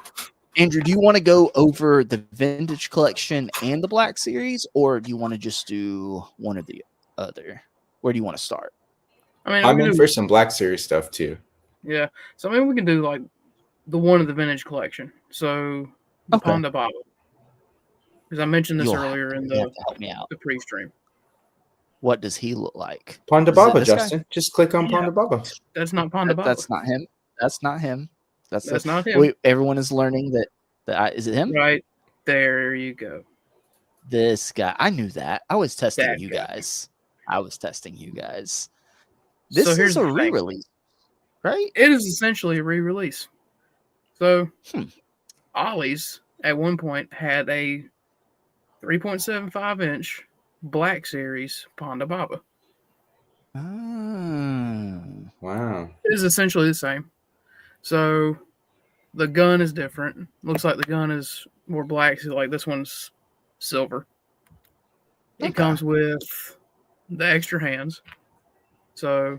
Speaker 1: Andrew, do you want to go over the Vintage Collection and the Black Series, or do you want to just do one or the other? Where do you want to start?
Speaker 2: I mean,
Speaker 4: I'm in for some Black Series stuff too.
Speaker 2: Yeah, so maybe we can do like the one of the Vintage Collection. So the Ponda Baba, because I mentioned this earlier in the pre-stream.
Speaker 1: What does he look like?
Speaker 4: Ponda Baba, Justin. Just click on Ponda Baba.
Speaker 2: That's not Ponda Baba.
Speaker 1: That's not him. That's not him.
Speaker 2: That's not him.
Speaker 1: Everyone is learning that. Is it him?
Speaker 2: Right there, you go.
Speaker 1: This guy. I knew that. I was testing you guys. This is a re-release, right?
Speaker 2: It is essentially a re-release. So, Ollie's at one point had a 3.75-inch Black Series Ponda Baba.
Speaker 4: Wow.
Speaker 2: It is essentially the same. So, the gun is different. Looks like the gun is more black. So, like this one's silver. It comes with the extra hands. So,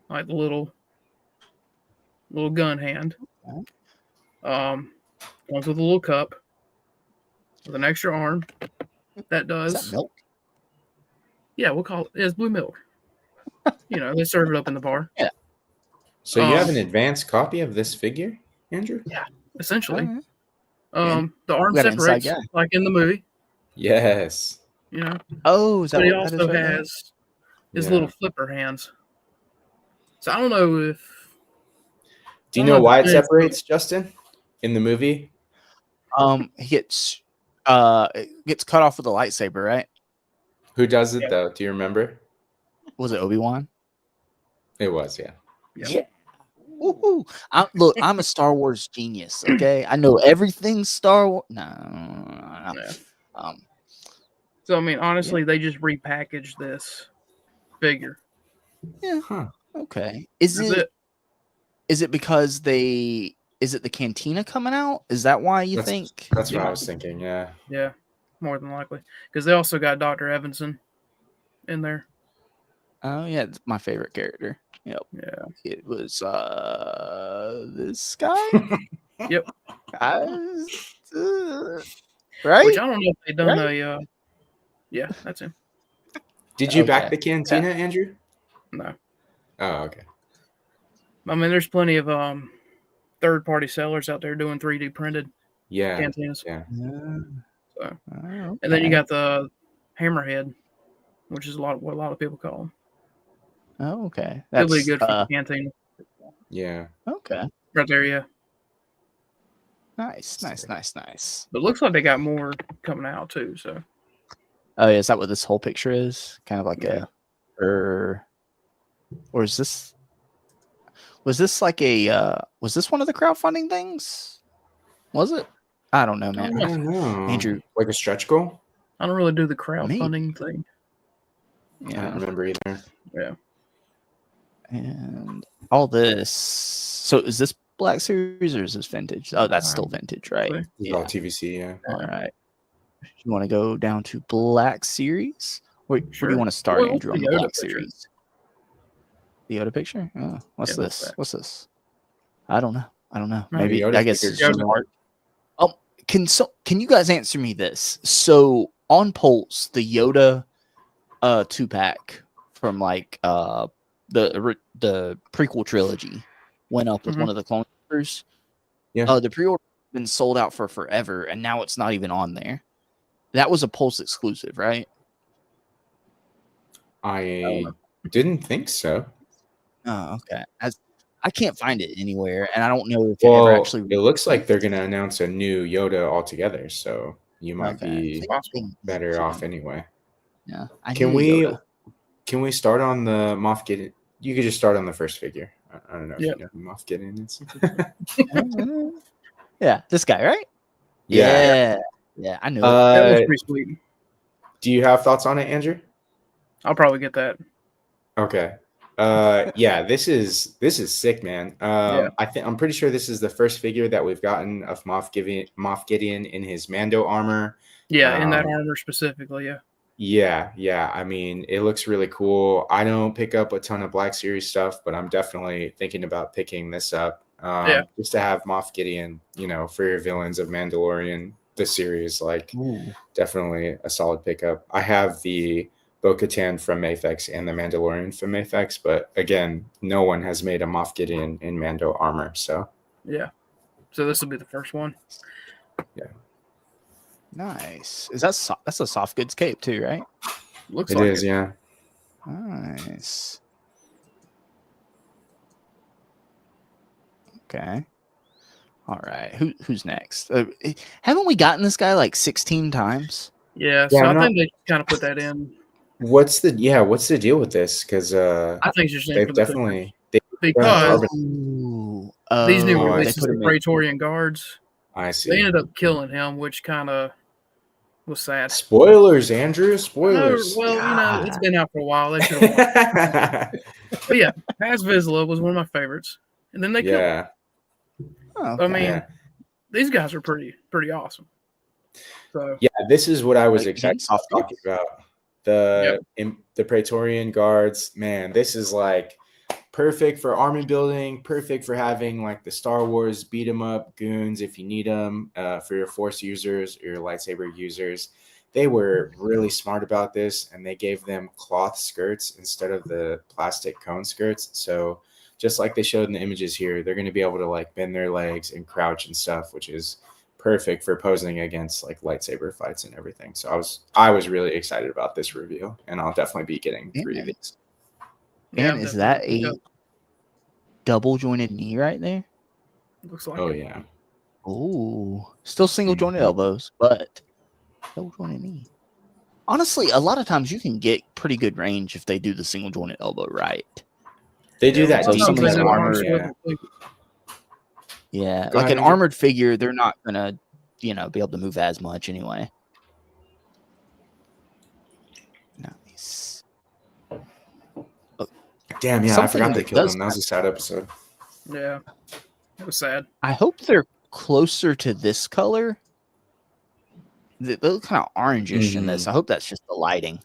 Speaker 2: like the little gun hand. Comes with a little cup with an extra arm. That does.
Speaker 1: Is that milk?
Speaker 2: Yeah, we'll call it. It's blue milk. They serve it up in the bar.
Speaker 1: Yeah.
Speaker 4: So you have an advanced copy of this figure, Andrew?
Speaker 2: Yeah, essentially.
Speaker 1: Right.
Speaker 2: The arm separates like in the movie.
Speaker 4: Yes.
Speaker 1: Oh, is that
Speaker 2: but he
Speaker 1: what
Speaker 2: also has his little flipper hands. So I don't know if.
Speaker 4: Do you know why it separates, Justin? In the movie?
Speaker 1: He gets cut off with a lightsaber, right?
Speaker 4: Who does it though? Do you remember?
Speaker 1: Was it Obi-Wan?
Speaker 4: It was, yeah.
Speaker 1: Yeah. Woo-hoo. Look, I'm a Star Wars genius. Okay, I know everything Star Wars. No.
Speaker 2: So I mean, honestly, they just repackaged this figure.
Speaker 1: Yeah. Huh. Okay. Is it because is it the Cantina coming out? Is that why you think?
Speaker 4: That's what I was thinking. Yeah.
Speaker 2: Yeah, more than likely, because they also got Dr. Evanson in there.
Speaker 1: Oh yeah, it's my favorite character. Yep.
Speaker 2: Yeah.
Speaker 1: It was this guy.
Speaker 2: Yep.
Speaker 1: Right.
Speaker 2: Which I don't know if they done a. Yeah, that's him.
Speaker 4: Did you back the Cantina, Andrew?
Speaker 2: No.
Speaker 4: Oh, okay.
Speaker 2: I mean, there's plenty of third-party sellers out there doing 3D printed Cantinas.
Speaker 4: Yeah.
Speaker 2: So, and then you got the Hammerhead, which is what a lot of people call them.
Speaker 1: Oh, okay.
Speaker 2: That's really good for the Cantina.
Speaker 4: Yeah.
Speaker 1: Okay.
Speaker 2: Right there, yeah.
Speaker 1: Nice.
Speaker 2: But it looks like they got more coming out too. So.
Speaker 1: Oh, yeah, is that what this whole picture is? Kind of like a or is this? Was this like a? Was this one of the crowdfunding things? Was it? I don't know, man.
Speaker 4: I don't know.
Speaker 1: Andrew,
Speaker 4: like a stretch goal?
Speaker 2: I don't really do the crowdfunding thing.
Speaker 4: I
Speaker 1: Yeah,
Speaker 4: don't remember either.
Speaker 2: Yeah.
Speaker 1: and all this. So is this Black Series or is this vintage? Oh, that's still vintage, right?
Speaker 2: Okay.
Speaker 4: This is all TVC, yeah.
Speaker 1: All right. You want to go down to Black Series? Where do
Speaker 2: Sure.
Speaker 1: you want to start,
Speaker 2: Well,
Speaker 1: Andrew, on
Speaker 2: the
Speaker 1: the
Speaker 2: Yoda
Speaker 1: Black
Speaker 2: picture.
Speaker 1: Series? The Yoda picture? Oh, what's
Speaker 2: Yeah, what's
Speaker 1: this?
Speaker 2: that?
Speaker 1: What's this? I don't know.
Speaker 2: Maybe
Speaker 1: Maybe
Speaker 4: Yoda
Speaker 1: I guess
Speaker 4: figure's
Speaker 1: it's just
Speaker 2: Yoda.
Speaker 1: art. Can you guys answer me this? So on Pulse, the Yoda 2-pack from like the prequel trilogy went up with
Speaker 2: Mhm.
Speaker 1: one of the clone troopers.
Speaker 4: Yeah.
Speaker 1: The pre-order has been sold out for forever, and now it's not even on there. That was a Pulse exclusive, right?
Speaker 4: I didn't think so.
Speaker 1: Oh, okay. I can't find it anywhere, and I don't know if it
Speaker 4: Well,
Speaker 1: ever actually.
Speaker 4: it looks like they're going to announce a new Yoda altogether, so you might be better off anyway.
Speaker 1: Yeah. I
Speaker 4: Can
Speaker 1: knew
Speaker 4: we
Speaker 1: Yoda.
Speaker 4: can we start on the Moff Gideon? You could just start on the first figure. I don't know if
Speaker 2: Yep.
Speaker 4: you know who Moff Gideon is.
Speaker 1: Yeah, this guy, right?
Speaker 4: Yeah.
Speaker 1: Yeah, I knew it.
Speaker 2: That was pretty sweet.
Speaker 4: Do you have thoughts on it, Andrew?
Speaker 2: I'll probably get that.
Speaker 4: Okay. Yeah, this is sick, man.
Speaker 2: Yeah.
Speaker 4: I'm pretty sure this is the first figure that we've gotten of Moff Gideon in his Mando armor.
Speaker 2: Yeah, in that armor specifically, yeah.
Speaker 4: Yeah. I mean, it looks really cool. I don't pick up a ton of Black Series stuff, but I'm definitely thinking about picking this up. Just to have Moff Gideon, for your villains of Mandalorian, the series, like definitely a solid pickup. I have the Bo-Katan from Mafex and the Mandalorian from Mafex, but again, no one has made a Moff Gideon in Mando armor, so
Speaker 2: yeah. So this will be the first one.
Speaker 4: Yeah.
Speaker 1: Nice. Is that's a soft goods cape too, right?
Speaker 2: Looks
Speaker 4: it
Speaker 2: like
Speaker 4: is, yeah.
Speaker 1: Nice. Okay. All right. Who's next? Haven't we gotten this guy like 16 times?
Speaker 2: Yeah, so I think they kind of put that in.
Speaker 4: What's the deal with this? Because
Speaker 2: I think it's just in
Speaker 4: they've
Speaker 2: for the
Speaker 4: definitely
Speaker 2: because these new
Speaker 1: they
Speaker 2: releases
Speaker 1: put
Speaker 2: of
Speaker 1: him in.
Speaker 2: Praetorian Guards,
Speaker 4: I see.
Speaker 2: they ended up killing him, which kind of was sad.
Speaker 4: Spoilers, Andrew. Spoilers.
Speaker 2: No, well, it's been out for a while. They should have. But yeah, Paz Vizsla was one of my favorites, and then they killed him.
Speaker 1: Oh,
Speaker 2: I mean, these guys are pretty awesome. So
Speaker 4: yeah, this is what I was
Speaker 1: Like,
Speaker 4: exactly
Speaker 1: soft
Speaker 4: talking about. The Praetorian Guards, man, this is like perfect for army building, perfect for having like the Star Wars beat 'em up goons if you need them, for your Force users or your lightsaber users. They were really smart about this, and they gave them cloth skirts instead of the plastic cone skirts. So just like they showed in the images here, they're going to be able to like bend their legs and crouch and stuff, which is perfect for posing against like lightsaber fights and everything. So I was really excited about this reveal, and I'll definitely be getting 3 of these.
Speaker 1: Man, is that a double jointed knee right there?
Speaker 2: Looks like
Speaker 4: Oh
Speaker 2: it.
Speaker 4: yeah.
Speaker 1: Oh, still single jointed elbows, but double jointed knee. Honestly, a lot of times you can get pretty good range if they do the single jointed elbow right.
Speaker 4: They do that.
Speaker 1: So some of these
Speaker 4: decent
Speaker 1: armor,
Speaker 4: amount,
Speaker 1: yeah,
Speaker 4: Go
Speaker 1: like
Speaker 4: ahead,
Speaker 1: an
Speaker 4: Andrew.
Speaker 1: armored figure, they're not gonna, be able to move as much anyway. Nice.
Speaker 4: Damn, yeah, I
Speaker 1: Something
Speaker 4: forgot they
Speaker 1: that
Speaker 4: killed
Speaker 1: does
Speaker 4: him. That was a sad episode.
Speaker 2: Yeah, it was sad.
Speaker 1: I hope they're closer to this color. They look kind of orangish in this. I hope that's just the lighting,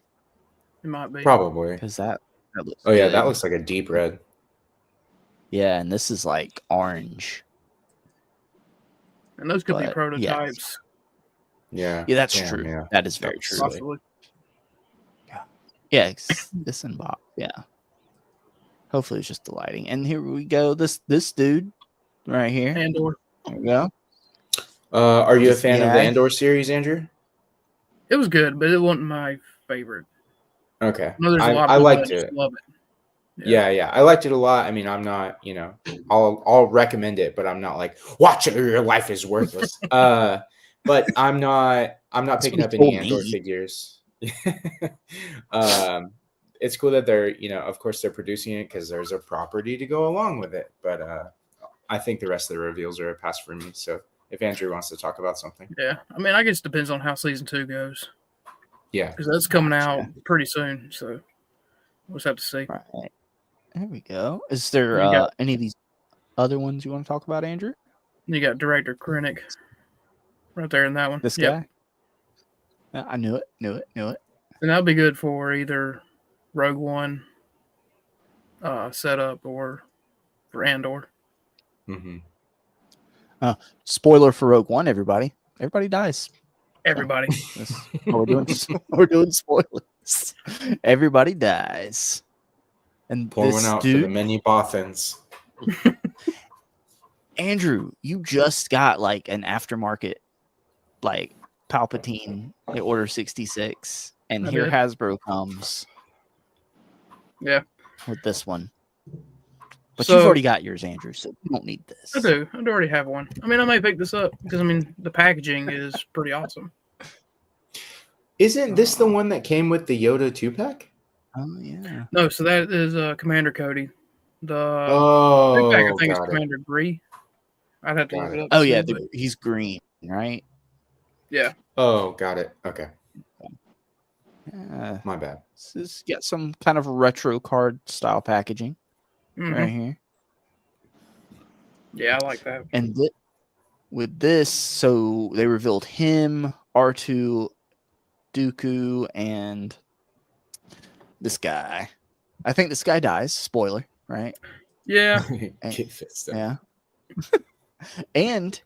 Speaker 2: It might be.
Speaker 4: Probably.
Speaker 1: because that looks.
Speaker 4: Oh yeah, that
Speaker 1: good.
Speaker 4: looks like a deep red.
Speaker 1: Yeah, and this is like orange.
Speaker 2: And those could be
Speaker 1: But,
Speaker 2: prototypes.
Speaker 4: Yeah.
Speaker 1: Yeah, that's
Speaker 4: Damn,
Speaker 1: true.
Speaker 4: yeah.
Speaker 1: That is very true.
Speaker 2: Possibly.
Speaker 1: Yeah, this in box. Yeah. Hopefully it's just the lighting. And here we go. This dude right here.
Speaker 2: Andor.
Speaker 1: There we go.
Speaker 4: Are you a fan of the
Speaker 1: Yeah.
Speaker 4: Andor series, Andrew?
Speaker 2: It was good, but it wasn't my favorite.
Speaker 4: Okay.
Speaker 2: I know there's a lot of
Speaker 4: I
Speaker 2: people
Speaker 4: liked
Speaker 2: that just
Speaker 4: it.
Speaker 2: love it.
Speaker 4: Yeah, I liked it a lot. I mean, I'm not, I'll recommend it, but I'm not like, watch it or your life is worthless. But I'm not picking up any
Speaker 1: told
Speaker 4: Andor
Speaker 1: me.
Speaker 4: figures. it's cool that they're, of course they're producing it because there's a property to go along with it. But I think the rest of the reveals are a pass for me. So if Andrew wants to talk about something.
Speaker 2: Yeah. I mean, I guess it depends on how season 2 goes.
Speaker 4: Yeah.
Speaker 2: Because that's coming out pretty soon. So we'll just have to see.
Speaker 1: Right. There we go. Is there any of these other ones you want to talk about, Andrew?
Speaker 2: You got director Krennic right there in that one.
Speaker 1: This guy? Yeah, I knew it.
Speaker 2: And that'll be good for either Rogue One setup or for Andor.
Speaker 4: Mm-hmm.
Speaker 1: Spoiler for Rogue One, everybody. Everybody dies.
Speaker 2: Everybody.
Speaker 1: We're doing spoilers. Everybody dies. And
Speaker 4: Pour
Speaker 1: this
Speaker 4: one out
Speaker 1: dude,
Speaker 4: for the many Bothans.
Speaker 1: Andrew, you just got like an aftermarket, like Palpatine Order 66, and
Speaker 2: I
Speaker 1: here
Speaker 2: did.
Speaker 1: Hasbro comes.
Speaker 2: Yeah.
Speaker 1: With this one. But
Speaker 2: So-
Speaker 1: you've already got yours, Andrew, so you don't need this.
Speaker 2: I do. I do already have one. I mean, I may pick this up because, I mean, the packaging is pretty awesome.
Speaker 4: Isn't this the one that came with the Yoda 2-pack?
Speaker 1: Oh, yeah.
Speaker 2: No, so that is Commander Cody. The
Speaker 4: Oh,
Speaker 2: pack, I think, is
Speaker 4: got it.
Speaker 2: Commander Bree. I'd have to
Speaker 4: Got
Speaker 2: look
Speaker 4: it.
Speaker 2: it up.
Speaker 1: Oh,
Speaker 2: to
Speaker 1: yeah,
Speaker 2: see, but
Speaker 1: he's green, right?
Speaker 2: yeah.
Speaker 4: Oh, got it. Okay.
Speaker 1: Yeah.
Speaker 4: My bad.
Speaker 1: This has got some kind of retro card style packaging
Speaker 2: Mhm.
Speaker 1: right here.
Speaker 2: Yeah, I like that.
Speaker 1: And with this, so they revealed him, R2, Dooku, and this guy. I think this guy dies. Spoiler, right?
Speaker 2: Yeah.
Speaker 4: Get fist up.
Speaker 1: Yeah. and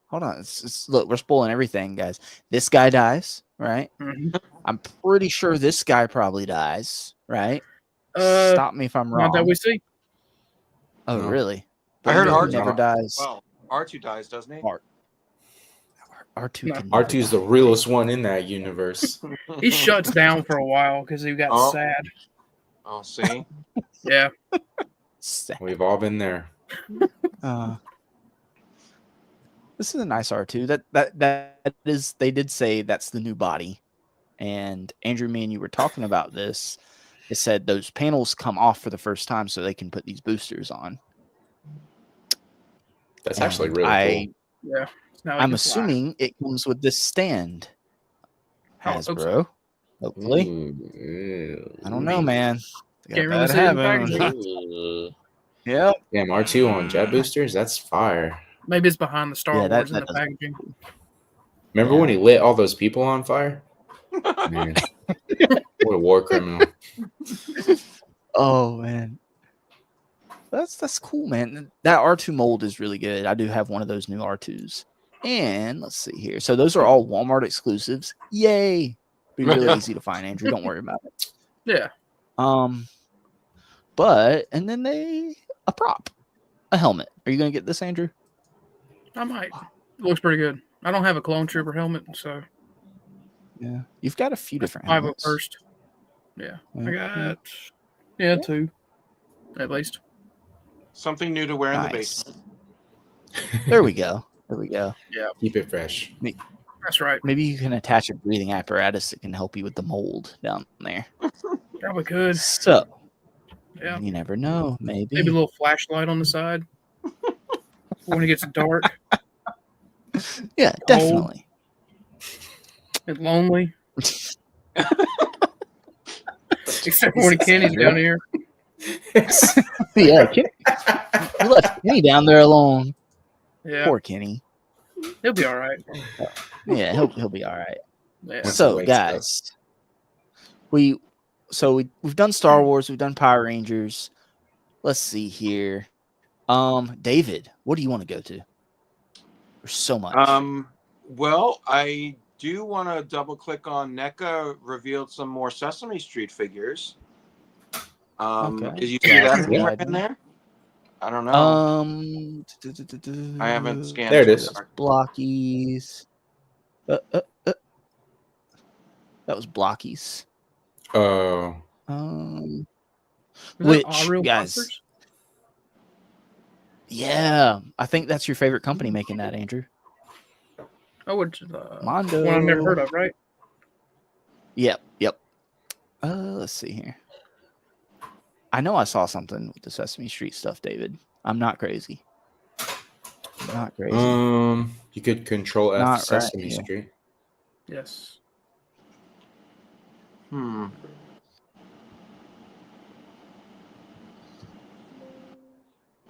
Speaker 1: hold on. Look, we're spoiling everything, guys. This guy dies, right?
Speaker 2: Mhm.
Speaker 1: I'm pretty sure this guy probably dies, right?
Speaker 2: Uh,
Speaker 1: Stop me if I'm wrong.
Speaker 2: Not that we see.
Speaker 1: Oh,
Speaker 4: No.
Speaker 1: really?
Speaker 3: I heard
Speaker 1: Who
Speaker 3: R2
Speaker 1: never dies.
Speaker 3: Well, R2 dies, doesn't he?
Speaker 1: R2
Speaker 2: No.
Speaker 1: can never
Speaker 4: R2's the realest one in that universe.
Speaker 2: He shuts down for a while because he got
Speaker 3: Oh.
Speaker 2: sad.
Speaker 3: Oh, see?
Speaker 2: Yeah.
Speaker 1: die.
Speaker 4: We've all been there.
Speaker 1: This is a nice R2. That is. They did say that's the new body, and Andrew, me and you were talking about this. It said those panels come off for the first time, so they can put these boosters on.
Speaker 4: That's
Speaker 1: And
Speaker 4: actually really cool.
Speaker 2: Yeah. Now he
Speaker 1: I'm
Speaker 2: can fly.
Speaker 1: assuming it comes with this stand.
Speaker 2: I hope so.
Speaker 1: Hasbro, hopefully.
Speaker 4: Ooh.
Speaker 1: I don't know, man. They got
Speaker 2: Can't
Speaker 1: a
Speaker 2: really
Speaker 1: bad
Speaker 2: see it in the
Speaker 1: habit.
Speaker 2: packaging.
Speaker 1: Yep.
Speaker 4: Damn, R2 on jet boosters? That's fire.
Speaker 2: Maybe it's behind the Star
Speaker 1: Yeah,
Speaker 2: Wars in
Speaker 1: that
Speaker 2: the
Speaker 1: does-
Speaker 2: packaging.
Speaker 4: Remember when he lit all those people on fire? Man. What a war criminal.
Speaker 1: Oh man, that's cool, man. That R2 mold is really good. I do have one of those new R2s. And let's see here. So those are all Walmart exclusives. Yay! Be really easy to find, Andrew. Don't worry about it.
Speaker 2: Yeah.
Speaker 1: But and then a prop, a helmet. Are you gonna get this, Andrew?
Speaker 2: I might. It looks pretty good. I don't have a clone trooper helmet, so
Speaker 1: Yeah, you've got a few different
Speaker 2: I
Speaker 1: helmets.
Speaker 2: first. Yeah. I
Speaker 1: Yeah.
Speaker 2: got two. At least.
Speaker 3: Something new to wear in the
Speaker 1: Nice.
Speaker 3: basement.
Speaker 1: There we go. There we go.
Speaker 4: Keep it fresh.
Speaker 2: That's right.
Speaker 1: Maybe you can attach a breathing apparatus that can help you with the mold down there.
Speaker 2: Probably could.
Speaker 1: So
Speaker 2: Yeah.
Speaker 1: you never know. Maybe.
Speaker 2: Maybe a little flashlight on the side. When it gets dark
Speaker 1: Yeah, definitely.
Speaker 2: and lonely. Except when Kenny's down here.
Speaker 1: Yeah, Kenny. You left Kenny down there alone.
Speaker 2: Yeah.
Speaker 1: Poor Kenny.
Speaker 2: He'll be all right.
Speaker 1: Yeah, he'll be all right.
Speaker 2: Yeah.
Speaker 4: Once
Speaker 1: So,
Speaker 4: he wakes up.
Speaker 1: guys, we've done Star Wars, we've done Power Rangers. Let's see here. David, what do you want to go to? There's so much.
Speaker 3: Well, I do want to double click on NECA revealed some more Sesame Street figures.
Speaker 1: Okay.
Speaker 3: Did you see that
Speaker 1: Yeah.
Speaker 3: anywhere in there? I don't know. I haven't scanned.
Speaker 4: There it is.
Speaker 1: Blockies. That was Blockies.
Speaker 4: Oh.
Speaker 1: Um,
Speaker 2: Is that
Speaker 1: which
Speaker 2: all real
Speaker 1: guys?
Speaker 2: monsters?
Speaker 1: Yeah, I think that's your favorite company making that, Andrew.
Speaker 2: Oh, which
Speaker 1: Mondo.
Speaker 2: one I've never heard of, right?
Speaker 1: Yep. Let's see here. I know I saw something with the Sesame Street stuff, David. I'm not crazy. Not crazy.
Speaker 4: You could control F
Speaker 1: Not
Speaker 4: Sesame
Speaker 1: right, yeah.
Speaker 4: Street.
Speaker 2: Yes.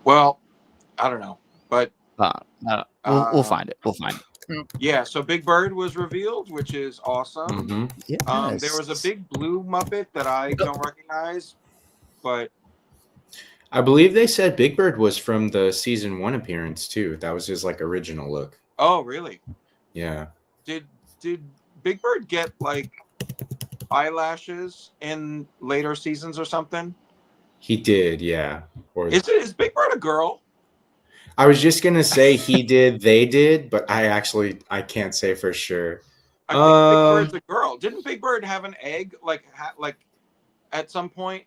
Speaker 3: Well, I don't know, but
Speaker 1: we'll find it. We'll find it.
Speaker 3: Yeah, so Big Bird was revealed, which is awesome.
Speaker 4: Mm-hmm.
Speaker 1: Yeah.
Speaker 3: There was a big blue Muppet that I don't recognize, but
Speaker 4: I believe they said Big Bird was from the season 1 appearance too. That was his like original look.
Speaker 3: oh, really?
Speaker 4: Yeah.
Speaker 3: Did Big Bird get like eyelashes in later seasons or something?
Speaker 4: He did, yeah. Or
Speaker 3: Is Big Bird a girl?
Speaker 4: I was just gonna say he did, they did, but I can't say for sure.
Speaker 3: I think Big Bird's a girl. Didn't Big Bird have an egg like at some point?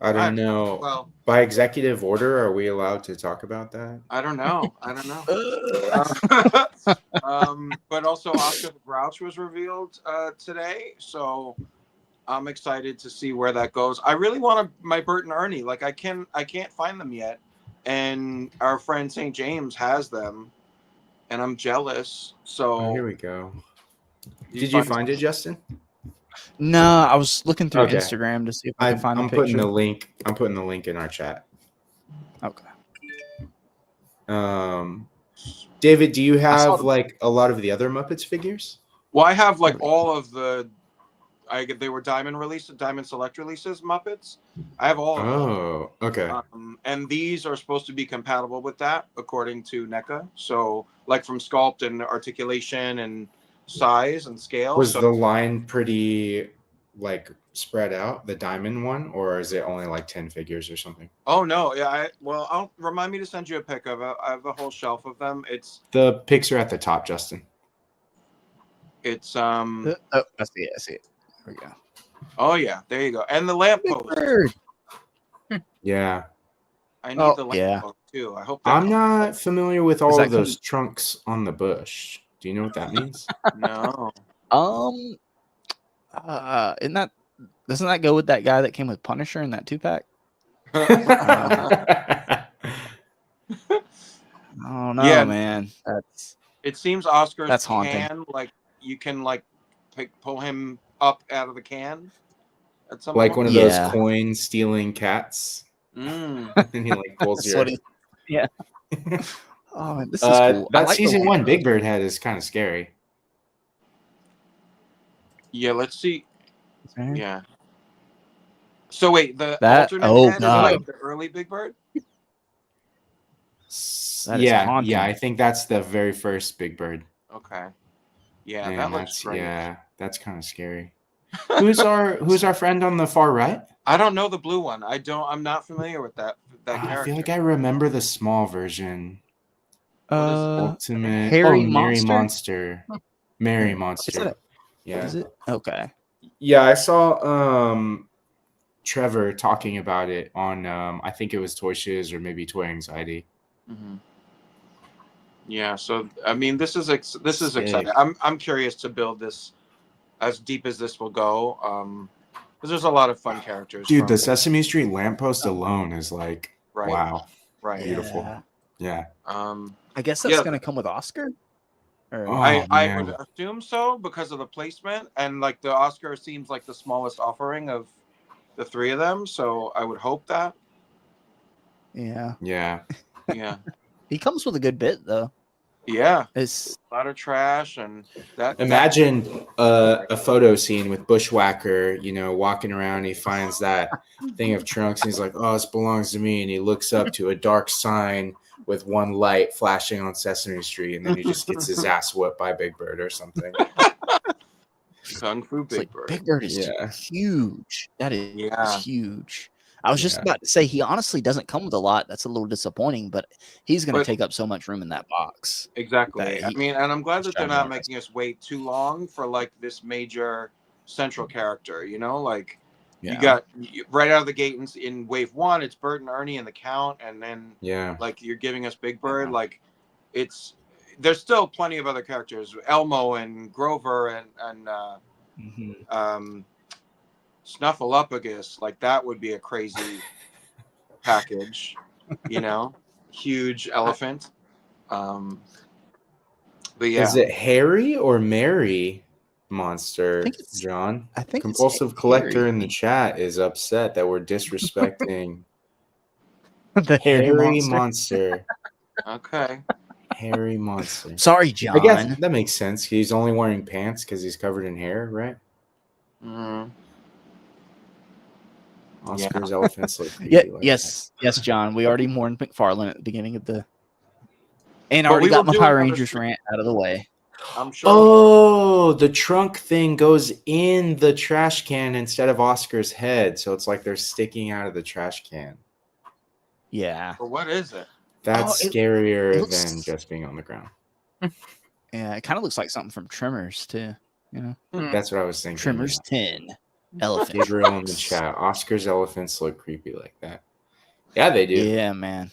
Speaker 4: I don't know.
Speaker 3: Well,
Speaker 4: by executive order, are we allowed to talk about that?
Speaker 3: I don't know. But also Oscar the Grouch was revealed today, so I'm excited to see where that goes. I really want my Bert and Ernie. Like I can't find them yet, and our friend St. James has them, and I'm jealous. So
Speaker 4: here we go. Did you find it, Justin?
Speaker 1: No, I was looking through Instagram to see if I can find the picture.
Speaker 4: I'm putting the link in our chat.
Speaker 1: Okay.
Speaker 4: David, do you have like a lot of the other Muppets figures?
Speaker 3: Well, I have like all of they were Diamond Select releases Muppets. I have all of them.
Speaker 4: Oh, okay.
Speaker 3: And these are supposed to be compatible with that, according to NECA. So, like from sculpt and articulation and size and scale.
Speaker 4: Was the line pretty like spread out, the diamond one, or is it only like 10 figures or something?
Speaker 3: Oh no, yeah. I'll remind me to send you a pic of it. I have a whole shelf of them.
Speaker 4: The pics are at the top, Justin.
Speaker 3: It's
Speaker 1: I see it. There we go.
Speaker 3: Oh yeah, there you go. And the lamppost.
Speaker 4: Yeah.
Speaker 3: I need the lamppost too. I hope.
Speaker 4: I'm not familiar with all of those trunks on the bush. Do you know what that means?
Speaker 3: No.
Speaker 1: Doesn't that go with that guy that came with Punisher in that 2-pack? Oh no, yeah, man.
Speaker 3: It seems Oscar's
Speaker 1: that's haunting.
Speaker 3: Like you can like pull him up out of the can at some
Speaker 4: like
Speaker 3: point.
Speaker 4: One of those coin stealing cats.
Speaker 3: And
Speaker 4: he like pulls your
Speaker 1: yeah. Oh, man, this is cool.
Speaker 4: That like season 1 Big Bird head is kind of scary.
Speaker 3: Yeah, let's see. Yeah. So wait, the alternate head is like the early Big Bird?
Speaker 4: Yeah, I think that's the very first Big Bird.
Speaker 3: Okay. Yeah, man, that looks great.
Speaker 4: Yeah, that's kind of scary. Who's our friend on the far right?
Speaker 3: I don't know the blue one. I'm not familiar with that character.
Speaker 4: I feel like I remember the small version. Ultimate
Speaker 1: Mary
Speaker 4: Monster. Mary Monster. Yeah.
Speaker 1: Is it? Okay.
Speaker 4: Yeah, I saw Trevor talking about it on I think it was Toy Shiz or maybe Toy Anxiety.
Speaker 3: Mm-hmm. Yeah, so I mean this is exciting. I'm curious to build this as deep as this will go. Because there's a lot of fun characters.
Speaker 4: Dude, the Sesame Street lamppost alone is like wow.
Speaker 3: Right.
Speaker 4: Beautiful. Yeah.
Speaker 1: I guess that's gonna come with Oscar.
Speaker 3: I would assume so because of the placement, and like the Oscar seems like the smallest offering of the three of them, so I would hope that.
Speaker 1: Yeah.
Speaker 3: Yeah.
Speaker 1: He comes with a good bit though.
Speaker 3: Yeah,
Speaker 1: it's
Speaker 3: a lot of trash and that.
Speaker 4: Imagine a photo scene with Bushwhacker, walking around. He finds that thing of trunks, and he's like, "Oh, this belongs to me." And he looks up to a dark sign with one light flashing on Sesame Street, and then he just gets his ass whipped by Big Bird or something.
Speaker 3: Kung Fu Big Bird.
Speaker 1: Big Bird is huge. That is huge. I was just about to say he honestly doesn't come with a lot. That's a little disappointing, but he's going to take up so much room in that box.
Speaker 3: Exactly. I mean, and I'm glad that they're not making us wait too long for like this major central character. You got right out of the gate in wave 1, it's Bert and Ernie and the Count, and then like you're giving us Big Bird. Like there's still plenty of other characters, Elmo and Grover and Snuffleupagus, like that would be a crazy package, huge elephant. But yeah,
Speaker 4: Is it Harry or Mary monster, John?
Speaker 1: I think
Speaker 4: Compulsive
Speaker 1: it's
Speaker 4: Collector
Speaker 1: Harry.
Speaker 4: in the chat is upset that we're disrespecting
Speaker 1: The Harry
Speaker 4: Harry
Speaker 1: monster.
Speaker 4: monster.
Speaker 3: okay.
Speaker 4: Harry monster.
Speaker 1: Sorry, John.
Speaker 4: I guess that makes sense. He's only wearing pants because he's covered in hair, right? Oscar's elephants look creepy.
Speaker 1: Yeah,
Speaker 4: like
Speaker 1: yes, John. We already mourned McFarland at the beginning of the, and
Speaker 3: But
Speaker 1: already
Speaker 3: we
Speaker 1: got
Speaker 3: will
Speaker 1: my
Speaker 3: do
Speaker 1: Power
Speaker 3: another
Speaker 1: Rangers
Speaker 3: stream.
Speaker 1: rant out of the way.
Speaker 3: I'm sure.
Speaker 4: Oh, the trunk thing goes in the trash can instead of Oscar's head, so it's like they're sticking out of the trash can.
Speaker 1: Yeah.
Speaker 3: But what is it?
Speaker 4: That's
Speaker 1: it
Speaker 4: scarier
Speaker 1: looks-
Speaker 4: than just being on the ground.
Speaker 1: Yeah, it kind of looks like something from Tremors too.
Speaker 4: That's what I was thinking.
Speaker 1: Tremors 10. Elephant.
Speaker 4: Gabriel in the chat. Oscar's elephants look creepy like that. Yeah, they do.
Speaker 1: Yeah, man.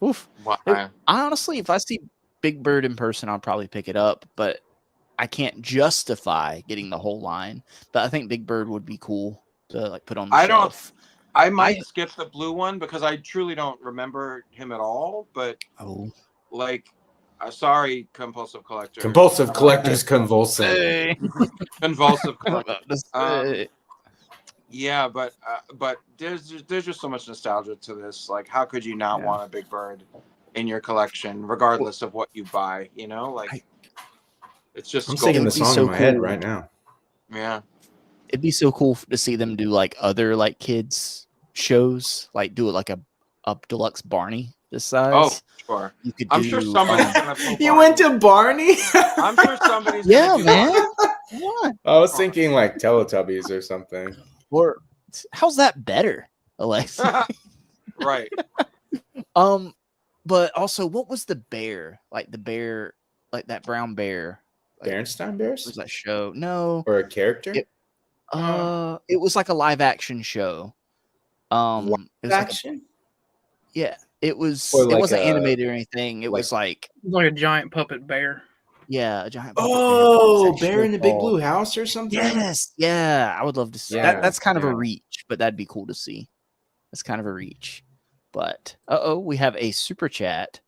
Speaker 1: Oof.
Speaker 3: Why?
Speaker 1: Honestly, if I see Big Bird in person, I'll probably pick it up, but I can't justify getting the whole line. But I think Big Bird would be cool to like put on the shelf.
Speaker 3: I might skip the blue one because I truly don't remember him at all. But sorry, Compulsive Collector.
Speaker 4: Compulsive Collector's convulsing.
Speaker 3: Convulsive Collector. Yeah, but there's just so much nostalgia to this. Like, how could you not want a Big Bird in your collection, regardless of what you buy? It's just.
Speaker 4: I'm singing the song in my head right now.
Speaker 3: Yeah,
Speaker 1: it'd be so cool to see them do like other like kids shows, like do it like a deluxe Barney this size.
Speaker 3: Oh, sure.
Speaker 1: You could.
Speaker 3: I'm sure somebody's gonna pull
Speaker 4: You went to Barney?
Speaker 3: I'm sure somebody's.
Speaker 1: Yeah,
Speaker 3: gonna do
Speaker 1: man.
Speaker 3: Barney.
Speaker 1: What?
Speaker 4: I was thinking like Teletubbies or something.
Speaker 1: Or how's that better, Alexa?
Speaker 3: Right.
Speaker 1: But also, what was the bear? Like the bear, like that brown bear. Like,
Speaker 4: Berenstain Bears?
Speaker 1: was that show? No.
Speaker 4: Or a character?
Speaker 1: It was like a live action show.
Speaker 4: Live
Speaker 1: it was
Speaker 4: action?
Speaker 1: it was.
Speaker 4: Or like
Speaker 1: it wasn't animated or anything. It
Speaker 4: like-
Speaker 1: was like
Speaker 2: a giant puppet bear.
Speaker 1: Yeah, a giant. puppet
Speaker 4: Oh,
Speaker 1: bear.
Speaker 4: Bear in the Big Blue House or something?
Speaker 1: Yes, yeah, I would love to see
Speaker 4: Yeah,
Speaker 1: that. That's kind of a
Speaker 4: yeah.
Speaker 1: reach, but that'd be cool to see. That's kind of a reach. But we have a super chat,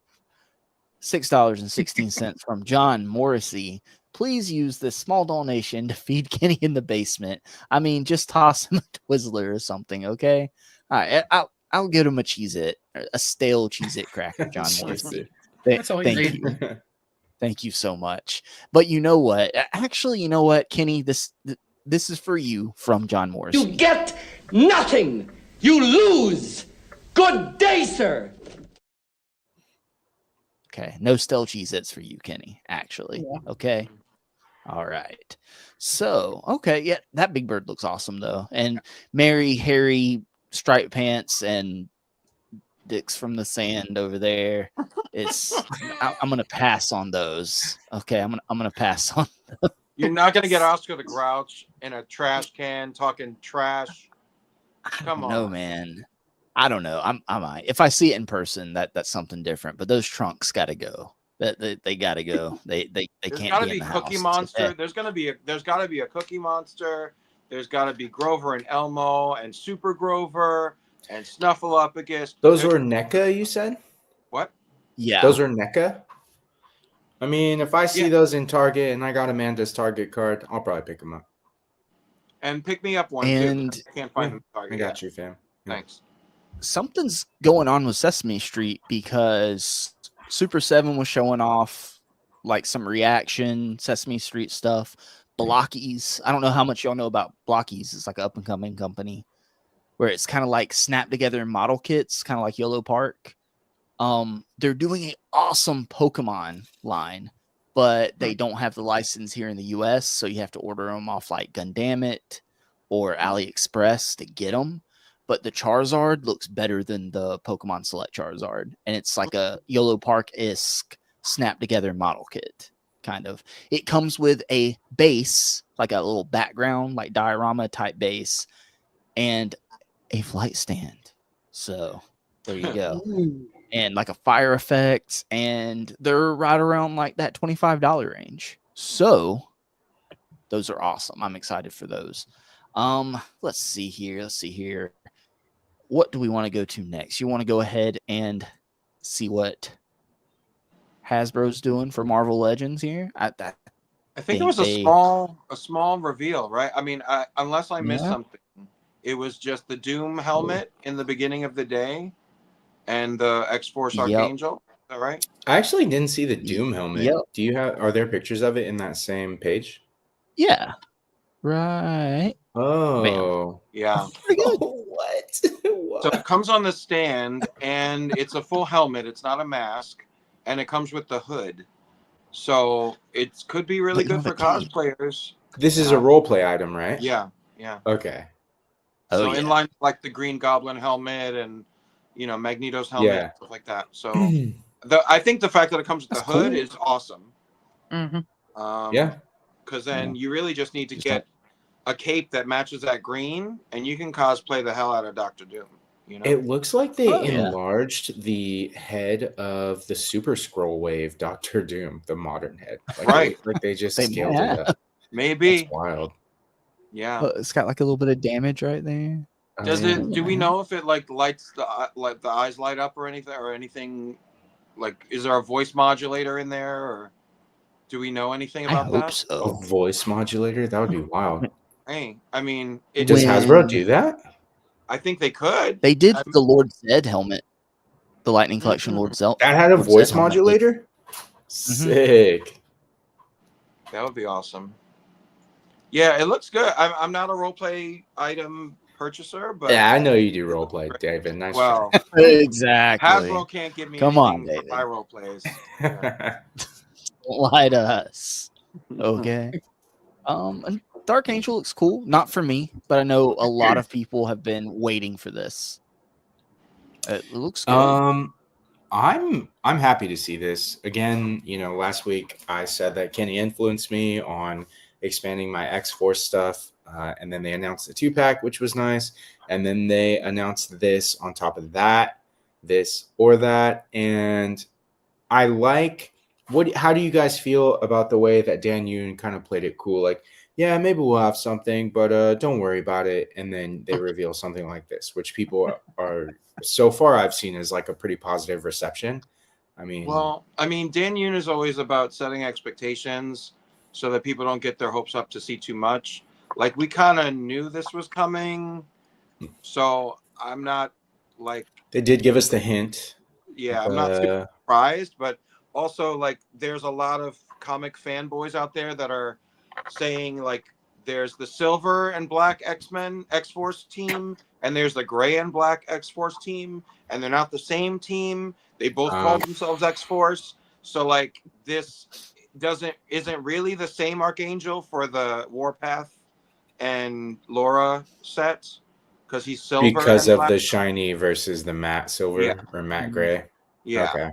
Speaker 1: $6.16 from John Morrissey. Please use this small donation to feed Kenny in the basement. I mean, just toss him a Twizzler or something, okay? All right, I'll get him a Cheez-It, a stale Cheez-It cracker, John Morrissey.
Speaker 2: That's all you
Speaker 1: Thank
Speaker 2: need.
Speaker 1: you. Thank you so much. But you know what? Actually, you know what, Kenny? This is for you from John Morrissey.
Speaker 6: You get nothing. You lose. Good day, sir.
Speaker 1: Okay, no stale Cheez-Its for you, Kenny, actually.
Speaker 2: Yeah.
Speaker 1: Okay. All right. So, okay, yeah, that Big Bird looks awesome, though. And Mary, Harry, striped pants, and dicks from the sand over there. I'm gonna pass on those. Okay, I'm gonna pass on.
Speaker 3: You're not gonna get Oscar the Grouch in a trash can talking trash. Come on.
Speaker 1: No, man. I don't know. I might. If I see it in person, that's something different. But those trunks got to go. They got to go. They
Speaker 3: There's
Speaker 1: can't
Speaker 3: gotta
Speaker 1: be in
Speaker 3: be
Speaker 1: the
Speaker 3: Cookie
Speaker 1: house
Speaker 3: Monster.
Speaker 1: today.
Speaker 3: There's gotta be a Cookie Monster. There's gotta be Grover and Elmo and Super Grover and Snuffleupagus.
Speaker 4: Those were NECA, you said?
Speaker 3: What?
Speaker 1: Yeah.
Speaker 4: Those are NECA? I mean, if I see those in Target and I got Amanda's Target card, I'll probably pick them up.
Speaker 3: And pick me up one
Speaker 1: And-
Speaker 3: too. I can't find them.
Speaker 4: I got you, fam. Yeah.
Speaker 3: Thanks.
Speaker 1: Something's going on with Sesame Street because Super 7 was showing off like some reaction Sesame Street stuff. Blockies. I don't know how much y'all know about Blockies. It's like an up and coming company where it's kind of like snap together model kits, kind of like Yellow Park. They're doing an awesome Pokemon line, but they don't have the license here in the US, so you have to order them off like Gundamit or AliExpress to get them. But the Charizard looks better than the Pokemon Select Charizard, and it's like a Yellow Park-esque snap together model kit, kind of. It comes with a base, like a little background, like diorama type base, and a flight stand. So there you go. And like a fire effect, and they're right around like that $25 range. So those are awesome. I'm excited for those. Let's see here. What do we want to go to next? You want to go ahead and see what Hasbro's doing for Marvel Legends here?
Speaker 3: I think it was a small reveal, right? I mean, unless I missed something, it was just the Doom helmet in the beginning of the day and the X-Force Archangel. Is that right?
Speaker 4: I actually didn't see the Doom helmet. Are there pictures of it in that same page?
Speaker 1: Yeah. Right.
Speaker 4: Oh.
Speaker 3: Bam. Yeah.
Speaker 4: What?
Speaker 3: So it comes on the stand, and it's a full helmet. It's not a mask, and it comes with the hood. So it could be really good for cosplayers.
Speaker 4: This is a role play item, right?
Speaker 3: Yeah.
Speaker 4: Okay.
Speaker 3: So in line with, like, the Green Goblin helmet and, Magneto's helmet, stuff like that. So I think the fact that it comes with the hood is awesome.
Speaker 2: Mm-hmm.
Speaker 3: Because then you really just need to get a cape that matches that green, and you can cosplay the hell out of Dr. Doom.
Speaker 4: It looks like they enlarged the head of the Super Scroll Wave, Dr. Doom, the modern head. Like they just scaled it up.
Speaker 3: Maybe.
Speaker 4: That's wild.
Speaker 3: Yeah.
Speaker 1: It's got like a little bit of damage right there.
Speaker 3: Do we know if it lights the eyes light up or anything? Like, is there a voice modulator in there, or do we know anything about that?
Speaker 1: So.
Speaker 4: A voice modulator? That would be wild.
Speaker 3: Hey, I mean,
Speaker 4: does Hasbro do that?
Speaker 3: I think they could.
Speaker 1: They did the Lord Zed helmet, the Lightning Collection Lord Zed.
Speaker 4: That had a voice modulator? Sick.
Speaker 3: That would be awesome. Yeah, it looks good. I'm not a roleplay item purchaser, but
Speaker 4: yeah, I know you do roleplay, David. Nice.
Speaker 3: Well,
Speaker 1: exactly.
Speaker 3: Hasbro can't give me anything for my roleplays.
Speaker 1: Yeah. Lie to us. Okay. And Dark Angel looks cool. Not for me, but I know a lot of people have been waiting for this. It looks good.
Speaker 4: I'm happy to see this. Again, last week I said that Kenny influenced me on expanding my X-Force stuff, and then they announced the 2-pack, which was nice, and then they announced this on top of that, this or that, and I like how do you guys feel about the way that Dan Yoon kind of played it cool? Like, yeah, maybe we'll have something, but don't worry about it. And then they reveal something like this, which people are so far I've seen as like a pretty positive reception. Dan
Speaker 3: Yoon is always about setting expectations so that people don't get their hopes up to see too much. Like, we kind of knew this was coming, so I'm not like...
Speaker 4: They did give us the hint.
Speaker 3: Yeah, I'm not super surprised, but also, like, there's a lot of comic fanboys out there that are saying, like, there's the silver and black X-Men X-Force team, and there's the gray and black X-Force team, and they're not the same team. They both call themselves X-Force. So, like, this isn't really the same Archangel for the Warpath and Laura sets, because he's silver.
Speaker 4: Because of the shiny versus the matte silver or matte gray.
Speaker 3: Yeah.
Speaker 4: Okay.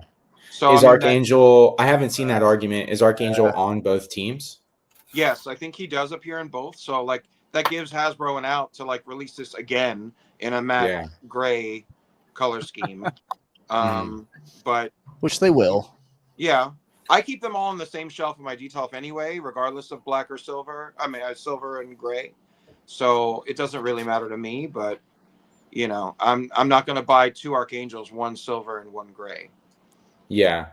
Speaker 3: So
Speaker 4: is Archangel? I haven't seen that argument. Is Archangel on both teams?
Speaker 3: Yes, I think he does appear in both. So, like, that gives Hasbro an out to, like, release this again in a matte gray color scheme. But
Speaker 1: which they will.
Speaker 3: Yeah, I keep them all on the same shelf in my detolf anyway, regardless of black or silver. I mean, silver and gray. So it doesn't really matter to me. But I'm not going to buy 2 Archangels, 1 silver and 1 gray.
Speaker 4: Yeah,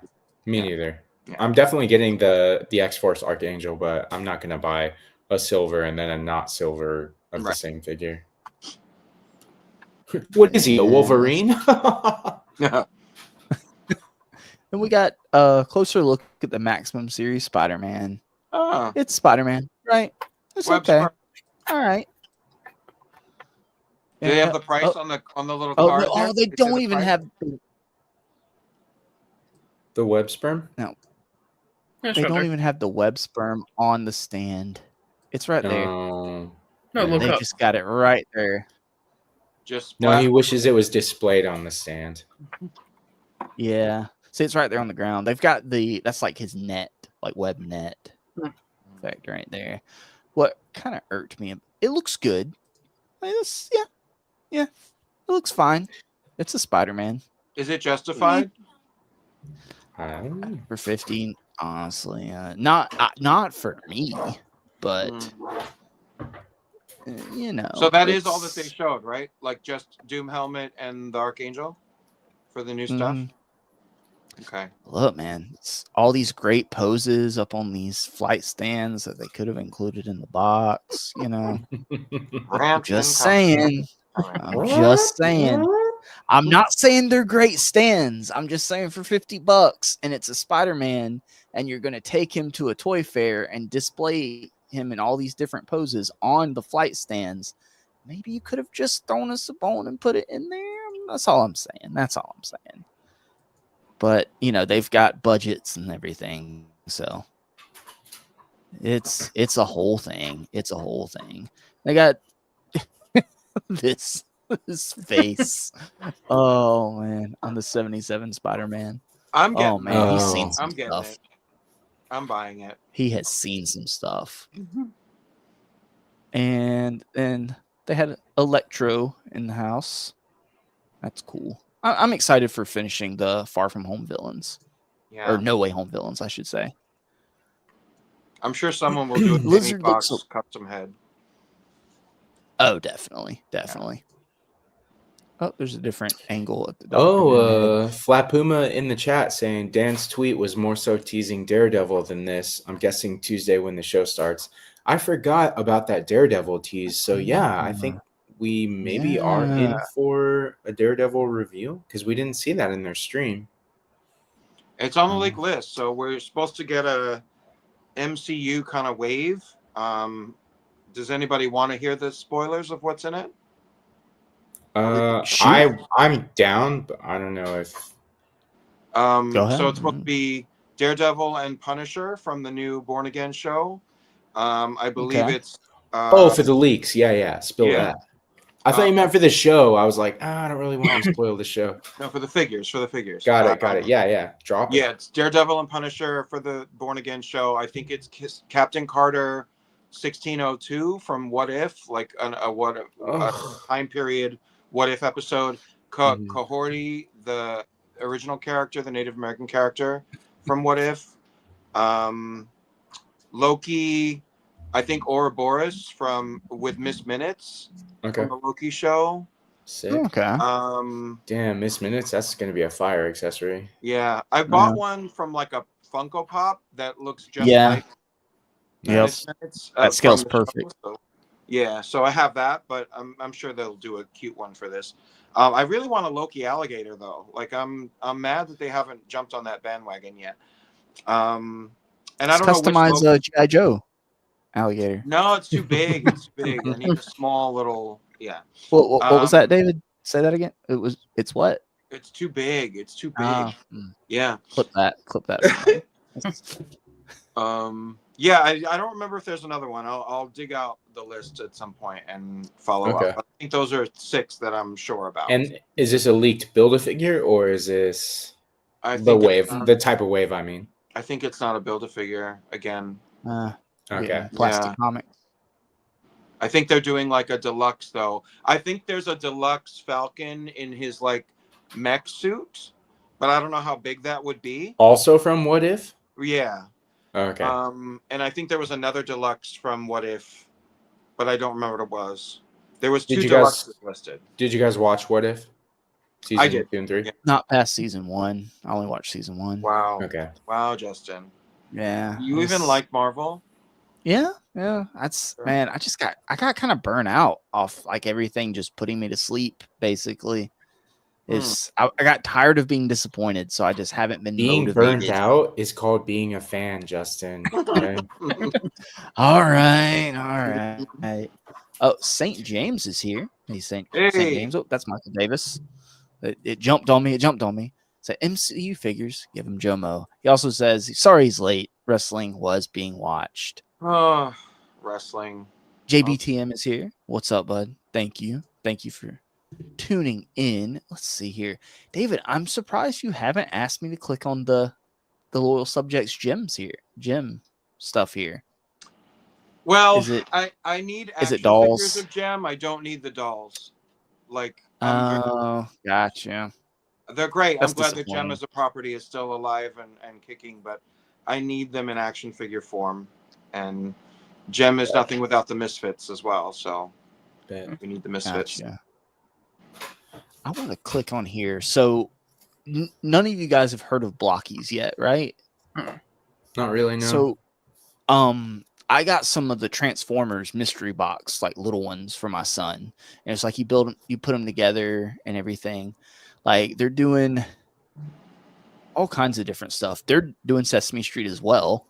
Speaker 4: me neither. Yeah. I'm definitely getting the X-Force Archangel, but I'm not going to buy a silver and then a not silver of the same figure. What is he, a Wolverine?
Speaker 1: Then we got a closer look at the Maximum Series Spider-Man.
Speaker 3: Oh.
Speaker 1: It's Spider-Man, right? It's okay. All right.
Speaker 3: Do they have the price on the little card?
Speaker 1: Oh, they don't even have
Speaker 4: the web sperm?
Speaker 1: No. They don't even have the web sperm on the stand. It's right there.
Speaker 2: No,
Speaker 1: they just got it right there.
Speaker 4: No, he wishes it was displayed on the stand.
Speaker 1: Yeah. See, it's right there on the ground. They've got that's like his net, like web net effect right there. What kind of irked me? It looks good. Yeah. It looks fine. It's a Spider-Man.
Speaker 3: Is it justified?
Speaker 1: For 15, honestly, not for me. but you know.
Speaker 3: So that is all that they showed, right? Like just Doom Helmet and the Archangel for the new stuff. Okay.
Speaker 1: Look, man, it's all these great poses up on these flight stands that they could have included in the box. You know, just saying. I'm just saying. I'm not saying they're great stands. I'm just saying for $50 and it's a Spider-Man and you're going to take him to a toy fair and display him in all these different poses on the flight stands. Maybe you could have just thrown us a bone and put it in there. That's all I'm saying. That's all I'm saying. But, you know, they've got budgets and everything. So it's a whole thing. It's a whole thing. They got this face. Oh man, on the 77 Spider-Man.
Speaker 3: I'm getting.
Speaker 1: Oh man, he's seen some
Speaker 3: I'm getting
Speaker 1: stuff.
Speaker 3: it. I'm buying it.
Speaker 1: He has seen some stuff. And then they had Electro in the house. That's cool. I'm excited for finishing the Far From Home villains.
Speaker 3: Yeah.
Speaker 1: Or No Way Home villains, I should say.
Speaker 3: I'm sure someone will do a
Speaker 1: Lizard
Speaker 3: Jamie Foxx
Speaker 1: looks
Speaker 3: custom head.
Speaker 1: Oh, definitely. Definitely. Oh, there's a different angle at the
Speaker 4: Flat Puma in the chat saying Dan's tweet was more so teasing Daredevil than this. I'm guessing Tuesday when the show starts. I forgot about that Daredevil tease. So yeah, I think we maybe are in for a Daredevil review because we didn't see that in their stream.
Speaker 3: It's on the leak list, so we're supposed to get a MCU kind of wave. Does anybody want to hear the spoilers of what's in it?
Speaker 1: Sure.
Speaker 4: I'm down, but I don't know if.
Speaker 3: So it's supposed to be Daredevil and Punisher from the new Born Again show. I believe it's.
Speaker 4: For the leaks, yeah. Spill that. I thought you meant for the show. I was like, I don't really want to spoil the show.
Speaker 3: No, for the figures.
Speaker 4: Got it. Yeah. Drop it.
Speaker 3: Yeah, it's Daredevil and Punisher for the Born Again show. I think it's Captain Carter 1602 from What If, like a time period What If episode. Cohorty, the original character, the Native American character from What If. Loki, I think Ouroboros with Miss Minutes from the Loki show.
Speaker 4: Sick.
Speaker 1: Okay.
Speaker 4: Damn, Miss Minutes, that's gonna be a fire accessory.
Speaker 3: Yeah, I bought one from like a Funko Pop that looks just like Miss Minutes.
Speaker 1: That scale's perfect.
Speaker 3: So I have that, but I'm sure they'll do a cute one for this. I really want a Loki alligator though. Like I'm mad that they haven't jumped on that bandwagon yet. And I don't
Speaker 1: customize a G.I. Joe alligator.
Speaker 3: No, it's too big. It's big. I need a small little. Yeah.
Speaker 1: What was that, David? Say that again. It's what?
Speaker 3: It's too big. It's too big. Yeah.
Speaker 1: Clip that.
Speaker 3: Yeah, I don't remember if there's another one. I'll dig out the list at some point and follow up. I think those are 6 that I'm sure about.
Speaker 4: And is this a leaked Build-A-Figure or is this the type of wave? I mean,
Speaker 3: I think it's not a Build-A-Figure again.
Speaker 1: Plastic comic.
Speaker 3: I think they're doing like a deluxe though. I think there's a deluxe Falcon in his like mech suit, but I don't know how big that would be.
Speaker 4: Also from What If?
Speaker 3: Yeah.
Speaker 4: Okay.
Speaker 3: And I think there was another deluxe from What If, but I don't remember what it was. There was 2 deluxes listed.
Speaker 4: Did you guys watch What If?
Speaker 3: I did.
Speaker 4: 2 and 3?
Speaker 3: Yeah.
Speaker 1: Not past season 1. I only watched season 1.
Speaker 3: Wow.
Speaker 4: Okay.
Speaker 3: Wow, Justin.
Speaker 1: Yeah.
Speaker 3: You even like Marvel?
Speaker 1: Yeah. That's man. I got kind of burnt out off like everything just putting me to sleep. Basically, I got tired of being disappointed, so I just haven't been
Speaker 4: being
Speaker 1: motivated.
Speaker 4: burnt out is called being a fan, Justin. Okay?
Speaker 1: All right. Oh, St. James is here. He's St. James. Oh, that's Michael Davis. It jumped on me. So MCU figures, give him Jomo. He also says, sorry he's late. Wrestling was being watched.
Speaker 3: Oh, wrestling.
Speaker 1: JBTM is here. What's up, bud? Thank you for tuning in. Let's see here. David, I'm surprised you haven't asked me to click on the loyal subjects gem stuff here.
Speaker 3: Well, I need action
Speaker 1: dolls?
Speaker 3: figures of Gem. I don't need the dolls. Like,
Speaker 1: gotcha.
Speaker 3: They're great.
Speaker 1: That's
Speaker 3: I'm glad that Gem as a property is still alive and kicking, but I need them in action figure form. And Gem is nothing without the Misfits as well. So we need the Misfits.
Speaker 1: Gotcha. I want to click on here. So none of you guys have heard of Blockies yet, right?
Speaker 4: Not really, no.
Speaker 1: So, I got some of the Transformers mystery box, like little ones, for my son, and it's like you put them together and everything. Like they're doing all kinds of different stuff. They're doing Sesame Street as well.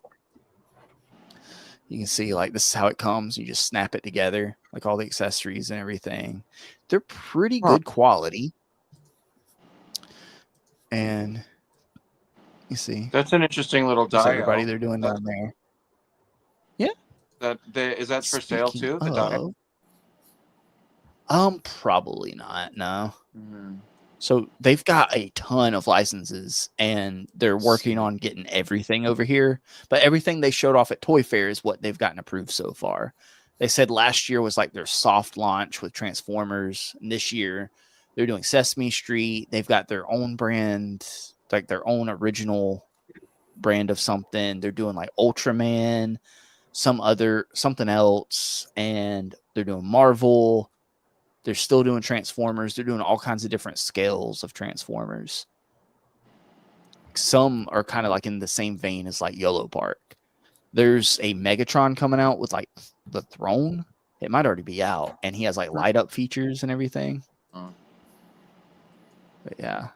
Speaker 1: You can see like this is how it comes. You just snap it together, like all the accessories and everything. They're pretty good quality. And you see,
Speaker 3: That's an interesting little
Speaker 1: that's
Speaker 3: dial.
Speaker 1: everybody they're doing down there. Yeah.
Speaker 3: Is that for sale too? The dial?
Speaker 1: Probably not. No.
Speaker 3: Mm-hmm.
Speaker 1: So they've got a ton of licenses, and they're working on getting everything over here. But everything they showed off at Toy Fair is what they've gotten approved so far. They said last year was like their soft launch with Transformers, and this year they're doing Sesame Street. They've got their own brand, like their own original brand of something. They're doing like Ultraman, something else, and they're doing Marvel. They're still doing Transformers. They're doing all kinds of different scales of Transformers. Some are kind of like in the same vein as like Yolo Park. There's a Megatron coming out with like the throne. It might already be out, and he has like light up features and everything. But yeah,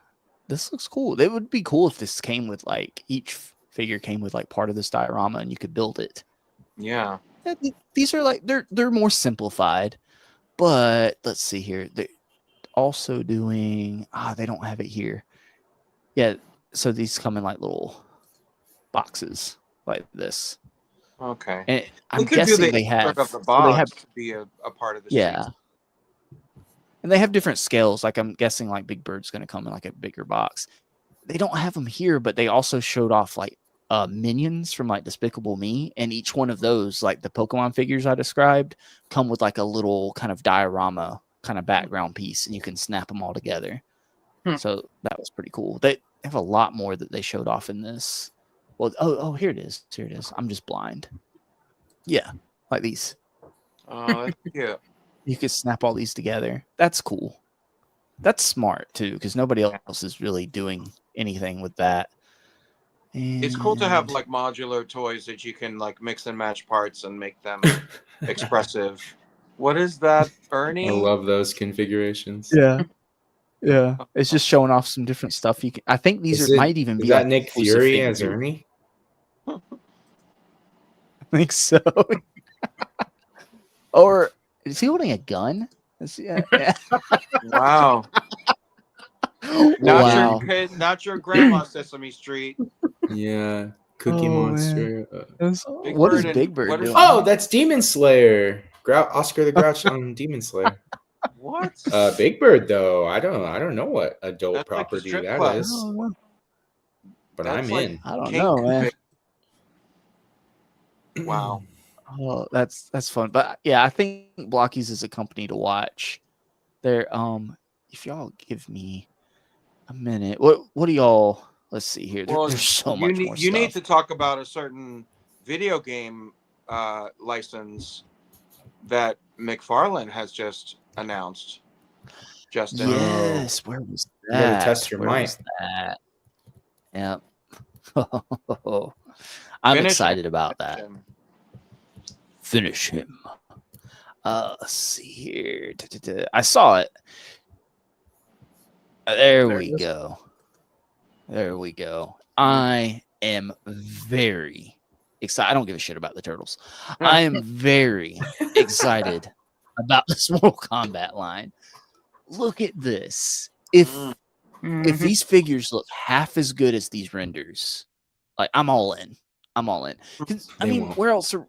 Speaker 1: this looks cool. It would be cool if this came with like each figure came with like part of this diorama, and you could build it.
Speaker 3: Yeah.
Speaker 1: These are like they're more simplified. But let's see here. They're also doing they don't have it here. Yeah, so these come in like little boxes like this.
Speaker 3: Okay.
Speaker 1: And I'm guessing they have
Speaker 3: of the box
Speaker 1: they have
Speaker 3: to be a part of the
Speaker 1: yeah.
Speaker 3: season.
Speaker 1: And they have different scales. Like I'm guessing like Big Bird's gonna come in like a bigger box. They don't have them here, but they also showed off like minions from like Despicable Me, and each one of those, like the Pokemon figures I described, come with like a little kind of diorama kind of background piece, and you can snap them all together. So that was pretty cool. They have a lot more that they showed off in this. Well, here it is. Here it is. I'm just blind. Yeah, like these.
Speaker 3: Oh, that's cute.
Speaker 1: You could snap all these together. That's cool. That's smart too, because nobody else is really doing anything with that.
Speaker 3: It's cool to have like modular toys that you can like mix and match parts and make them expressive. What is that, Ernie?
Speaker 4: I love those configurations.
Speaker 1: Yeah. Yeah. It's just showing off some different stuff. You can. I think these might even be
Speaker 4: that
Speaker 1: like
Speaker 4: Nick Fury as Ernie?
Speaker 1: I think so. Or is he holding a gun? Yeah.
Speaker 3: Wow.
Speaker 1: Wow.
Speaker 3: Not your grandma, Sesame Street.
Speaker 4: Yeah. Cookie Monster.
Speaker 1: What is Big Bird doing?
Speaker 4: Oh, that's Demon Slayer. Oscar the Grouch on Demon Slayer.
Speaker 3: What?
Speaker 4: Big Bird though. I don't know what adult
Speaker 3: That's like
Speaker 4: property
Speaker 3: strip
Speaker 4: that
Speaker 3: club.
Speaker 4: is. But
Speaker 3: That's
Speaker 4: I'm
Speaker 3: like
Speaker 4: in.
Speaker 1: I don't know, man.
Speaker 3: Wow.
Speaker 1: Oh, that's fun. But yeah, I think Blockies is a company to watch. They're if y'all give me a minute. What do y'all let's see here. There's so much more stuff.
Speaker 3: You need to talk about a certain video game license that McFarland has just announced. Justin.
Speaker 1: Yes, where was
Speaker 4: You gotta
Speaker 1: that?
Speaker 4: test your
Speaker 1: Where
Speaker 4: might.
Speaker 1: was that? Yep. I'm
Speaker 3: Finish
Speaker 1: excited
Speaker 3: him.
Speaker 1: about that. Finish him. Let's see here. I saw it. There we go. There we go. I am very excited. I don't give a shit about the turtles. I am very excited about this Mortal Kombat line. Look at this. If these figures look half as good as these renders, like I'm all in. I'm all in. I mean, where else are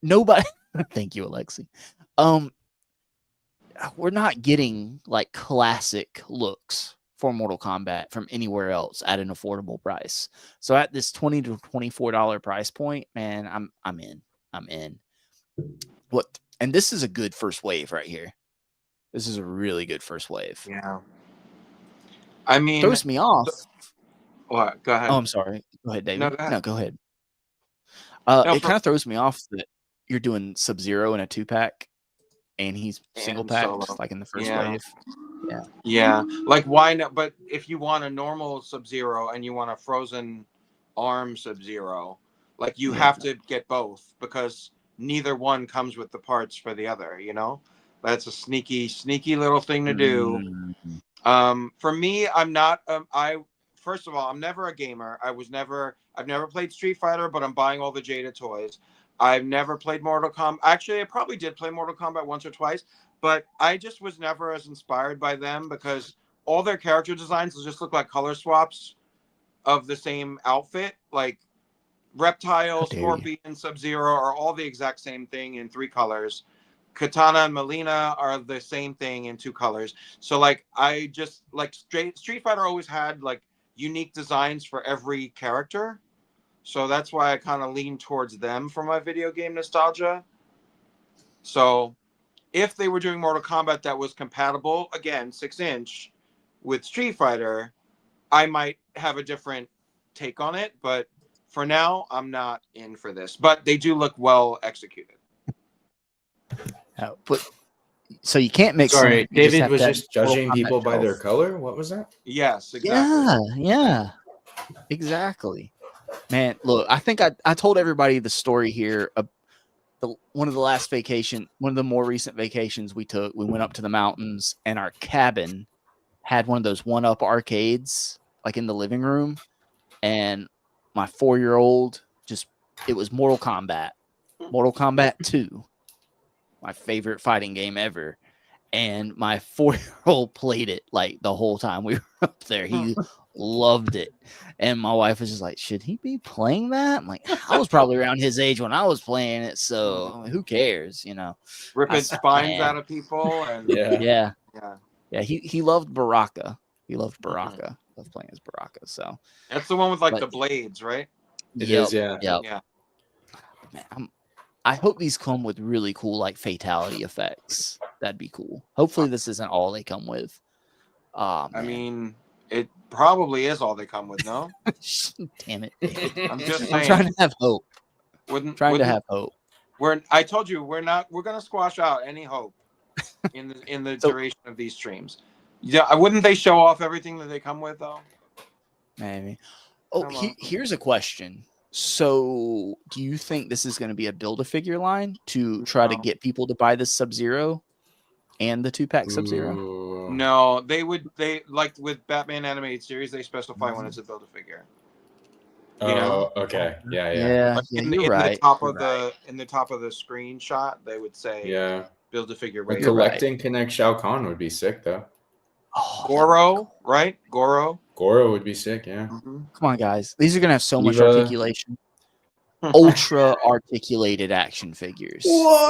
Speaker 1: nobody? Thank you, Alexi. We're not getting like classic looks for Mortal Kombat from anywhere else at an affordable price. So at this $20 to $24 price point, man, I'm in. I'm in. What? And this is a good first wave right here. This is a really good first wave.
Speaker 3: Yeah. I mean,
Speaker 1: Throws me off.
Speaker 3: What? Go ahead.
Speaker 1: Oh, I'm sorry. Go ahead, David.
Speaker 3: No, go ahead.
Speaker 1: No, go ahead.
Speaker 3: No,
Speaker 1: It kind of throws me off that you're doing Sub-Zero in a 2-pack, and he's single
Speaker 3: And
Speaker 1: pack,
Speaker 3: solo.
Speaker 1: just like in the first
Speaker 3: Yeah.
Speaker 1: wave.
Speaker 3: Yeah, like why not? But if you want a normal Sub-Zero and you want a frozen arm Sub-Zero, like you have to get both because neither one comes with the parts for the other. You know, that's a sneaky little thing to do.
Speaker 1: Mm-hmm.
Speaker 3: For me, I'm not. First of all, I'm never a gamer. I've never played Street Fighter, but I'm buying all the Jada toys. I've never played Mortal Kombat. Actually, I probably did play Mortal Kombat once or twice, but I just was never as inspired by them because all their character designs just look like color swaps of the same outfit. Like Reptile, Scorpion, Sub-Zero are all the exact same thing in 3 colors. Katana and Melina are the same thing in 2 colors. So like I just like Street Fighter always had like unique designs for every character. So that's why I kind of lean towards them for my video game nostalgia. So if they were doing Mortal Kombat that was compatible, again, 6-inch with Street Fighter, I might have a different take on it. But for now, I'm not in for this. But they do look well executed.
Speaker 1: But so you can't mix.
Speaker 4: Sorry, David was just
Speaker 1: Mortal
Speaker 4: judging
Speaker 1: Kombat
Speaker 4: people by their
Speaker 1: shelf.
Speaker 4: color. What was that?
Speaker 3: Yes, exactly.
Speaker 1: Yeah, exactly. Man, look, I think I told everybody the story here. One of the more recent vacations we took, we went up to the mountains, and our cabin had one of those 1-up arcades, like in the living room. And my 4-year-old it was Mortal Kombat 2, my favorite fighting game ever. And my 4-year-old played it like the whole time we were up there. He loved it. And my wife was just like, should he be playing that? I'm like, I was probably around his age when I was playing it, so who cares, you know?
Speaker 3: Ripping spines out of people. And
Speaker 1: Yeah. He loved Baraka. Loved playing as Baraka. So
Speaker 3: that's the one with like the blades, right?
Speaker 4: It is,
Speaker 1: yeah. Man, I hope these come with really cool like fatality effects. That'd be cool. Hopefully this isn't all they come with.
Speaker 3: I mean, it probably is all they come with, no?
Speaker 1: Damn it.
Speaker 3: I'm just saying.
Speaker 1: I'm trying to have hope.
Speaker 3: To have hope. I told you we're gonna squash out any hope in the duration of these streams. Yeah, wouldn't they show off everything that they come with though?
Speaker 1: Maybe. Oh, here's a question. So, do you think this is going to be a Build-A-Figure line to try to get people to buy this Sub-Zero and the 2-pack Sub-Zero?
Speaker 3: No, they like with Batman animated series, they specify when it's a Build-A-Figure. You know?
Speaker 4: Okay. Yeah.
Speaker 3: Like in the top of the screenshot, they would say Build-A-Figure.
Speaker 4: Collecting Connect Shao Kahn would be sick though.
Speaker 1: Oh,
Speaker 3: Goro, right? Goro
Speaker 4: would be sick, yeah.
Speaker 1: Mm-hmm. Come on, guys. These are going to have so much articulation. Ultra articulated action figures. Ultra.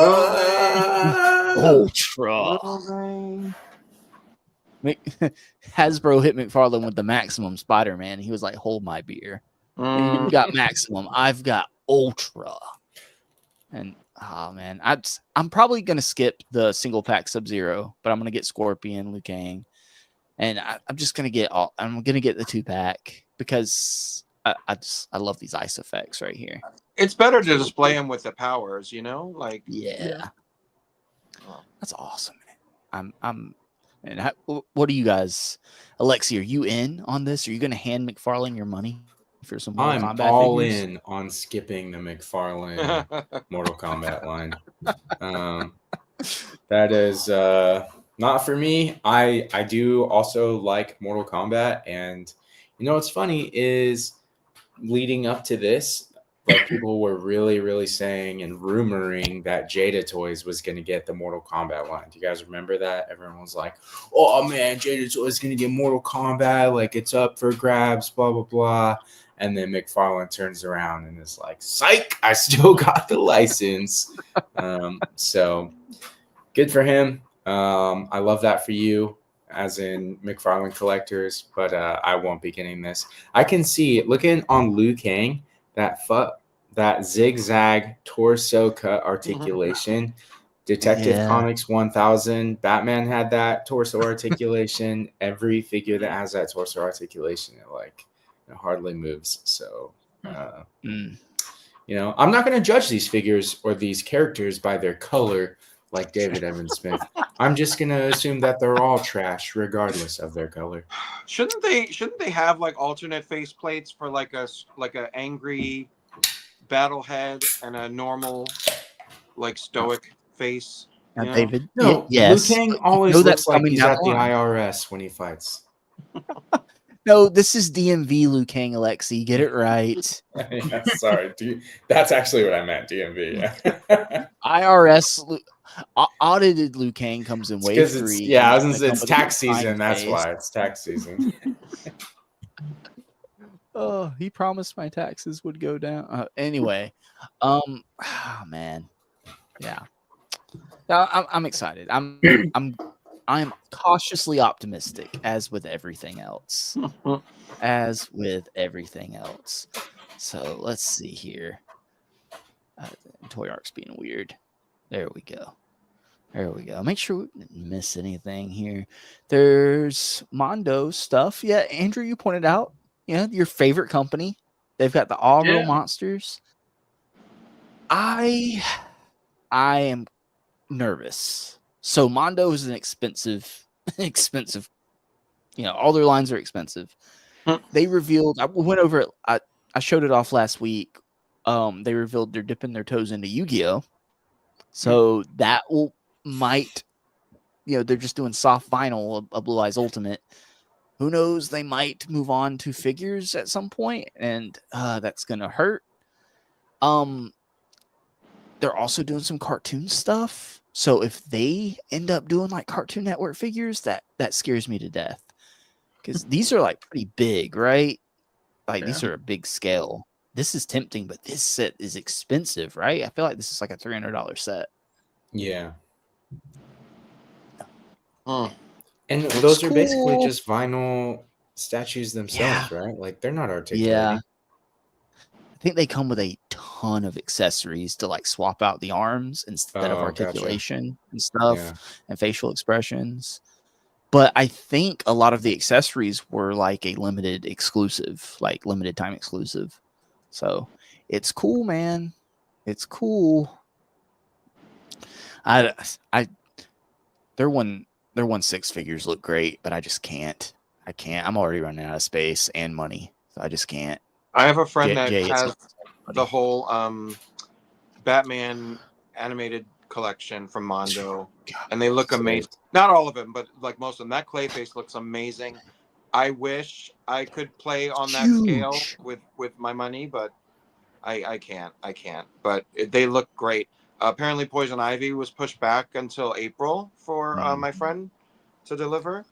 Speaker 1: Hasbro hit McFarland with the Maximum Spider-Man. He was like, hold my beer. You got Maximum. I've got Ultra. And, oh, man. I'm probably going to skip the single-pack Sub-Zero, but I'm going to get Scorpion, Liu Kang. And I'm just gonna get I'm gonna get the 2-pack because I love these ice effects right here.
Speaker 3: It's better to display them with the powers, you know, like
Speaker 1: that's awesome. Man. What are you guys, Alexi? Are you in on this? Are you gonna hand McFarlane your money for some Mortal Kombat
Speaker 4: all
Speaker 1: figures?
Speaker 4: in on skipping the McFarlane Mortal Kombat line. That is not for me. I do also like Mortal Kombat, and you know what's funny is leading up to this, like people were really saying and rumoring that Jada Toys was going to get the Mortal Kombat line. Do you guys remember that? Everyone was like, "Oh man, Jada Toys is going to get Mortal Kombat, like it's up for grabs, blah blah blah." And then McFarlane turns around and is like, "Psych, I still got the license." So good for him. I love that for you, as in McFarlane collectors, but I won't be getting this. I can see, looking on Liu Kang, that zigzag torso cut articulation. Detective Comics 1000, Batman had that torso articulation. Every figure that has that torso articulation, it hardly moves. So You know, I'm not going to judge these figures or these characters by their color, like David Evan Smith. I'm just going to assume that they're all trash, regardless of their color.
Speaker 3: Shouldn't they have like alternate face plates for like a angry battle head and a normal like stoic face?
Speaker 1: Now, David,
Speaker 4: No,
Speaker 1: yes,
Speaker 4: Liu Kang
Speaker 1: but
Speaker 4: always
Speaker 1: that's
Speaker 4: looks like
Speaker 1: coming
Speaker 4: he's
Speaker 1: down
Speaker 4: at
Speaker 1: the
Speaker 4: the
Speaker 1: line.
Speaker 4: IRS when he fights.
Speaker 1: No, this is DMV Liu Kang, Alexi. Get it right.
Speaker 4: Yeah, sorry, that's actually what I meant. DMV.
Speaker 1: IRS audited Liu Kang comes in way free.
Speaker 4: Yeah,
Speaker 1: and
Speaker 4: it's tax
Speaker 1: fine
Speaker 4: season. That's
Speaker 1: face.
Speaker 4: why it's tax season.
Speaker 1: Oh, he promised my taxes would go down. Anyway, man, yeah. I'm excited. I'm cautiously optimistic, as with everything else. So let's see here. Toy Arc's being weird. There we go. Make sure we didn't miss anything here. There's Mondo stuff. Yeah, Andrew, you pointed out, your favorite company. They've got the All Real Monsters. I am nervous. So Mondo is an expensive. All their lines are expensive. They revealed. I went over it. I showed it off last week. They revealed they're dipping their toes into Yu-Gi-Oh. So that might, they're just doing soft vinyl of Blue Eyes Ultimate. Who knows? They might move on to figures at some point, and that's gonna hurt. They're also doing some cartoon stuff. So if they end up doing like Cartoon Network figures, that scares me to death. Because these are like pretty big, right? Like these are a big scale. This is tempting, but this set is expensive, right? I feel like this is like a $300 set.
Speaker 4: Yeah.
Speaker 3: Hmm.
Speaker 4: And those are basically just vinyl statues themselves, right? Like they're not articulating.
Speaker 1: Yeah. I think they come with a ton of accessories to like swap out the arms instead of articulation and stuff and facial expressions. But I think a lot of the accessories were like a limited time exclusive. So it's cool, man. It's cool. Their 1/6 figures look great, but I just can't. I'm already running out of space and money, so I just can't.
Speaker 3: I have a friend that has the whole Batman animated collection from Mondo, and they look amazing. Not all of them, but like most of them. That Clayface looks amazing. I wish I could play on that scale with my money, but I can't. But they look great. Apparently, Poison Ivy was pushed back until April for my friend to deliver.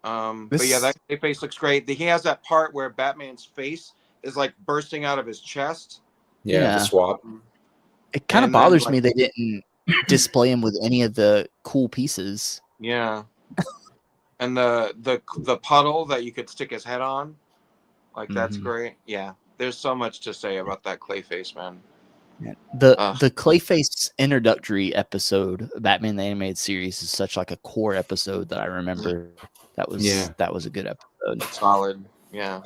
Speaker 3: But yeah, that face looks great. He has that part where Batman's face is like bursting out of his chest.
Speaker 4: Yeah. The swap.
Speaker 1: It kind of bothers me they didn't display him with any of the cool pieces.
Speaker 3: Yeah. And the puddle that you could stick his head on, like that's great. Yeah, there's so much to say about that Clayface, man.
Speaker 1: The Clayface introductory episode, Batman the Animated Series, is such like a core episode that I remember. That was a good episode.
Speaker 3: Solid, yeah.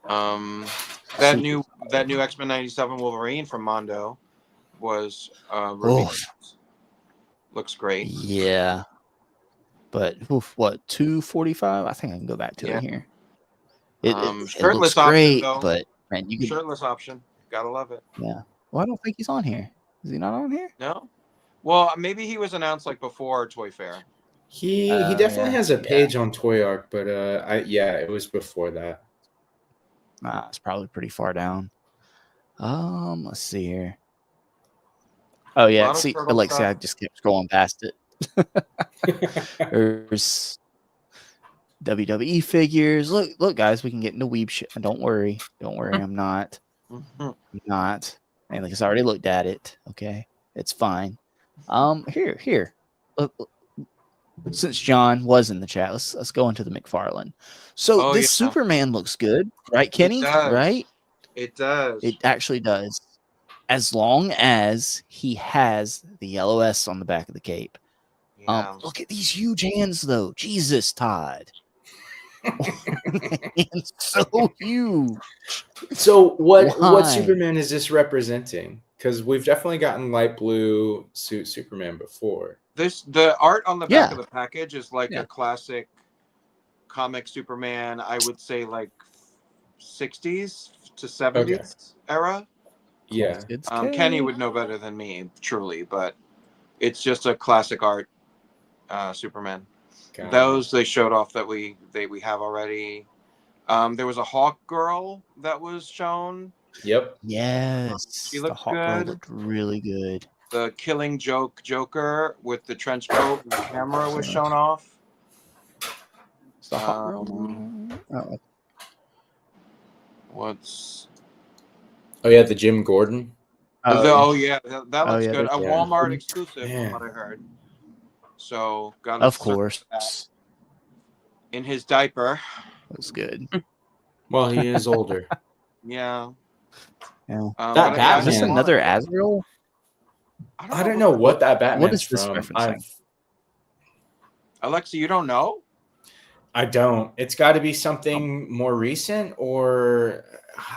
Speaker 3: That new X-Men 97 Wolverine from Mondo was looks great.
Speaker 1: Yeah. But what, $245? I think I can go back to it here. It
Speaker 3: shirtless
Speaker 1: looks great,
Speaker 3: option, though.
Speaker 1: but man, you can
Speaker 3: shirtless option. Gotta love it.
Speaker 1: Yeah. Well, I don't think he's on here. Is he not on here?
Speaker 3: No. Well, maybe he was announced like before Toy Fair.
Speaker 4: He definitely has a page on Toy Arc, but it was before that.
Speaker 1: It's probably pretty far down. Let's see here. Oh yeah, see, Alexia, I just kept scrolling past it. There's WWE figures. Look, guys, we can get into weeb shit. Don't worry, I'm not. I'm not. And like I already looked at it. Okay, it's fine. Here. Look, since John was in the chat, let's go into the McFarland. So this Superman looks good, right, Kenny? Right?
Speaker 3: It does.
Speaker 1: It actually does. As long as he has the yellow S on the back of the cape.
Speaker 3: Yeah.
Speaker 1: Look at these huge hands, though. Jesus, Todd. It's so huge.
Speaker 4: So what
Speaker 1: Why?
Speaker 4: Superman is this representing? Because we've definitely gotten light blue suit Superman before.
Speaker 3: The art on the back
Speaker 1: Yeah.
Speaker 3: of the package is like
Speaker 1: Yeah.
Speaker 3: a classic comic Superman. I would say like 60s to 70s era.
Speaker 4: Yeah.
Speaker 1: It's
Speaker 3: Kenny would know better than me, truly, but it's just a classic art Superman.
Speaker 4: Got
Speaker 3: Those they showed off that we have already. There was a Hawk Girl that was shown.
Speaker 4: it. Yep.
Speaker 1: Yes.
Speaker 3: She
Speaker 1: The
Speaker 3: looked
Speaker 1: Hawk Girl
Speaker 3: good.
Speaker 1: looked really good.
Speaker 3: The Killing Joke Joker with the trench coat and the camera was shown off.
Speaker 1: Is the Hawk Girl? Oh,
Speaker 3: What's
Speaker 4: Oh yeah, the Jim Gordon.
Speaker 3: yeah, that looks
Speaker 1: yeah,
Speaker 3: good. A
Speaker 4: yeah.
Speaker 3: Walmart exclusive,
Speaker 4: Man.
Speaker 3: from what I heard. So got
Speaker 1: of course.
Speaker 3: in his diaper.
Speaker 1: Looks good.
Speaker 4: Well, he is older.
Speaker 3: Yeah.
Speaker 1: Yeah.
Speaker 3: But
Speaker 4: That
Speaker 3: yeah,
Speaker 1: Is this
Speaker 4: Batman-
Speaker 1: another Azrael?
Speaker 4: I don't know what that Batman's
Speaker 1: What is this
Speaker 4: from.
Speaker 1: referencing?
Speaker 3: Alexa, you don't know?
Speaker 4: I don't. It's got to be something more recent, or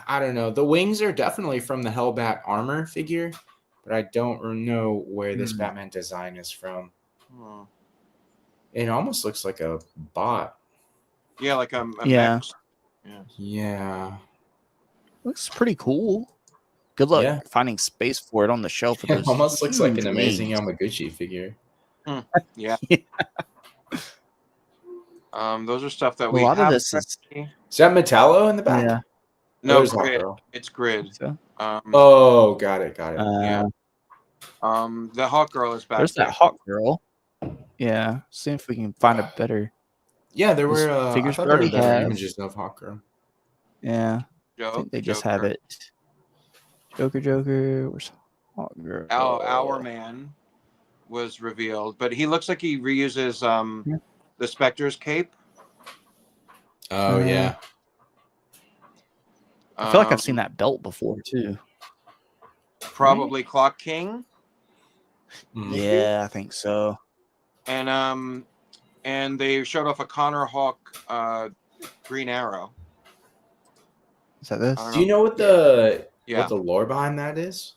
Speaker 4: I don't know. The wings are definitely from the Hellbat armor figure, but I don't know where this Batman design is from.
Speaker 3: Hmm.
Speaker 4: It almost looks like a bot.
Speaker 3: Yeah, like a
Speaker 1: Yeah.
Speaker 3: mech.
Speaker 4: Yeah.
Speaker 1: Looks pretty cool. Good luck
Speaker 4: Yeah.
Speaker 1: finding space for it on the shelf. Of
Speaker 4: It
Speaker 1: those
Speaker 4: almost looks like an
Speaker 1: huge
Speaker 4: amazing
Speaker 1: wings.
Speaker 4: Yamaguchi figure.
Speaker 3: Yeah. Those are stuff that
Speaker 1: A
Speaker 3: we
Speaker 1: lot of
Speaker 3: have.
Speaker 1: this is
Speaker 4: Is that Metallo in the back?
Speaker 1: yeah.
Speaker 3: No,
Speaker 4: There's Hawk
Speaker 3: grid.
Speaker 4: Girl.
Speaker 3: It's grid.
Speaker 1: So,
Speaker 4: Oh, got it.
Speaker 3: Yeah. The Hawk Girl is back.
Speaker 1: there's
Speaker 3: there.
Speaker 1: that Hawk Girl. Yeah. See if we can find a better.
Speaker 4: Yeah, there
Speaker 1: Those
Speaker 4: were I
Speaker 1: figures
Speaker 4: thought
Speaker 1: we
Speaker 4: there were
Speaker 1: already
Speaker 4: better
Speaker 1: have.
Speaker 4: images of Hawk Girl.
Speaker 1: Yeah. I
Speaker 3: Joke,
Speaker 1: think they just
Speaker 3: Joker.
Speaker 1: have it. Joker. Where's Hawk Girl?
Speaker 3: Our Man was revealed, but he looks like he reuses the Spectre's cape.
Speaker 4: Oh yeah.
Speaker 1: I feel like I've seen that belt before too.
Speaker 3: Probably Clock King.
Speaker 1: Yeah, I think so.
Speaker 3: And they showed off a Connor Hawk Green Arrow.
Speaker 1: Is that this?
Speaker 3: I don't
Speaker 4: Do you know what the
Speaker 3: Yeah.
Speaker 4: what the lore behind that is?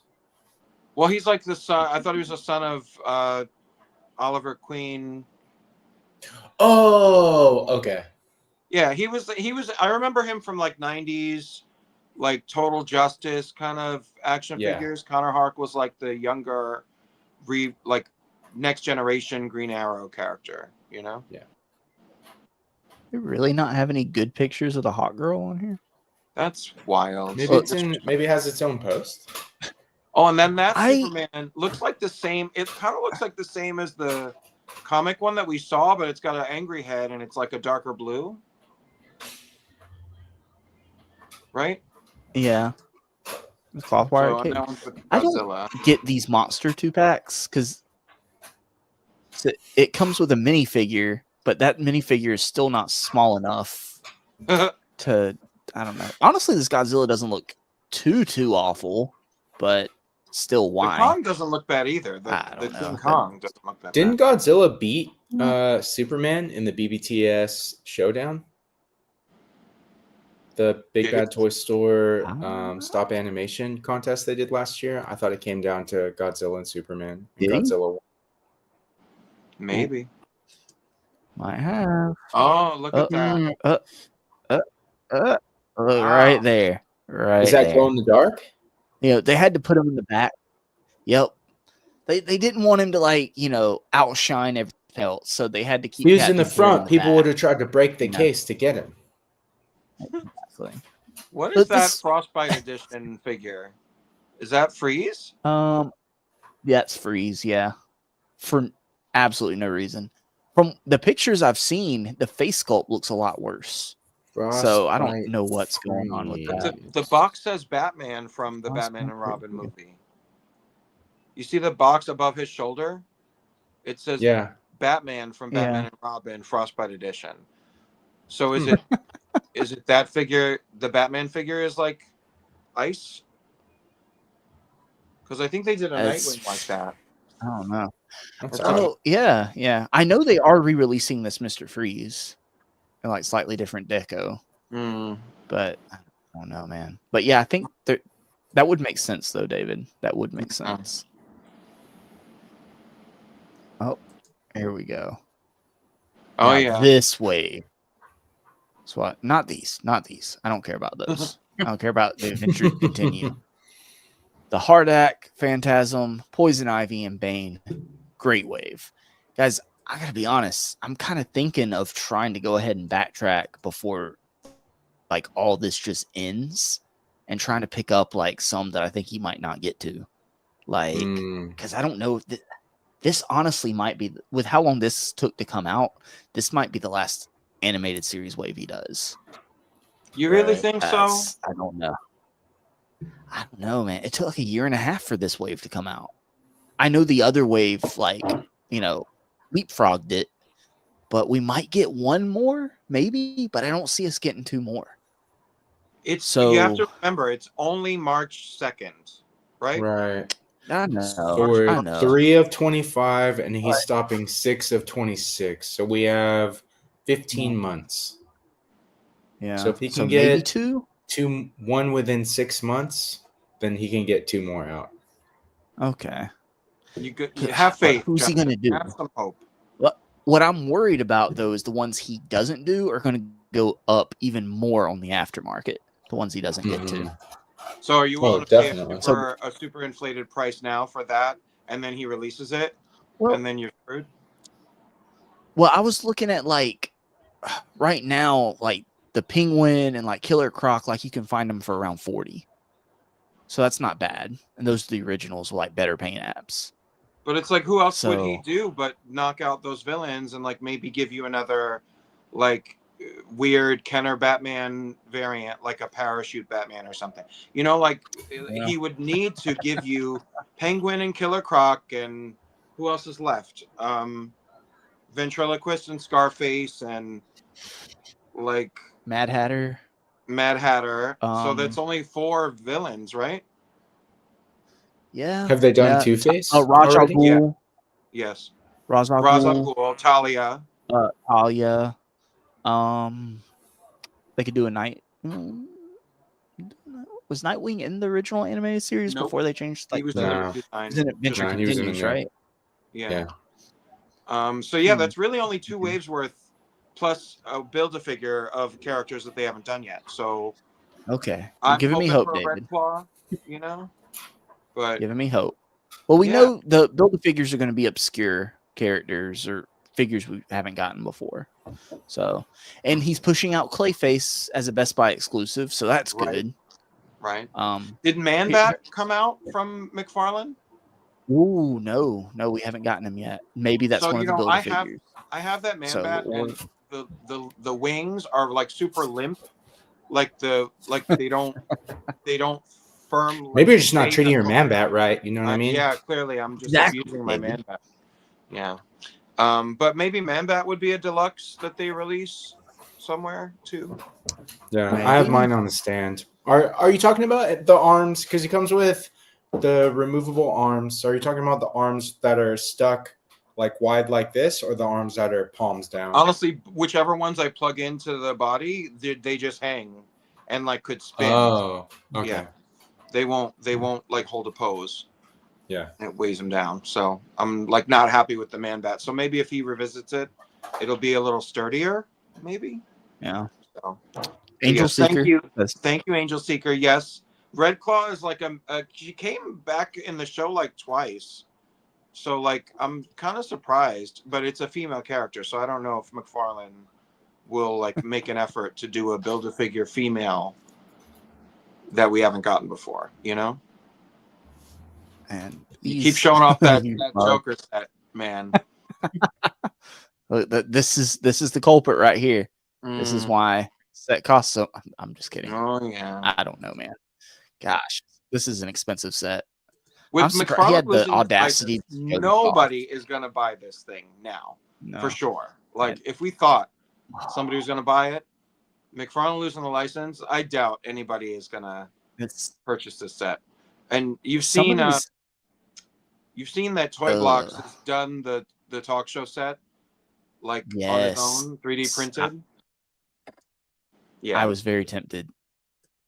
Speaker 3: Well, he's like the son. I thought he was the son of Oliver Queen.
Speaker 4: Oh, okay.
Speaker 3: Yeah, he was. I remember him from like '90s, like Total Justice kind of action
Speaker 4: Yeah.
Speaker 3: figures. Connor Hawk was like the younger, like next generation Green Arrow character. You know.
Speaker 4: Yeah.
Speaker 1: They really not have any good pictures of the Hawk Girl on here?
Speaker 3: That's wild.
Speaker 4: Maybe maybe it has its own post.
Speaker 3: Oh, and then that
Speaker 1: I-
Speaker 3: Superman looks like the same. It kind of looks like the same as the comic one that we saw, but it's got an angry head and it's like a darker blue. Right?
Speaker 1: Yeah. The cloth wire
Speaker 3: So,
Speaker 1: cape.
Speaker 3: that one's the
Speaker 1: I don't-
Speaker 3: Godzilla.
Speaker 1: Get these monster 2-packs because it comes with a minifigure, but that minifigure is still not small enough to. I don't know. Honestly, this Godzilla doesn't look too awful, but still,
Speaker 3: The
Speaker 1: why?
Speaker 3: Kong doesn't look bad either.
Speaker 1: I
Speaker 3: The
Speaker 1: don't
Speaker 3: King
Speaker 1: know.
Speaker 3: Kong doesn't look that
Speaker 4: Didn't
Speaker 3: bad.
Speaker 4: Godzilla beat Superman in the BBTS showdown? The Big
Speaker 3: Yeah.
Speaker 4: Bad Toy Store
Speaker 1: Ah.
Speaker 4: stop animation contest they did last year. I thought it came down to Godzilla and Superman. And
Speaker 1: Did he?
Speaker 4: Godzilla won.
Speaker 3: Maybe.
Speaker 1: Might have.
Speaker 3: Oh, look at that.
Speaker 1: Look,
Speaker 3: Wow.
Speaker 1: right there. Right
Speaker 4: Is that
Speaker 1: there.
Speaker 4: glow in the dark?
Speaker 1: You know, they had to put him in the back. Yep. They didn't want him to outshine everything else, so they had to keep.
Speaker 4: He was in the
Speaker 1: Captain Hood
Speaker 4: front. People would
Speaker 1: back.
Speaker 4: have tried to break the
Speaker 1: No.
Speaker 4: case to get him.
Speaker 1: Exactly.
Speaker 3: What
Speaker 1: But
Speaker 3: is that
Speaker 1: this-
Speaker 3: Frostbite edition figure? Is that Freeze?
Speaker 1: That's Freeze, yeah. For absolutely no reason. From the pictures I've seen, the face sculpt looks a lot worse. So I don't
Speaker 4: Frostbite
Speaker 1: know what's going on with
Speaker 4: Freeze.
Speaker 1: that.
Speaker 3: The box says Batman from the
Speaker 1: Frostbite
Speaker 3: Batman and Robin
Speaker 1: Freeze.
Speaker 3: movie. You see the box above his shoulder? It says
Speaker 4: Yeah.
Speaker 3: Batman from
Speaker 1: Yeah.
Speaker 3: Batman and Robin Frostbite edition. So is it is it that figure? The Batman figure is like ice? Because I think they did a
Speaker 1: It's-
Speaker 3: Nightwing like that.
Speaker 1: I don't know.
Speaker 4: That's
Speaker 3: That's
Speaker 4: odd.
Speaker 1: Oh, yeah. I know they are re-releasing this Mr. Freeze. and like slightly different deco.
Speaker 3: Mm.
Speaker 1: But I don't know, man. But yeah, I think that would make sense, though, David. That would make sense. Oh, here we go.
Speaker 3: Oh
Speaker 1: now,
Speaker 3: yeah,
Speaker 1: this wave. So what? Not these. Not these. I don't care about those. I don't care about the adventure continue. The Hardak, Phantasm, Poison Ivy, and Bane. Great wave. Guys, I gotta be honest. I'm kind of thinking of trying to go ahead and backtrack before like all this just ends and trying to pick up like some that I think he might not get to. Like, because I don't know if this honestly might be, with how long this took to come out, this might be the last animated series wave he does.
Speaker 3: you really think so?
Speaker 1: I don't know. I don't know, man. It took like a year and a half for this wave to come out. I know the other wave, like, leapfrogged it, but we might get one more, maybe, but I don't see us getting two more.
Speaker 3: You have to remember, it's only March 2nd, right?
Speaker 4: Right.
Speaker 1: I know.
Speaker 4: So
Speaker 1: I know.
Speaker 4: 3 of 25, and he's stopping 6 of 26. So we have 15 months.
Speaker 1: Yeah.
Speaker 4: So if he can
Speaker 1: maybe
Speaker 4: get one within 6 months, then he can get 2 more out.
Speaker 1: Okay.
Speaker 3: You have faith.
Speaker 1: Who's he going to do?
Speaker 3: Have some hope.
Speaker 1: What I'm worried about, though, is the ones he doesn't do are going to go up even more on the aftermarket. The ones he doesn't get to.
Speaker 3: So are you willing to pay
Speaker 4: definitely.
Speaker 3: a super inflated price now for that, and then he releases it, and then you're screwed?
Speaker 1: Well, I was looking at like right now, like the Penguin and like Killer Croc, like you can find them for around 40. So that's not bad. And those are the originals, like better paint apps.
Speaker 3: But it's like, who else would he do but knock out those villains and like maybe give you another like weird Kenner Batman variant, like a parachute Batman or something? Like he would need to give you Penguin and Killer Croc, and who else is left? Ventriloquist and Scarface, and like
Speaker 1: Mad Hatter.
Speaker 3: So that's only 4 villains, right?
Speaker 1: Yeah.
Speaker 4: Have they done Two-Face?
Speaker 1: Ra's al Ghul.
Speaker 3: Yeah. Yes.
Speaker 1: Ra's al
Speaker 3: Ghul, Talia.
Speaker 1: Talia. They could do a night. Was Nightwing in the original animated series before they changed? Like,
Speaker 3: he was
Speaker 1: in Adventure Continues, right?
Speaker 3: Yeah. So yeah, that's really only 2 waves worth, plus a Build-A-Figure of characters that they haven't done yet. So
Speaker 1: okay, you're giving me hope, David.
Speaker 3: Red Claw, but
Speaker 1: giving me hope. Well, we know the Build-A-Figures are going to be obscure characters or figures we haven't gotten before. So, and he's pushing out Clayface as a Best Buy exclusive, so that's good.
Speaker 3: Right. Did Man-Bat come out from McFarland?
Speaker 1: Ooh, no, we haven't gotten him yet. Maybe that's one of the Build-A-Figures.
Speaker 3: I have that Man-Bat, and the wings are like super limp, like they don't firm.
Speaker 4: Maybe you're just not treating your Man-Bat right. You know what I mean?
Speaker 3: Yeah, clearly I'm just abusing my Man-Bat. Yeah. But maybe Man-Bat would be a deluxe that they release somewhere too.
Speaker 4: Yeah, maybe. I have mine on the stand. Are you talking about the arms? Because he comes with the removable arms. Are you talking about the arms that are stuck like wide like this, or the arms that are palms down?
Speaker 3: Honestly, whichever ones I plug into the body, they just hang and like could spin.
Speaker 4: Oh, okay.
Speaker 3: Yeah. They won't like hold a pose.
Speaker 4: Yeah.
Speaker 3: It weighs him down. So I'm like not happy with the Man-Bat. So maybe if he revisits it, it'll be a little sturdier, maybe.
Speaker 1: Yeah.
Speaker 3: So
Speaker 1: Angel Seeker.
Speaker 3: Thank you, Angel Seeker. Yes. Red Claw is like she came back in the show like twice. So like I'm kind of surprised, but it's a female character, so I don't know if McFarland will like make an effort to do a Build-A-Figure female that we haven't gotten before,
Speaker 1: And
Speaker 3: you keep showing off that Joker set, man.
Speaker 1: This is the culprit right here. This is why set costs so. I'm just kidding.
Speaker 3: Oh yeah.
Speaker 1: I don't know, man. Gosh, this is an expensive set.
Speaker 3: With McFarland,
Speaker 1: he had the audacity.
Speaker 3: Nobody is going to buy this thing now, for sure. Like if we thought somebody was going to buy it, McFarland losing the license, I doubt anybody is going to purchase this set. And you've seen that Toy Blocks has done the talk show set, like on its own, 3D printed. Yeah,
Speaker 1: I was very tempted.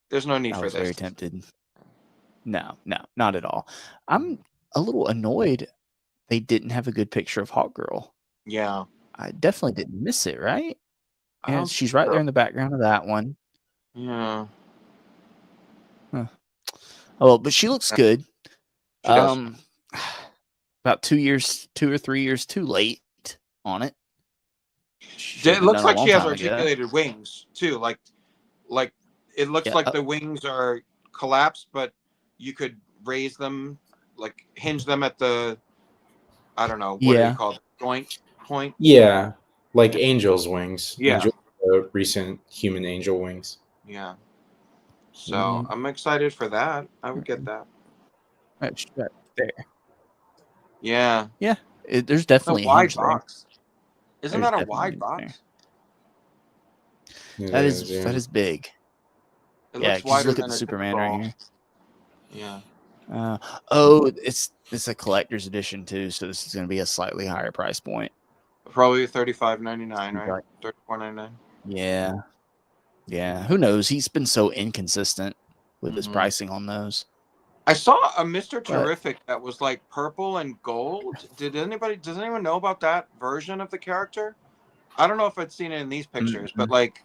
Speaker 3: there's no need
Speaker 1: I
Speaker 3: for
Speaker 1: was
Speaker 3: this.
Speaker 1: very tempted. No, not at all. I'm a little annoyed they didn't have a good picture of Hawk Girl.
Speaker 3: Yeah,
Speaker 1: I definitely didn't miss it, right?
Speaker 3: I
Speaker 1: And
Speaker 3: don't
Speaker 1: she's
Speaker 3: think
Speaker 1: right
Speaker 3: so.
Speaker 1: there in the background of that one.
Speaker 3: Yeah,
Speaker 1: Oh, but she looks good.
Speaker 3: she does.
Speaker 1: About 2 or 3 years too late on it.
Speaker 3: It looks like she has articulated wings too. Like it looks
Speaker 1: Yeah,
Speaker 3: like the wings are collapsed, but you could raise them, like hinge them at the, I don't know, what are they called? Point.
Speaker 4: Yeah, like angel's wings.
Speaker 3: Yeah.
Speaker 4: Angel, recent human angel wings.
Speaker 3: Yeah. So I'm excited for that. I would get that.
Speaker 1: Right there.
Speaker 3: Yeah.
Speaker 1: Yeah, there's
Speaker 3: A
Speaker 1: definitely a
Speaker 3: wide
Speaker 1: hinge there.
Speaker 3: box. Isn't
Speaker 1: There's
Speaker 3: that a
Speaker 1: definitely a
Speaker 3: wide
Speaker 1: hinge
Speaker 3: box?
Speaker 1: That is big.
Speaker 3: It
Speaker 1: Yeah,
Speaker 3: looks
Speaker 1: just
Speaker 3: wider
Speaker 1: look at
Speaker 3: than
Speaker 1: the
Speaker 3: a
Speaker 1: Superman
Speaker 3: typical-
Speaker 1: right
Speaker 3: Yeah.
Speaker 1: here. It's a collector's edition too, so this is going to be a slightly higher price point.
Speaker 3: Probably $35.99, right?
Speaker 1: Right.
Speaker 3: $34.99.
Speaker 1: Yeah. Who knows? He's been so inconsistent with his
Speaker 3: Mhm.
Speaker 1: pricing on those.
Speaker 3: I saw a Mr. Terrific that was like purple and gold. Does anyone know about that version of the character? I don't know if I'd seen it in these pictures, but like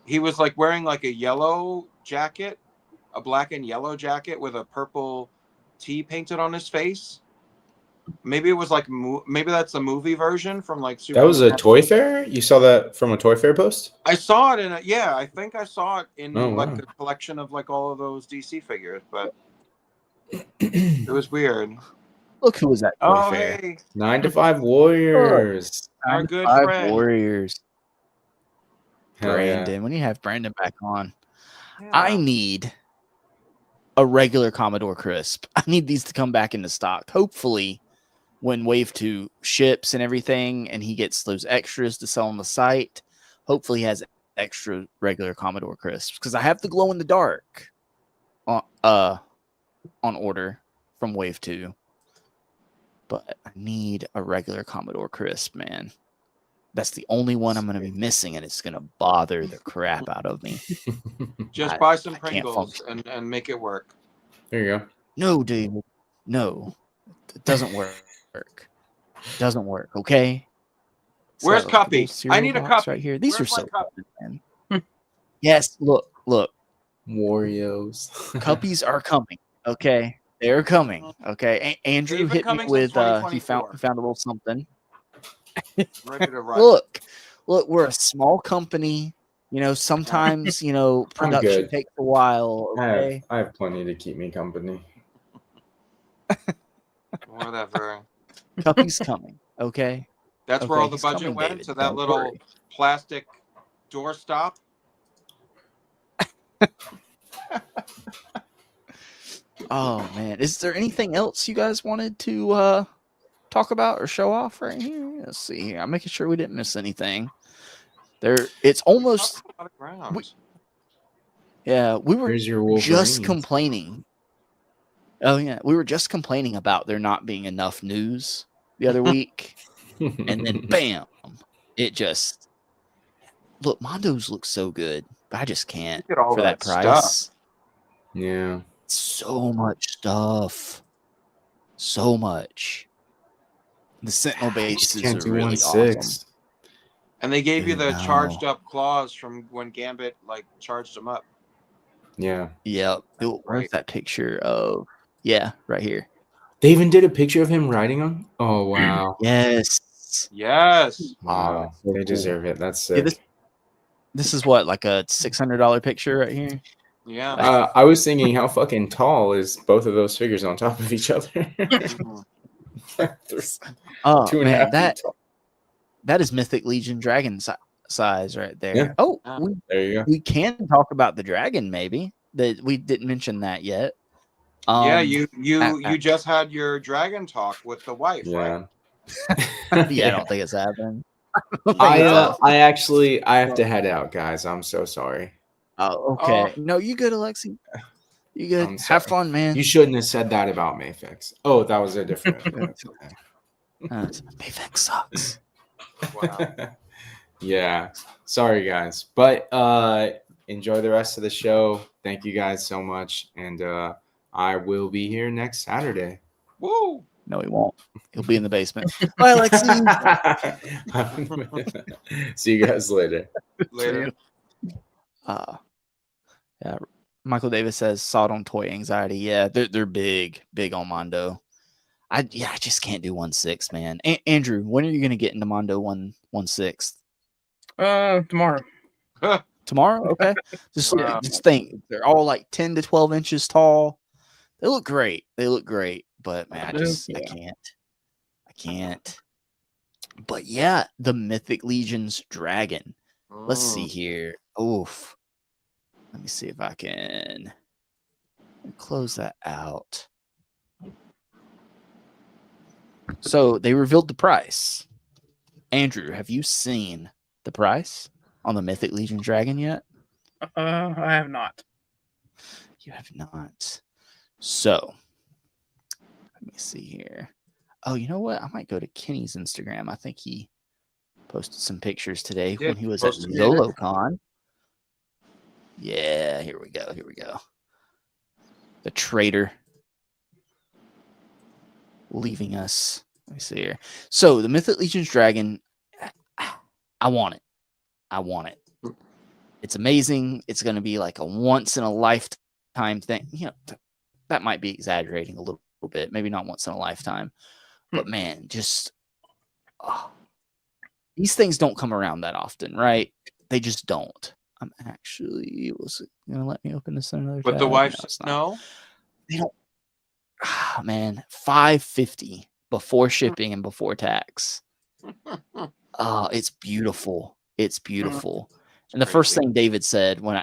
Speaker 3: he was like wearing like a yellow jacket, a black and yellow jacket with a purple T painted on his face. Maybe it was like maybe that's a movie version from like
Speaker 4: That was a Toy Fair? You saw that from a Toy Fair post?
Speaker 3: I saw it I think I saw it in
Speaker 4: Oh,
Speaker 3: like
Speaker 4: wow.
Speaker 3: the collection of like all of those DC figures, but it was weird.
Speaker 1: Look who was at Toy
Speaker 3: Oh,
Speaker 1: Fair.
Speaker 3: hey,
Speaker 4: 9 to 5 Warriors.
Speaker 3: our good
Speaker 1: 5
Speaker 3: friend.
Speaker 1: Warriors.
Speaker 4: Hell
Speaker 1: Brandon.
Speaker 4: yeah.
Speaker 1: When you have Brandon back on,
Speaker 3: Yeah.
Speaker 1: I need a regular Commodore Crisp. I need these to come back into stock. Hopefully, when Wave 2 ships and everything, and he gets those extras to sell on the site, hopefully he has extra regular Commodore Crisps. Because I have the glow in the dark on order from Wave 2. But I need a regular Commodore Crisp, man. That's the only one I'm going to be missing, and it's going to bother the crap out of me.
Speaker 3: Just buy some
Speaker 1: I can't
Speaker 3: Pringles and make it work.
Speaker 4: There you go.
Speaker 1: No, dude. No. It doesn't work. Doesn't work, okay?
Speaker 3: Where's
Speaker 1: So,
Speaker 3: Cuppy?
Speaker 1: little cereal
Speaker 3: I need a
Speaker 1: box
Speaker 3: Cuppy.
Speaker 1: right here. These
Speaker 3: Where's
Speaker 1: are so
Speaker 3: my Cuppy?
Speaker 1: fun, man. Yes, look.
Speaker 4: Warriors.
Speaker 1: Cuppies are coming, okay? They're coming, okay? Andrew
Speaker 3: They've been
Speaker 1: hit me
Speaker 3: coming
Speaker 1: with
Speaker 3: since
Speaker 1: he found a little something.
Speaker 3: Ready to run.
Speaker 1: Look, we're a small company. You know, sometimes production
Speaker 4: good.
Speaker 1: takes a while. Okay,
Speaker 4: I have plenty to keep me company.
Speaker 3: Whatever.
Speaker 1: Cuppy's coming. Okay,
Speaker 3: That's where all the
Speaker 1: he's
Speaker 3: budget
Speaker 1: coming,
Speaker 3: went
Speaker 1: David.
Speaker 3: to that
Speaker 1: Don't
Speaker 3: little
Speaker 1: worry.
Speaker 3: plastic doorstop.
Speaker 1: Oh man, is there anything else you guys wanted to talk about or show off right here? Let's see here. I'm making sure we didn't miss anything. It's almost.
Speaker 3: A lot of ground.
Speaker 1: Yeah, we were
Speaker 4: Here's your Wolverines.
Speaker 1: just complaining. Oh yeah, we were just complaining about there not being enough news the other week, and then bam, it just Mondo's looks so good, but I just can't
Speaker 3: Look at all
Speaker 1: for that
Speaker 3: that
Speaker 1: price.
Speaker 3: stuff.
Speaker 4: Yeah.
Speaker 1: So much stuff, so much. The Sentinel bases
Speaker 4: Can't
Speaker 1: are
Speaker 4: do
Speaker 1: really
Speaker 4: 1/6.
Speaker 1: awesome.
Speaker 3: And they gave you the
Speaker 1: No.
Speaker 3: charged up claws from when Gambit like charged them up.
Speaker 4: Yeah.
Speaker 1: Yep. Where's
Speaker 3: Right.
Speaker 1: that picture of? Yeah, right here.
Speaker 4: They even did a picture of him riding on. Oh wow.
Speaker 1: Yes.
Speaker 3: Yes.
Speaker 4: Wow.
Speaker 1: so
Speaker 4: They
Speaker 1: cool.
Speaker 4: deserve it. That's
Speaker 1: Yeah,
Speaker 4: sick.
Speaker 1: this is what, like a $600 picture right here.
Speaker 3: Yeah.
Speaker 4: I was thinking, how fucking tall is both of those figures on top of each other?
Speaker 3: Mhm.
Speaker 1: Oh
Speaker 4: 2.5
Speaker 1: man,
Speaker 4: feet
Speaker 1: that
Speaker 4: tall.
Speaker 1: that is Mythic Legion dragon size right there.
Speaker 4: Yeah.
Speaker 1: Oh,
Speaker 3: Yeah.
Speaker 4: There you go.
Speaker 1: we can talk about the dragon maybe. That we didn't mention that yet.
Speaker 3: Yeah, you
Speaker 1: uh,
Speaker 3: just had your dragon talk with the wife, right?
Speaker 4: Yeah.
Speaker 1: yeah, I don't think it's happened.
Speaker 4: I have to head out, guys. I'm so sorry.
Speaker 1: Oh, okay. No, you good, Alexi? You good?
Speaker 4: I'm
Speaker 1: Have
Speaker 4: sorry.
Speaker 1: fun, man.
Speaker 4: You shouldn't have said that about Mayfix. Oh, that was a different. That's okay.
Speaker 1: Mayfix sucks.
Speaker 3: Wow.
Speaker 4: Yeah. Sorry, guys. But enjoy the rest of the show. Thank you guys so much. And I will be here next Saturday.
Speaker 3: Woo!
Speaker 1: No, he won't. He'll be in the basement. Bye, Lexi.
Speaker 4: See you guys later.
Speaker 3: Later.
Speaker 1: Yeah. Michael Davis says sawed on toy anxiety. Yeah, they're big on Mondo. I just can't do 1/6, man. Andrew, when are you gonna get into Mondo 1/6?
Speaker 2: Tomorrow.
Speaker 1: Tomorrow? Okay.
Speaker 3: Wow.
Speaker 1: Just think they're all like 10 to 12 inches tall. They look great. But man, I can't. But yeah, the Mythic Legions dragon. Let's see here. Oof. Let me see if I can close that out. So they revealed the price. Andrew, have you seen the price on the Mythic Legion dragon yet?
Speaker 2: I have not.
Speaker 1: You have not. So let me see here. Oh, you know what? I might go to Kenny's Instagram. I think he posted some pictures today when he was at ZoloCon. Yeah, here we go. The traitor leaving us. Let me see here. So the Mythic Legions dragon, I want it. It's amazing. It's going to be like a once in a lifetime thing. You know, that might be exaggerating a little bit. Maybe not once in a lifetime. But man, just these things don't come around that often, right? They just don't. I'm actually, was it gonna let me open this in another
Speaker 3: But
Speaker 1: tab?
Speaker 3: the wife
Speaker 1: No. They don't. Man, $550 before shipping and before tax. It's beautiful. It's beautiful. And the first thing David said when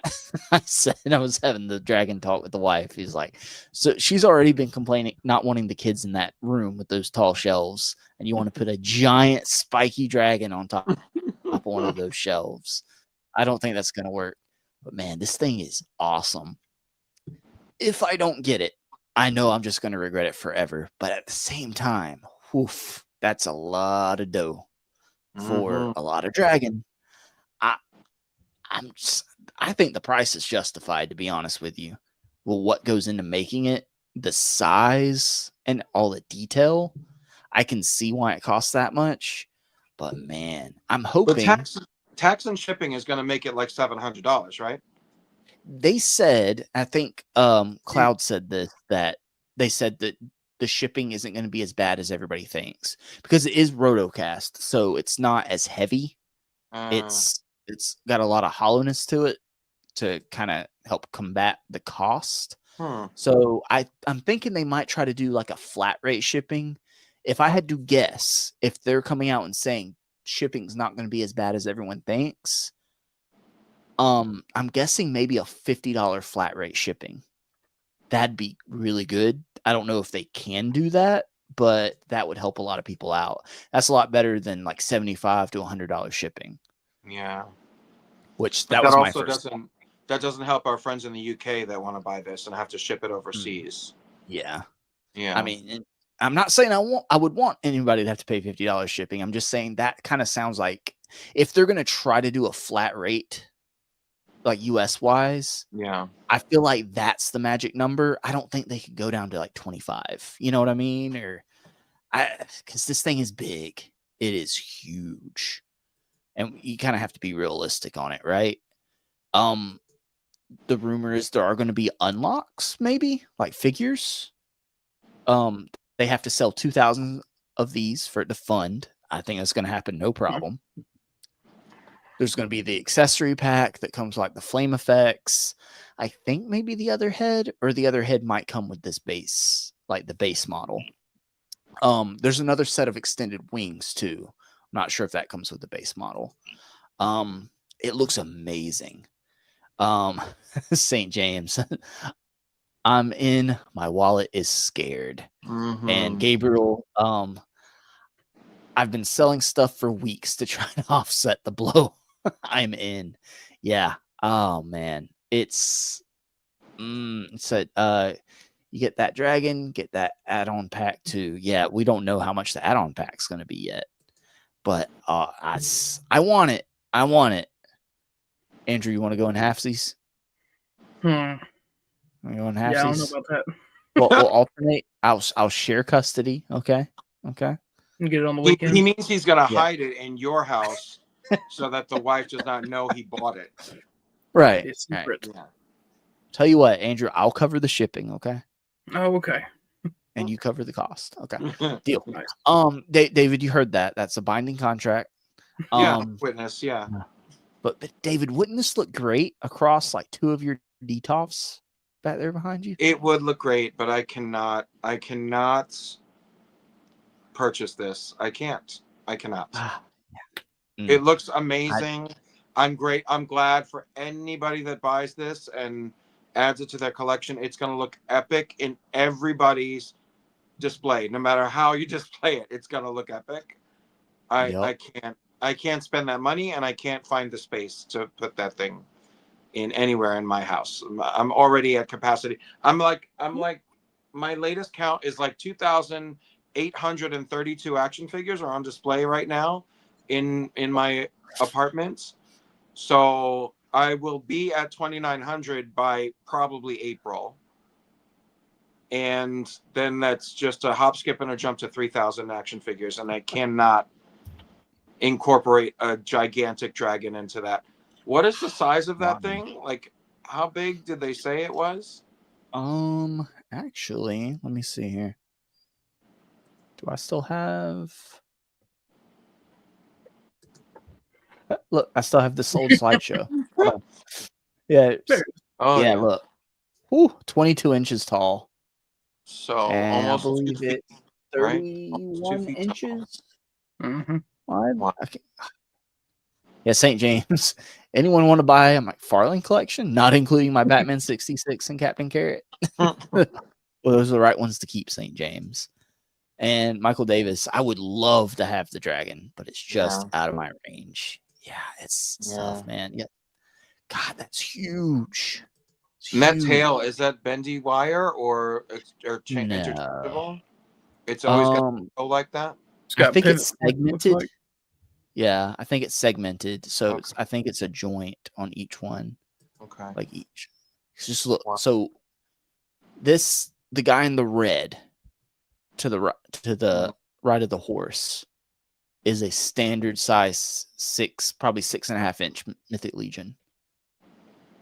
Speaker 1: I said I was having the dragon talk with the wife, he's like, so she's already been complaining, not wanting the kids in that room with those tall shelves. And you want to put a giant spiky dragon on top of one of those shelves. I don't think that's going to work. But man, this thing is awesome. If I don't get it, I know I'm just going to regret it forever. But at the same time, woof, that's a lot of dough for a lot of dragon. I think the price is justified, to be honest with you. Well, what goes into making it, the size and all the detail, I can see why it costs that much. But man, I'm hoping.
Speaker 3: But tax and shipping is going to make it like $700, right?
Speaker 1: They said, I think Cloud said this, that they said that the shipping isn't going to be as bad as everybody thinks because it is rotocast, so it's not as heavy. It's got a lot of hollowness to it to kind of help combat the cost. So I'm thinking they might try to do like a flat rate shipping. If I had to guess, if they're coming out and saying shipping's not going to be as bad as everyone thinks, I'm guessing maybe a $50 flat rate shipping. That'd be really good. I don't know if they can do that, but that would help a lot of people out. That's a lot better than like $75 to $100 shipping.
Speaker 3: Yeah.
Speaker 1: Which that was my first.
Speaker 3: That doesn't help our friends in the UK that want to buy this and have to ship it overseas.
Speaker 1: Yeah.
Speaker 3: Yeah.
Speaker 1: I mean, I'm not saying I would want anybody to have to pay $50 shipping. I'm just saying that kind of sounds like if they're going to try to do a flat rate, like US wise,
Speaker 3: yeah,
Speaker 1: I feel like that's the magic number. I don't think they could go down to like 25. You know what I mean? Because this thing is big. It is huge. And you kind of have to be realistic on it, right? The rumor is there are going to be unlocks, maybe like figures. They have to sell 2,000 of these for it to fund. I think that's going to happen, no problem. There's going to be the accessory pack that comes like the flame effects. I think maybe the other head might come with this base, like the base model. There's another set of extended wings too. I'm not sure if that comes with the base model. It looks amazing. St. James, I'm in. My wallet is scared. And Gabriel, I've been selling stuff for weeks to try to offset the blow. I'm in. Yeah. Oh man, it's you get that dragon, get that add-on pack too. Yeah, we don't know how much the add-on pack's going to be yet. But I want it. Andrew, you want to go in halfsies?
Speaker 2: Hmm.
Speaker 1: Want to go in halfsies?
Speaker 2: Yeah, I don't know about that.
Speaker 1: Well, we'll alternate. I'll share custody. Okay.
Speaker 2: You get it on the
Speaker 3: He
Speaker 2: weekend.
Speaker 3: means he's gonna
Speaker 1: Yeah.
Speaker 3: hide it in your house so that the wife does not know he bought it.
Speaker 1: Right.
Speaker 2: It's
Speaker 1: Right.
Speaker 2: secret.
Speaker 3: Yeah.
Speaker 1: Tell you what, Andrew, I'll cover the shipping. Okay.
Speaker 2: Oh, okay.
Speaker 1: And you cover the cost. Okay.
Speaker 3: Yeah,
Speaker 1: Deal.
Speaker 2: Nice.
Speaker 1: David, you heard that. That's a binding contract.
Speaker 3: witness. Yeah.
Speaker 1: But David, wouldn't this look great across like two of your DTOFs back there behind you?
Speaker 3: It would look great, but I cannot purchase this. I cannot. It looks amazing. I'm glad for anybody that buys this and adds it to their collection. It's going to look epic in everybody's display. No matter how you display it, it's going to look epic. I can't spend that money, and I can't find the space to put that thing in anywhere in my house. I'm already at capacity. I'm like my latest count is like 2,832 action figures are on display right now in my apartments. So I will be at 2,900 by probably April. And then that's just a hop, skip, and a jump to 3,000 action figures. And I cannot incorporate a gigantic dragon into that. What is the size of that thing? Like, how big did they say it was?
Speaker 1: Actually, let me see here. Do I still have? Look, I still have this old slideshow. Yeah.
Speaker 3: Oh
Speaker 1: yeah. Look. Ooh, 22 inches tall.
Speaker 3: So
Speaker 1: And
Speaker 3: almost
Speaker 1: I believe
Speaker 3: 2 feet,
Speaker 1: it's
Speaker 3: right?
Speaker 1: 31
Speaker 3: 2 feet tall.
Speaker 1: inches
Speaker 2: Mm-hmm.
Speaker 1: wide.
Speaker 3: Wow.
Speaker 1: Okay. Yeah, St. James. Anyone want to buy a McFarland collection? Not including my Batman 66 and Captain Carrot. Well, those are the right ones to keep, St. James. And Michael Davis, I would love to have the dragon, but it's just out of my range. Yeah, it's tough, man. Yeah. God, that's huge.
Speaker 3: And that tail, is that bendy wire or interchangeable?
Speaker 1: No.
Speaker 3: It's always going to go like that?
Speaker 1: I think it's
Speaker 2: Like.
Speaker 1: segmented. Yeah, I think it's segmented. So I think it's a joint on each one.
Speaker 3: Okay.
Speaker 1: Like each. Just look. Wow. So the guy in the red to the right of the horse is a standard size probably 6.5 inch Mythic Legion.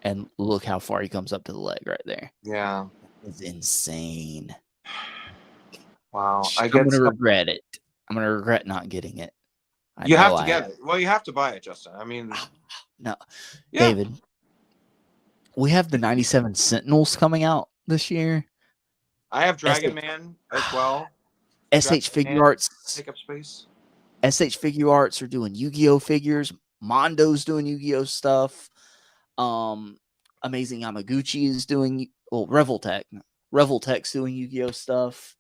Speaker 1: And look how far he comes up to the leg right there.
Speaker 3: Yeah.
Speaker 1: It's insane.
Speaker 3: Wow.
Speaker 1: I'm going to regret it. I'm going to regret not getting it.
Speaker 3: You have to get it. Well, you have to buy it, Justin. I mean,
Speaker 1: no. Yeah. David, we have the 97 Sentinels coming out this year.
Speaker 3: I have Dragon Man as well.
Speaker 1: SH Figure Arts.
Speaker 3: Take up space.
Speaker 1: SH Figure Arts are doing Yu-Gi-Oh figures. Mondo's doing Yu-Gi-Oh stuff. Amazing Yamaguchi is doing Revoltech's doing Yu-Gi-Oh stuff.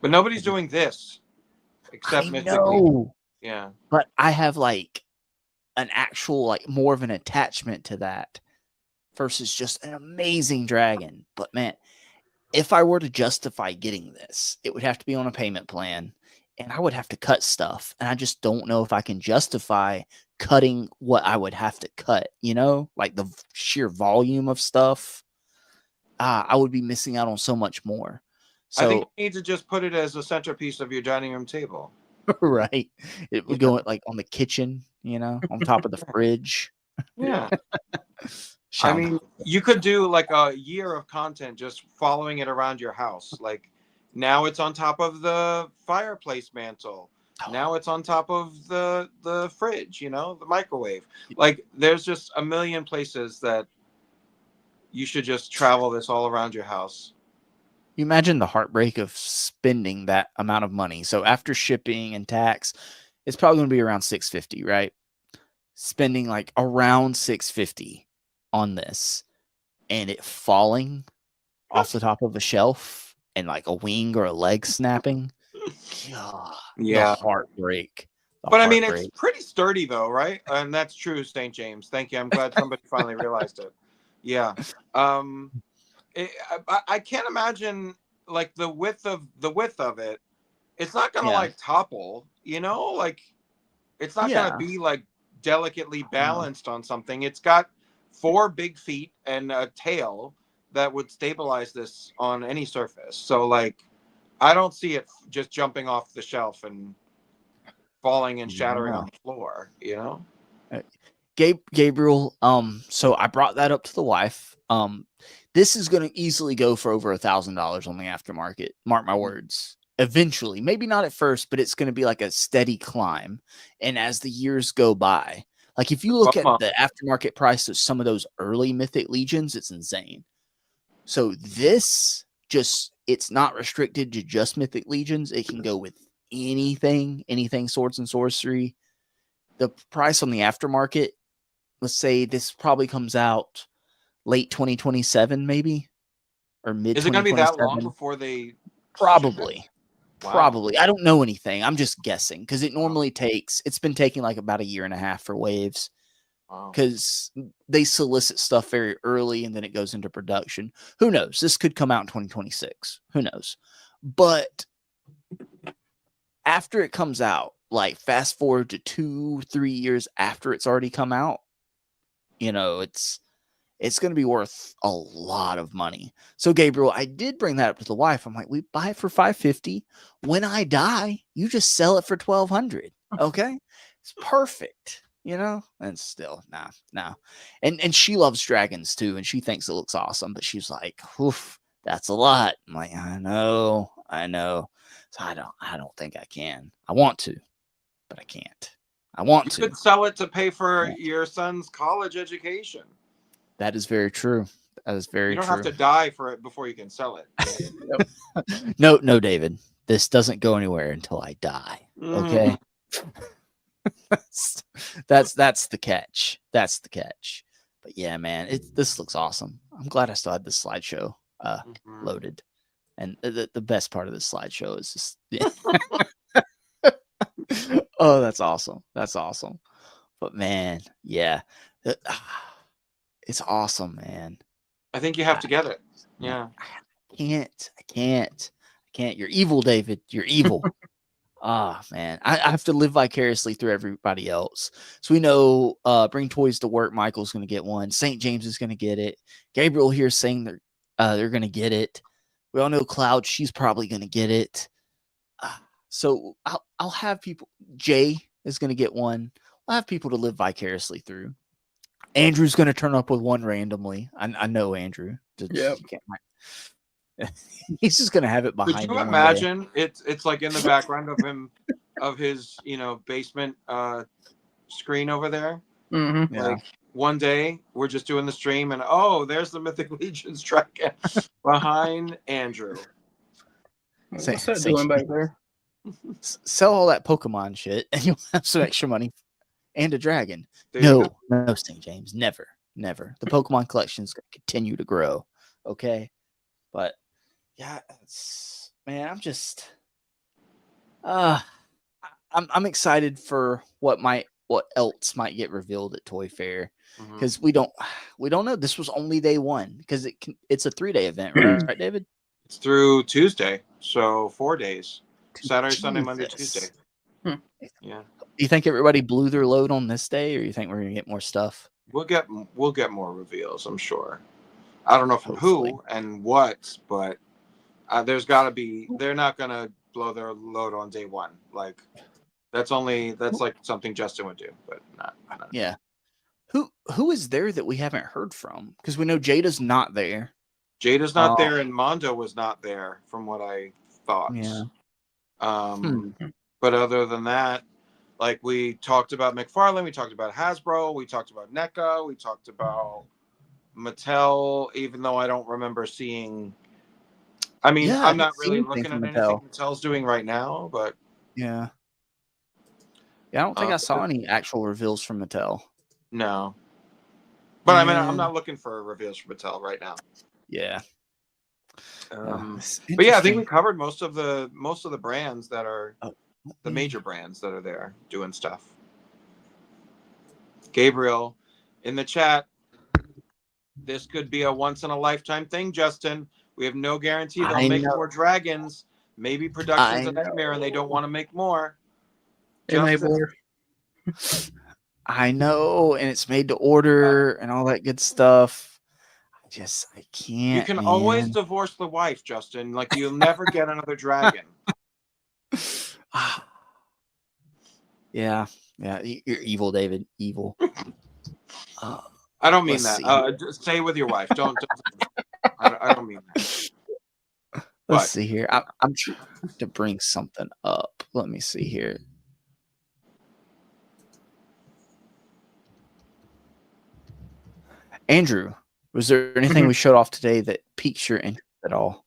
Speaker 3: But nobody's doing this except Mythic
Speaker 1: Legions.
Speaker 3: Yeah.
Speaker 1: But I have like an actual like more of an attachment to that versus just an amazing dragon. But man, if I were to justify getting this, it would have to be on a payment plan and I would have to cut stuff. And I just don't know if I can justify cutting what I would have to cut, like the sheer volume of stuff. I would be missing out on so much more. So,
Speaker 3: I think you need to just put it as a centerpiece of your dining room table.
Speaker 1: Right. It would go like on the kitchen, on top of the fridge.
Speaker 3: Yeah. I mean, you could do like a year of content just following it around your house. Like now it's on top of the fireplace mantle. Now it's on top of the fridge, the microwave. Like there's just a million places that you should just travel this all around your house.
Speaker 1: You imagine the heartbreak of spending that amount of money. So after shipping and tax, it's probably going to be around $650, right? Spending like around $650 on this and it falling off the top of a shelf and like a wing or a leg snapping. God,
Speaker 3: yeah,
Speaker 1: the heartbreak.
Speaker 3: I mean, it's pretty sturdy though, right? And that's true, St. James. Thank you. I'm glad somebody finally realized it. Yeah. I can't imagine like the width of it. It's not gonna like topple, like it's not gonna be like delicately balanced on something. It's got 4 big feet and a tail that would stabilize this on any surface. So like, I don't see it just jumping off the shelf and falling and shattering on the floor, you know?
Speaker 1: Gabriel, so I brought that up to the wife. This is going to easily go for over $1,000 on the aftermarket. Mark my words. Eventually, maybe not at first, but it's going to be like a steady climb. And as the years go by, like if you look at the aftermarket price of some of those early Mythic Legions, it's insane. So this it's not restricted to just Mythic Legions. It can go with anything swords and sorcery. The price on the aftermarket, let's say this probably comes out late 2027, maybe, or mid.
Speaker 3: Is it going to be that long before they?
Speaker 1: Probably.
Speaker 3: Wow.
Speaker 1: Probably. I don't know anything. I'm just guessing because it normally it's been taking like about a year and a half for waves because they solicit stuff very early and then it goes into production. Who knows? This could come out in 2026. Who knows? But after it comes out, like fast forward to 2-3 years after it's already come out, you know, it's going to be worth a lot of money. So Gabriel, I did bring that up to the wife. I'm like, we buy it for $550. When I die, you just sell it for $1,200. Okay. It's perfect, you know? And still, nah. And she loves dragons too. And she thinks it looks awesome, but she's like, oof, that's a lot. I'm like, I know. So I don't think I can. I want to, but I can't. I want to.
Speaker 3: You could sell it to pay for your son's college education.
Speaker 1: That is very true. That is very true.
Speaker 3: You don't have to die for it before you can sell it.
Speaker 1: No, David. This doesn't go anywhere until I die. Okay. That's the catch. That's the catch. But yeah, man, this looks awesome. I'm glad I still had this slideshow loaded. And the best part of this slideshow is just oh, that's awesome. That's awesome. But man, yeah. It's awesome, man.
Speaker 3: I think you have to get it. Yeah.
Speaker 1: I can't. You're evil, David. You're evil. Man. I have to live vicariously through everybody else. So we know Bring Toys to Work, Michael's going to get one. St. James is going to get it. Gabriel here saying they're going to get it. We all know Cloud, she's probably going to get it. So I'll have people. Jay is going to get one. I'll have people to live vicariously through. Andrew's going to turn up with one randomly. I know Andrew.
Speaker 2: Yeah.
Speaker 1: He's just going to have it behind him.
Speaker 3: Could you imagine? It's like in the background of him, of his, basement screen over there.
Speaker 2: Mm-hmm.
Speaker 1: Yeah.
Speaker 3: Like one day we're just doing the stream and there's the Mythic Legions track behind Andrew.
Speaker 2: What's that doing back there?
Speaker 1: Sell all that Pokemon shit and you'll have some extra money and a dragon.
Speaker 3: No,
Speaker 1: St. James. Never. The Pokemon collection is going to continue to grow. Okay. But yeah, man, I'm just, I'm excited for what else might get revealed at Toy Fair because we don't know. This was only day one because it's a 3-day event, right, David?
Speaker 3: It's through Tuesday, so 4 days: Saturday, Sunday, Monday, Tuesday. Yeah.
Speaker 1: You think everybody blew their load on this day, or you think we're gonna get more stuff?
Speaker 3: We'll get more reveals, I'm sure. I don't know from who and what, but there's got to be. They're not gonna blow their load on day one. Like that's like something Justin would do, but not.
Speaker 1: Yeah. Who is there that we haven't heard from? Because we know Jada's not there.
Speaker 3: Jada's not there, and Mondo was not there, from what I thought.
Speaker 1: Yeah.
Speaker 3: But other than that, like we talked about McFarland, we talked about Hasbro, we talked about NECA, we talked about Mattel, even though I don't remember seeing. I mean, I'm not really looking at anything Mattel's doing right now, but
Speaker 1: yeah, I don't think I saw any actual reveals from Mattel.
Speaker 3: No, but I mean, I'm not looking for reveals from Mattel right now.
Speaker 1: Yeah.
Speaker 3: But yeah, I think we covered most of the brands that are the major brands that are there doing stuff. Gabriel in the chat. This could be a once in a lifetime thing, Justin. We have no guarantee they'll make more dragons. Maybe production's a nightmare and they don't want to make more.
Speaker 1: I know, and it's made to order and all that good stuff. I can't.
Speaker 3: You can always divorce the wife, Justin. Like, you'll never get another dragon.
Speaker 1: Yeah. You're evil, David. Evil.
Speaker 3: I don't mean that. Just stay with your wife. Don't. I don't mean that.
Speaker 1: Let's see here. I'm trying to bring something up. Let me see here. Andrew, was there anything we showed off today that piques your interest at all?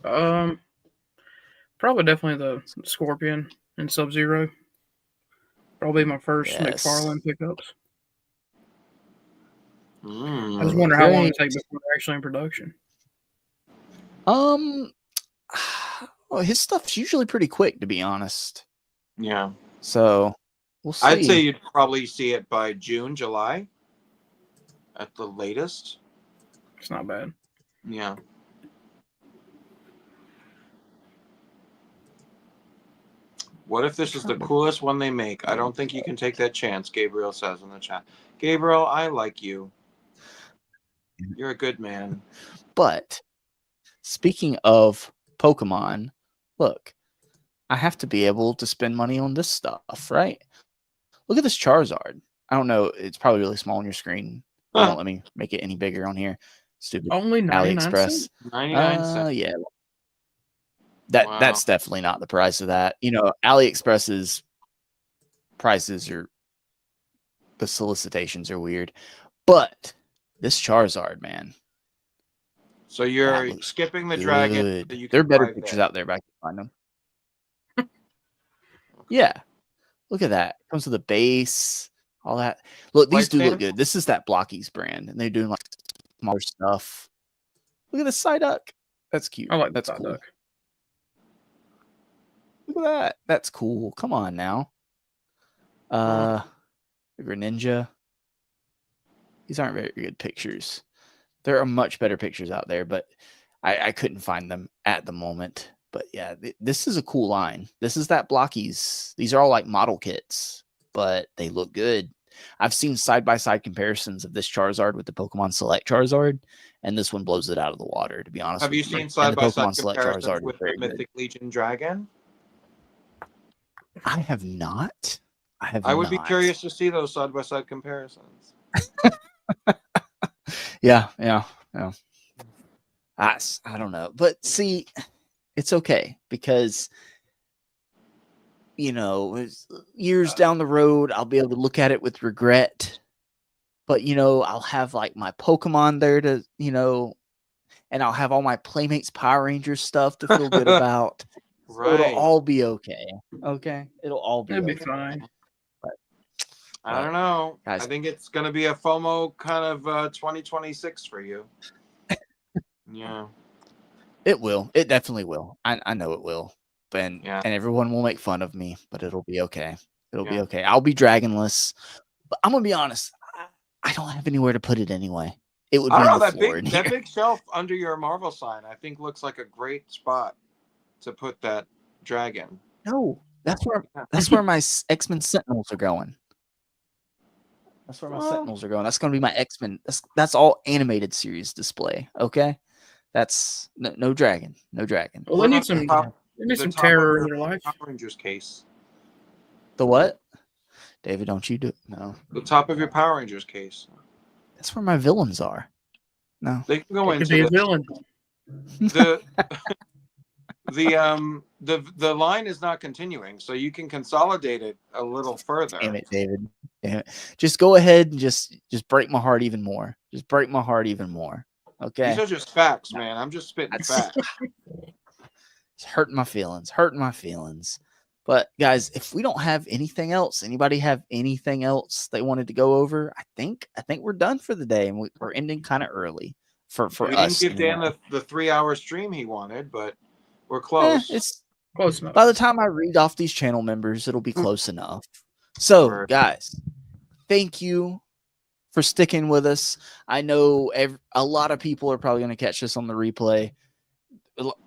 Speaker 2: Probably definitely the Scorpion and Sub-Zero. Probably my first McFarland pickups. I just wonder how long it takes before they're actually in production.
Speaker 1: Well, his stuff's usually pretty quick, to be honest.
Speaker 3: Yeah.
Speaker 1: So we'll see.
Speaker 3: I'd say you'd probably see it by June, July, at the latest.
Speaker 2: It's not bad.
Speaker 3: Yeah. What if this is the coolest one they make? I don't think you can take that chance, Gabriel says in the chat. Gabriel, I like you. You're a good man.
Speaker 1: But speaking of Pokemon, look, I have to be able to spend money on this stuff, right? Look at this Charizard. I don't know. It's probably really small on your screen. Don't let me make it any bigger on here. Stupid.
Speaker 2: Only 99
Speaker 1: AliExpress.
Speaker 3: 99 cents.
Speaker 1: Yeah. That's definitely not the price of that. You know, AliExpress's prices the solicitations are weird. But this Charizard, man.
Speaker 3: So you're skipping the dragon. So
Speaker 1: there are better pictures out there, but I can find them. Yeah. Look at that. It comes with a base, all that. Look, these do look good. This is that Blockies brand, and they're doing like smaller stuff. Look at the Psyduck. That's cute.
Speaker 2: I like
Speaker 1: that's
Speaker 2: Psyduck.
Speaker 1: Cool. Look at that. That's cool. Come on now. Greninja. These aren't very good pictures. There are much better pictures out there, but I couldn't find them at the moment. But yeah, this is a cool line. This is that Blockies. These are all like model kits, but they look good. I've seen side-by-side comparisons of this Charizard with the Pokemon Select Charizard, and this one blows it out of the water, to be honest.
Speaker 3: Have you seen side-by-side comparisons with the Mythic Legion Dragon?
Speaker 1: I have not.
Speaker 3: I would be curious to see those side-by-side comparisons.
Speaker 1: Yeah. I don't know. But see, it's okay because, you know, years down the road, I'll be able to look at it with regret. But, you know, I'll have like my Pokemon there to, you know, and I'll have all my Playmates Power Rangers stuff to feel good about.
Speaker 3: Right.
Speaker 1: So it'll all be okay. Okay? It'll all be
Speaker 2: It'll be fine.
Speaker 3: But I don't know. Guys, I think it's going to be a FOMO kind of 2026 for you. Yeah.
Speaker 1: It will. It definitely will. I know it will. And everyone will make fun of me, but it'll be okay. It'll be okay. I'll be dragonless. But I'm going to be honest. I don't have anywhere to put it anyway. It would be on the floor
Speaker 3: that big shelf under your Marvel sign, I think looks like a great spot to put that dragon.
Speaker 1: No, that's where my X-Men Sentinels are going. That's where my Sentinels are going. That's going to be my X-Men. That's all animated series display. Okay, that's no dragon. No dragon.
Speaker 2: Well, they need some terror in your life.
Speaker 3: Power Rangers case.
Speaker 1: The what? David, don't you do it? No.
Speaker 3: The top of your Power Rangers case.
Speaker 1: That's where my villains are. No.
Speaker 3: They can go into
Speaker 2: the villain.
Speaker 3: The line is not continuing, so you can consolidate it a little further.
Speaker 1: Damn it, David. Damn it. Just go ahead and just break my heart even more. Just break my heart even more. Okay.
Speaker 3: These are just facts, man. I'm just spitting facts.
Speaker 1: It's hurting my feelings. Hurting my feelings. But guys, if we don't have anything else, anybody have anything else they wanted to go over? I think we're done for the day, and we're ending kind of early for us.
Speaker 3: We didn't give Dan the 3-hour stream he wanted, but we're close.
Speaker 1: It's
Speaker 2: close enough.
Speaker 1: By the time I read off these channel members, it'll be close enough. So, guys, thank you for sticking with us. I know a lot of people are probably going to catch this on the replay.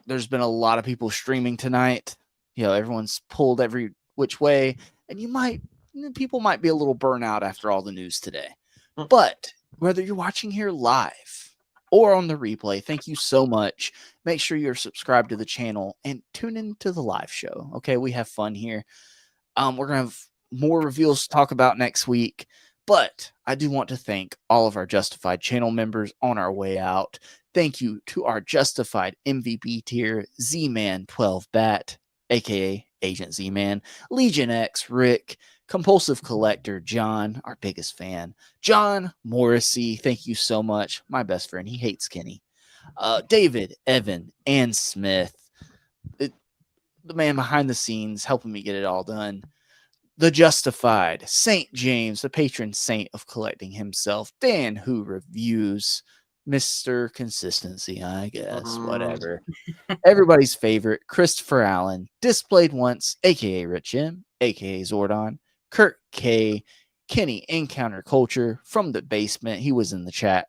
Speaker 1: There's been a lot of people streaming tonight. You know, everyone's pulled every which way, and you might people might be a little burnt out after all the news today. But whether you're watching here live or on the replay, thank you so much. Make sure you're subscribed to the channel and tune into the live show. Okay, we have fun here. We're gonna have more reveals to talk about next week. But I do want to thank all of our Justified channel members on our way out. Thank you to our Justified MVP tier, Z-Man12Bat, aka Agent Z-Man, Legion X, Rick, Compulsive Collector, John, our biggest fan, John Morrissey, thank you so much. My best friend, he hates Kenny. David, Evan, and Smith, the man behind the scenes helping me get it all done. The Justified, St. James, the patron saint of collecting himself, Dan Who Reviews, Mr. Consistency, I guess, whatever. Everybody's favorite, Christopher Allen, Displayed Once, aka Rich M, aka Zordon, Kurt K, Kenny Encounter Culture from the basement. He was in the chat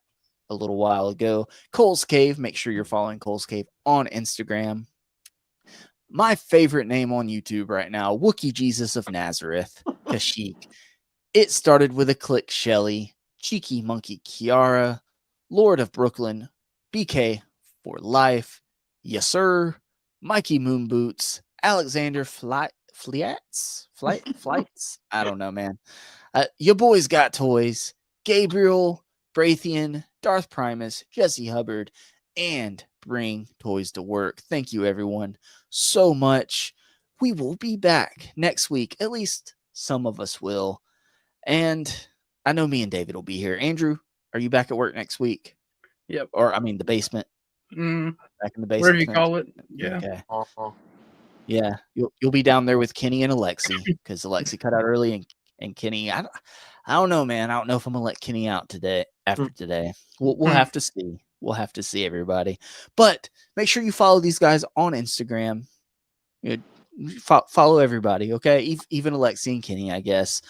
Speaker 1: a little while ago. Cole's Cave, make sure you're following Cole's Cave on Instagram. My favorite name on YouTube right now, Wookie Jesus of Nazareth, Kashyyyk. It started with a click Shelly, Cheeky Monkey Kiara, Lord of Brooklyn, BK for life, Yes Sir, Mikey Moonboots, Alexander Flights? I don't know, man. Your boys got toys, Gabriel, Brathian, Darth Primus, Jesse Hubbard, and Bring Toys to Work. Thank you, everyone, so much. We will be back next week. At least some of us will. And I know me and David will be here. Andrew, are you back at work next week?
Speaker 2: Yep.
Speaker 1: Or, I mean, the basement. Back in the basement.
Speaker 2: Whatever you call it. Yeah.
Speaker 1: Okay. Yeah. You'll be down there with Kenny and Alexi, because Alexi cut out early, and Kenny, I don't know, man. I don't know if I'm going to let Kenny out today, after today. We'll have to see. We'll have to see, everybody. But make sure you follow these guys on Instagram. Follow everybody, okay? Even Alexi and Kenny, I guess.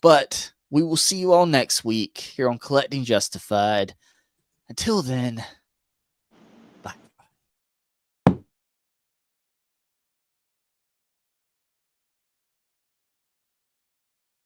Speaker 1: But we will see you all next week here on Collecting Justified. Until then,